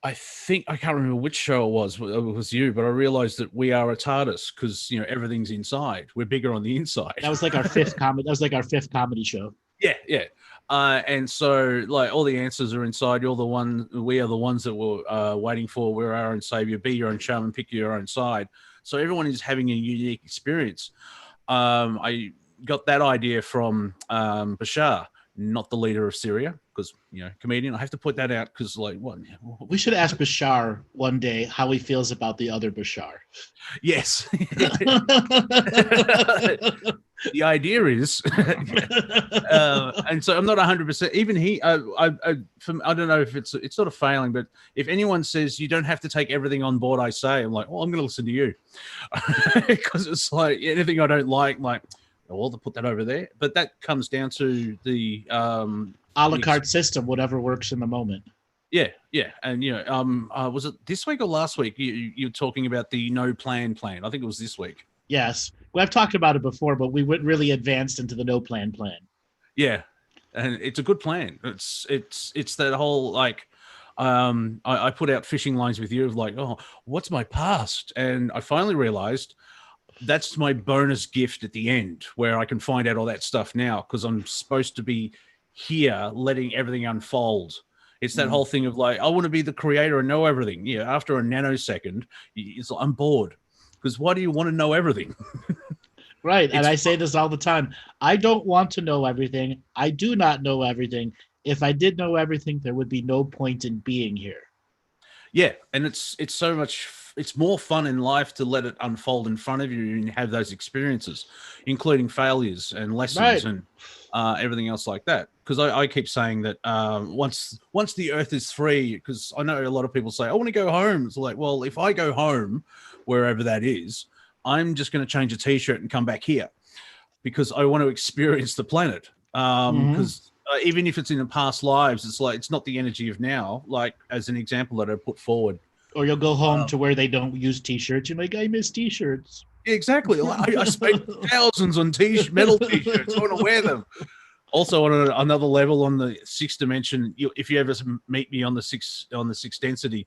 I think I can't remember which show it was you, but I realized that we are a TARDIS because everything's inside. We're bigger on the inside. That was like our fifth comedy show. Yeah. And so, like, all the answers are inside. We are the ones that we're waiting for. We're our own savior. Be your own shaman. Pick your own side. So everyone is having a unique experience. I got that idea from Bashar, not the leader of Syria, because comedian. I have to put that out because, like, what? We should ask Bashar one day how he feels about the other Bashar. Yes. The idea is, and so I'm not 100%. Even he, I don't know if it's sort of failing, but if anyone says you don't have to take everything on board I say, I'm like, well, I'm going to listen to you, because it's like anything I don't like, well, to put that over there. But that comes down to the a la carte system, whatever works in the moment. Yeah, and was it this week or last week? You were talking about the no plan. I think it was this week. Yes, well, I've talked about it before, but we went really advanced into the no plan. Yeah, and it's a good plan. It's that whole like, I put out fishing lines with you of like, oh, what's my past? And I finally realized that's my bonus gift at the end, where I can find out all that stuff now, because I'm supposed to be here letting everything unfold. It's that whole thing of like, I want to be the creator and know everything. Yeah, after a nanosecond, I'm bored. Because why do you want to know everything? Right. And I say this all the time. I don't want to know everything. I do not know everything. If I did know everything, there would be no point in being here. Yeah, and it's so much. It's more fun in life to let it unfold in front of you and have those experiences, including failures and lessons and everything else like that. Because I keep saying that once the Earth is free, because I know a lot of people say I want to go home. It's like, well, if I go home, wherever that is, I'm just going to change a T-shirt and come back here because I want to experience the planet. Because even if it's in the past lives, it's like it's not the energy of now. Like as an example that I put forward. Or you'll go home to where they don't use T-shirts. You're like, I miss T-shirts. Exactly. I spent thousands on metal T-shirts. I want to wear them. Also, on another level, on the sixth dimension, if you ever meet me on the sixth density,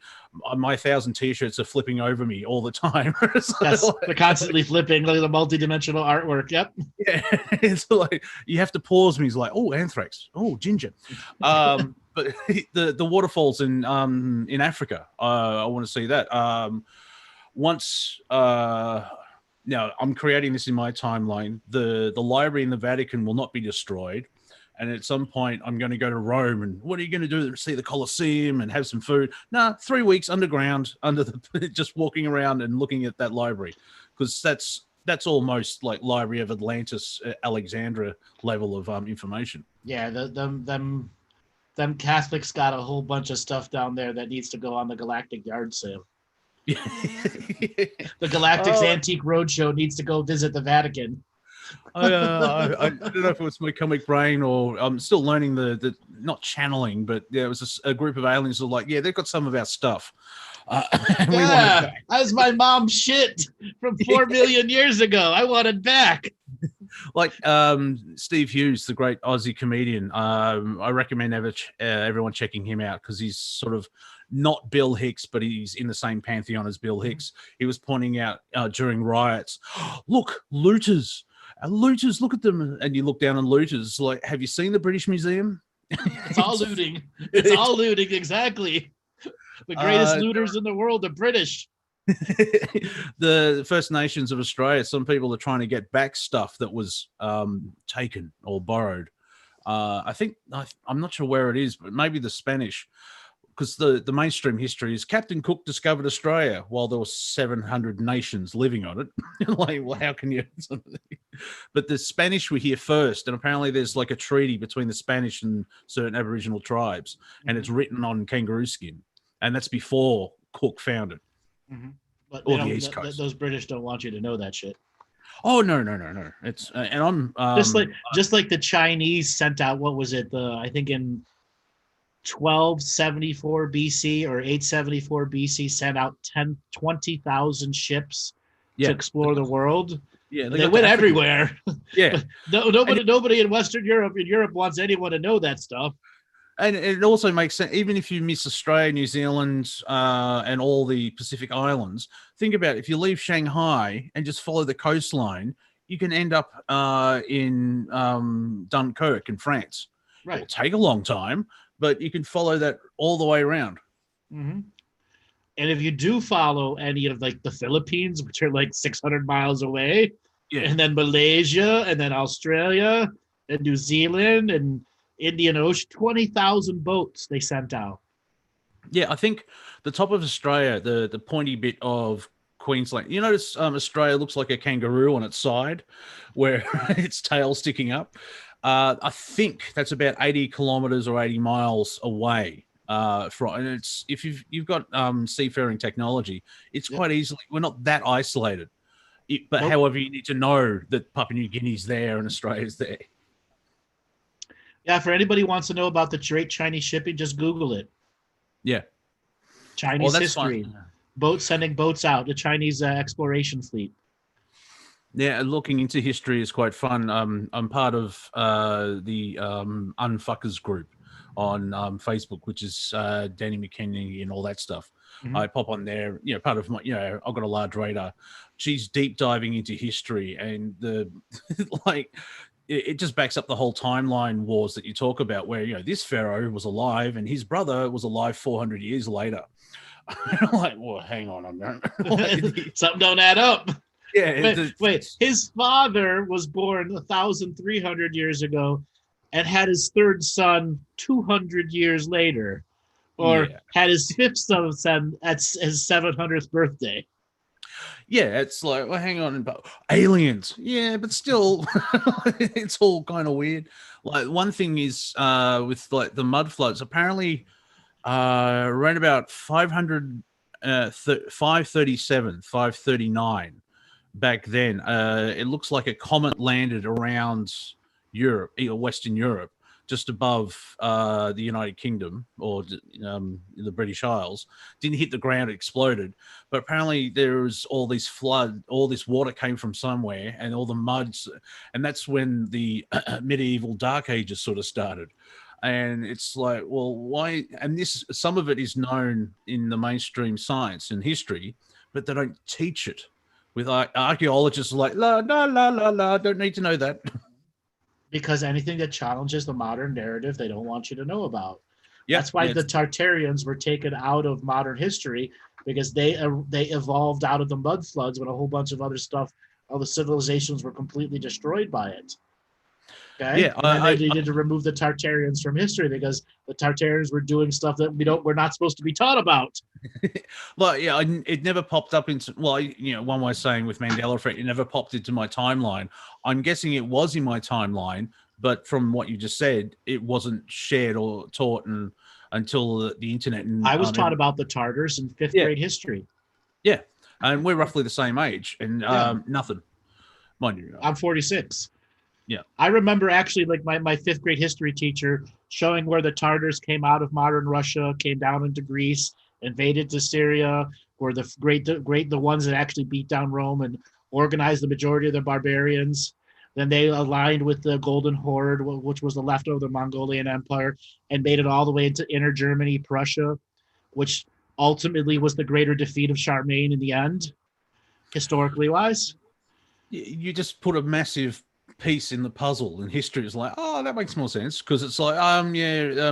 my 1,000 T-shirts are flipping over me all the time. They're constantly flipping, like the multi-dimensional artwork. Yep. Yeah, it's like you have to pause me. He's like, oh, anthrax. Oh, ginger. But the waterfalls in Africa, I want to see that. Now, I'm creating this in my timeline. The library in the Vatican will not be destroyed. And at some point, I'm going to go to Rome. And what are you going to do? See the Colosseum and have some food? Nah, 3 weeks underground, just walking around and looking at that library. Because that's almost like Library of Atlantis, Alexandria level of information. Yeah, them Catholics got a whole bunch of stuff down there that needs to go on the Galactic yard sale. The Galactic's Antique Roadshow needs to go visit the Vatican. I don't know if it was my comic brain or I'm still learning the not channeling, but yeah, it was a group of aliens who were like, yeah, they've got some of our stuff. That was my mom's shit from 4 million years ago. I want it back. Like Steve Hughes, the great Aussie comedian. I recommend everyone checking him out because he's sort of not Bill Hicks, but he's in the same pantheon as Bill Hicks. He was pointing out during riots, look, looters, look at them. And you look down on looters, like, have you seen the British Museum? It's all looting. It's all looting, exactly. The greatest looters in the world are British. The First Nations of Australia, some people are trying to get back stuff that was taken or borrowed. I think, I'm not sure where it is, but maybe the Spanish, because the mainstream history is Captain Cook discovered Australia while there were 700 nations living on it. Like, well, how can you? But the Spanish were here first, and apparently there's like a treaty between the Spanish and certain Aboriginal tribes, and it's written on kangaroo skin, and that's before Cook found it. Mm-hmm. But or the East Coast. Those British don't want you to know that shit. Oh no! It's and I'm just like the Chinese sent out, what was it? I think in 1274 BC or 874 BC sent out 20,000 ships to explore the world. Yeah, they went everywhere. Yeah, nobody in Western Europe wants anyone to know that stuff. And it also makes sense, even if you miss Australia, New Zealand, and all the Pacific Islands, think about it. If you leave Shanghai and just follow the coastline, you can end up in Dunkirk in France. Right. It'll take a long time, but you can follow that all the way around. Mm-hmm. And if you do follow any of like the Philippines, which are like 600 miles away, and then Malaysia, and then Australia, and New Zealand, and Indian Ocean, 20,000 boats they sent out. Yeah, I think the top of Australia, the pointy bit of Queensland, you notice Australia looks like a kangaroo on its side where its tail sticking up. I think that's about 80 kilometers or 80 miles away from, and it's, if you've got seafaring technology, it's quite easily, we're not that isolated. However, you need to know that Papua New Guinea's there and Australia's there. Yeah, for anybody who wants to know about the great Chinese shipping, just Google it. Yeah. Chinese history. Fun. Boats sending boats out, the Chinese exploration fleet. Yeah, looking into history is quite fun. I'm part of the Unfuckers group on Facebook, which is Danny McKinney and all that stuff. Mm-hmm. I pop on there, part of my, I've got a large radar. She's deep diving into history and the like. It just backs up the whole timeline wars that you talk about where, this pharaoh was alive and his brother was alive 400 years later. I'm like, well, hang on a minute. Something don't add up. Yeah. Wait, his father was born 1,300 years ago and had his third son 200 years later. or had his fifth son at his 700th birthday. Yeah, it's like, well, hang on, but aliens. Yeah, but still, it's all kind of weird. Like one thing is with like the mud floods, apparently around about 537, 539 back then, it looks like a comet landed around Europe, Western Europe, just above the United Kingdom or the British Isles. Didn't hit the ground, it exploded. But apparently there was all this water came from somewhere, and all the muds, and that's when the medieval Dark Ages sort of started. And it's like, well, why? And some of it is known in the mainstream science and history, but they don't teach it. With archaeologists like, la, la, la, la, la, don't need to know that. Because anything that challenges the modern narrative, they don't want you to know about. Yep. That's why the Tartarians were taken out of modern history, because they evolved out of the mud floods when a whole bunch of other stuff, all the civilizations were completely destroyed by it. Okay. Yeah, and then they needed to remove the Tartarians from history because the Tartarians were doing stuff that we're not supposed to be taught about. Well, yeah, it never popped up into. Well, one way of saying with Mandela effect, it never popped into my timeline. I'm guessing it was in my timeline, but from what you just said, it wasn't shared or taught until the internet. And I was taught about the Tartars in fifth grade history. Yeah, and we're roughly the same age, and nothing. Mind you, I'm 46. Yeah, I remember actually like my fifth grade history teacher showing where the Tartars came out of modern Russia, came down into Greece, invaded to Syria, were the ones that actually beat down Rome and organized the majority of the barbarians. Then they aligned with the Golden Horde, which was the leftover of the Mongolian Empire, and made it all the way into inner Germany, Prussia, which ultimately was the greater defeat of Charlemagne in the end, historically wise. You just put a massive piece in the puzzle, and history is like, oh, that makes more sense, because it's like,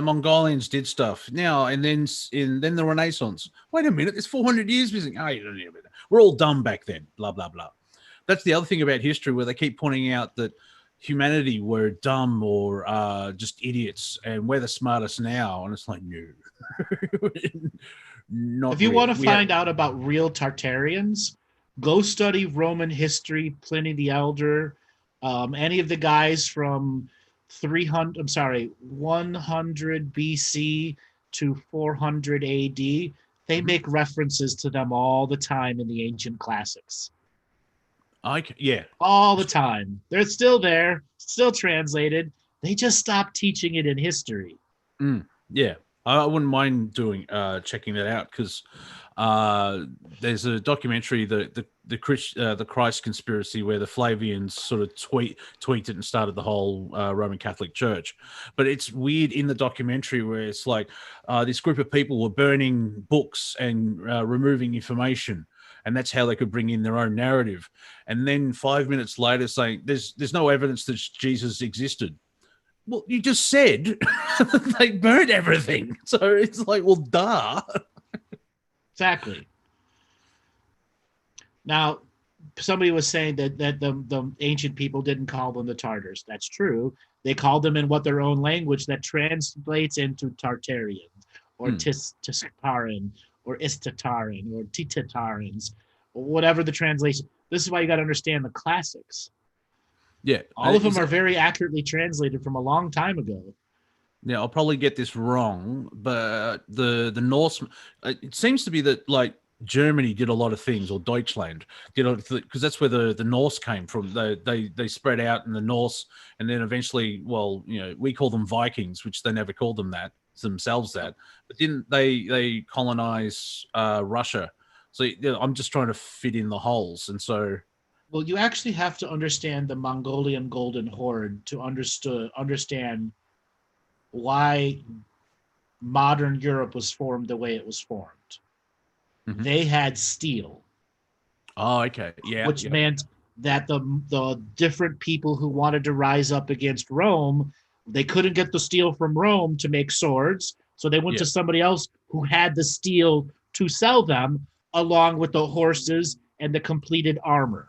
Mongolians did stuff now, and then the Renaissance. Wait a minute, it's 400 years missing. Oh, you don't need it. We're all dumb back then. Blah blah blah. That's the other thing about history, where they keep pointing out that humanity were dumb or just idiots, and we're the smartest now, and it's like, no. Not if you want to find out about real Tartarians, go study Roman history, Pliny the Elder. Any of the guys from 100 BC to 400 AD, they make references to them all the time in the ancient classics. All the time. They're still there, still translated. They just stopped teaching it in history. Yeah, I wouldn't mind checking that out, because there's a documentary, the Christ Conspiracy, where the Flavians sort of tweaked it and started the whole Roman Catholic Church. But it's weird in the documentary where it's like this group of people were burning books and removing information, and that's how they could bring in their own narrative. And then 5 minutes later saying there's no evidence that Jesus existed. Well, you just said they burned everything. So it's like, well, duh. Exactly. Now, somebody was saying that the ancient people didn't call them the Tartars. That's true. They called them in their own language that translates into Tartarian, or Tiskaran, or Istataran, or Titatarans, or whatever the translation. This is why you got to understand the classics. Yeah. All of them are very accurately translated from a long time ago. Yeah, I'll probably get this wrong, but the Norse, it seems to be that like Germany did a lot of things, or Deutschland did, because that's where the Norse came from. They spread out in the Norse, and then eventually, we call them Vikings, which they never called themselves that. But didn't they colonize Russia? So I'm just trying to fit in the holes, and so. Well, you actually have to understand the Mongolian Golden Horde to understand why modern Europe was formed the way it was formed. Mm-hmm. They had steel. Oh, okay. Yeah. Which meant that the different people who wanted to rise up against Rome, they couldn't get the steel from Rome to make swords, so they went to somebody else who had the steel to sell them, along with the horses and the completed armor.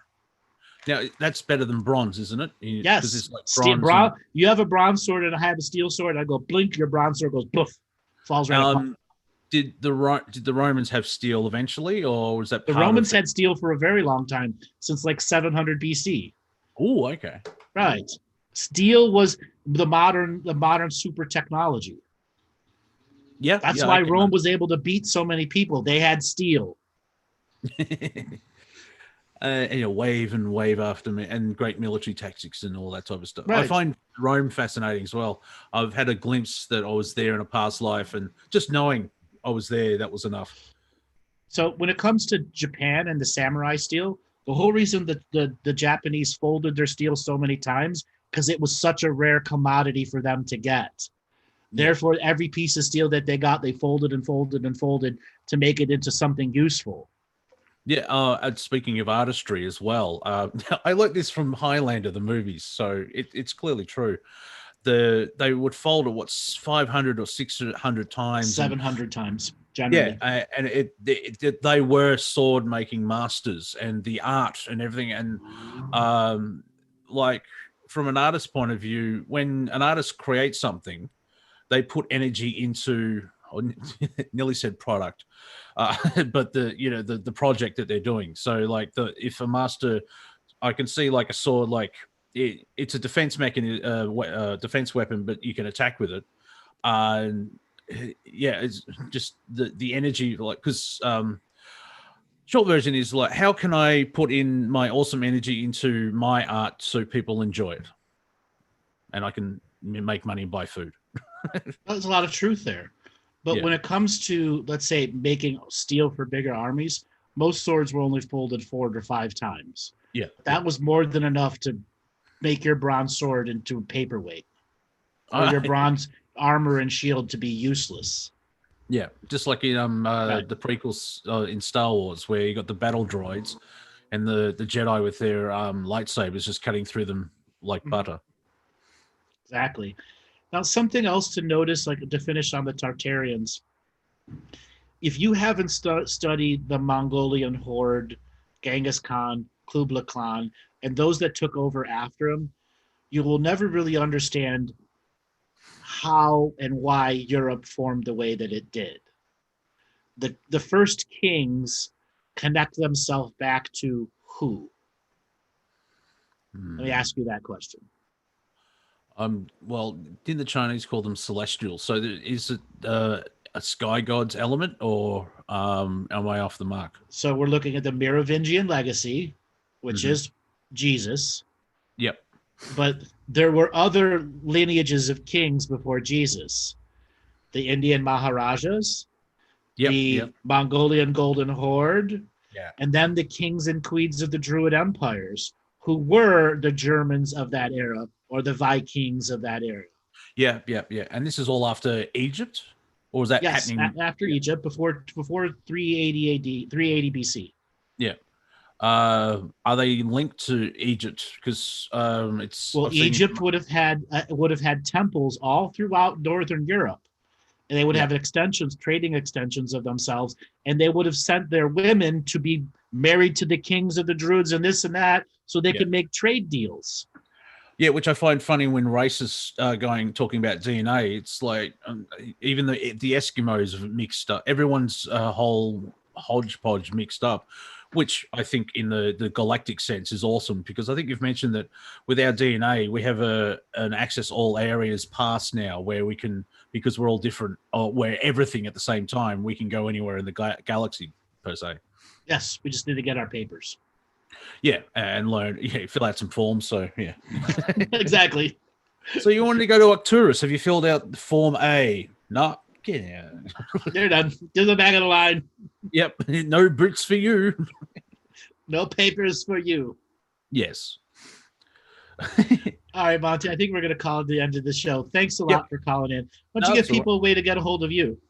Now, that's better than bronze, isn't it? Yes. It's like you have a bronze sword and I have a steel sword. I go blink, your bronze sword goes poof, falls right apart. Did the Romans have steel eventually, or was that The part Romans of had steel for a very long time, since like 700 BC. Oh, okay. Right. Steel was the modern super technology. Yeah, That's yeah, why okay, Rome was able to beat so many people. They had steel. And wave after me, and great military tactics and all that type of stuff. I Right. find Rome fascinating as well. I've had a glimpse that I was there in a past life, and just knowing I was there, that was enough. So when it comes to Japan and the samurai steel, the whole reason that the Japanese folded their steel so many times, because it was such a rare commodity for them to get. Therefore, every piece of steel that they got, they folded and folded and folded to make it into something useful. Yeah, and speaking of artistry as well, I like this from Highlander, the movies, so it's clearly true. They would fold it, what's 500 or 600 times? 700 times, generally. Yeah, and they were sword-making masters, and the art and everything. And like, from an artist's point of view, when an artist creates something, they put energy into, nearly said product, but the project that they're doing. So like if a master, I can see like a sword, like it's a defense mechanism, defense weapon, but you can attack with it. And yeah, it's just the energy, like, because short version is like, how can I put in my awesome energy into my art so people enjoy it, and I can make money and buy food. There's a lot of truth there. But when it comes to, let's say, making steel for bigger armies, most swords were only folded 4 or 5 times. Yeah. That was more than enough to make your bronze sword into a paperweight, or your bronze armor and shield to be useless. Yeah, just like in the prequels in Star Wars, where you got the battle droids and the Jedi with their lightsabers just cutting through them like butter. Exactly. Now, something else to notice, like to finish on the Tartarians, if you haven't studied the Mongolian horde, Genghis Khan, Kublai Khan, and those that took over after him, you will never really understand how and why Europe formed the way that it did. The first kings connect themselves back to who? Let me ask you that question. Well, didn't the Chinese call them celestials? So is it a sky god's element, or am I off the mark? So we're looking at the Merovingian legacy, which is Jesus. Yep. But there were other lineages of kings before Jesus. The Indian Maharajas, the Mongolian Golden Horde, and then the kings and queens of the Druid empires, who were the Germans of that era, or the Vikings of that era. Yeah. And this is all after Egypt, or is that happening after Egypt, before 380 AD, 380 BC? Yeah. Are they linked to Egypt? Because Egypt would have had temples all throughout Northern Europe, and they would have trading extensions of themselves, and they would have sent their women to be married to the kings of the Druids and this and that, so they could make trade deals. Yeah, which I find funny when racists talking about DNA. It's like even the Eskimos have mixed up. Everyone's whole hodgepodge mixed up, which I think in the galactic sense is awesome, because I think you've mentioned that with our DNA, we have an access all areas pass now, where we can, because we're all different, or where everything at the same time, we can go anywhere in the galaxy per se. Yes, we just need to get our papers. Yeah, and learn. Yeah, fill out some forms. So yeah, exactly. So you wanted to go to Arcturus? Have you filled out Form A? No, get out. They're done. To the back of the line. Yep. No boots for you. No papers for you. Yes. All right, Monty. I think we're going to call it the end of the show. Thanks a lot for calling in. Why don't you give people a way to get a hold of you?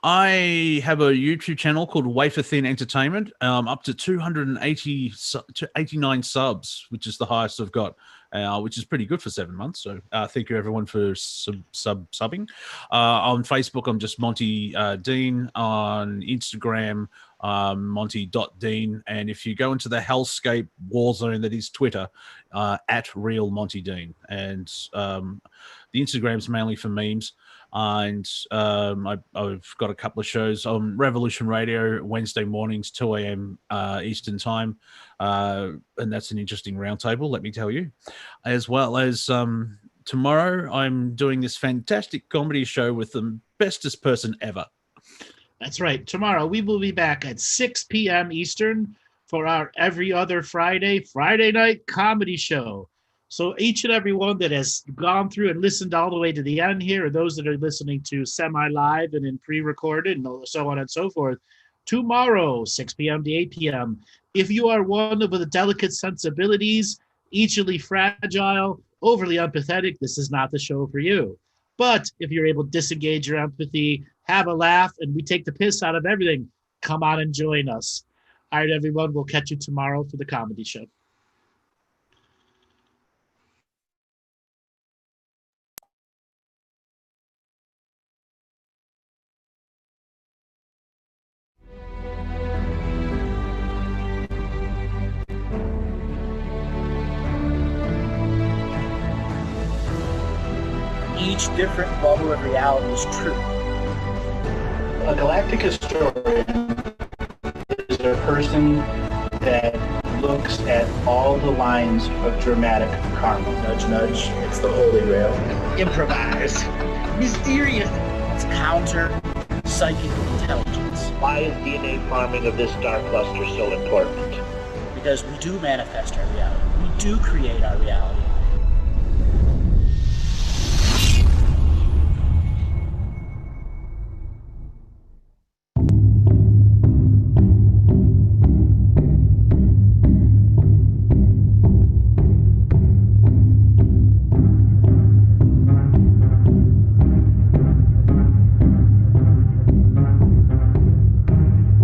I have a YouTube channel called Wafer Thin Entertainment, up to 289 subs, which is the highest I've got, which is pretty good for 7 months. So thank you, everyone, for subbing. On Facebook, I'm just Monty Dean. On Instagram, Monty.Dean. And if you go into the hellscape war zone that is Twitter, at Real Monty Dean. And the Instagram's mainly for memes. And I've got a couple of shows on Revolution Radio Wednesday mornings, 2 a.m. Eastern time. And that's an interesting roundtable, let me tell you. As well as tomorrow, I'm doing this fantastic comedy show with the bestest person ever. That's right. Tomorrow, we will be back at 6 p.m. Eastern for our every other Friday night comedy show. So each and every one that has gone through and listened all the way to the end here, or those that are listening to semi-live and in pre-recorded and so on and so forth, tomorrow, 6 p.m. to 8 p.m. If you are one with the delicate sensibilities, easily fragile, overly empathetic, this is not the show for you. But if you're able to disengage your empathy, have a laugh, and we take the piss out of everything, come on and join us. All right, everyone, we'll catch you tomorrow for the comedy show. Each different bubble of reality is true. A galactic historian is a person that looks at all the lines of dramatic karma. Nudge, nudge, it's the Holy Grail. Improvise. Mysterious. It's counter psychic intelligence. Why is DNA farming of this star cluster so important? Because we do manifest our reality. We do create our reality.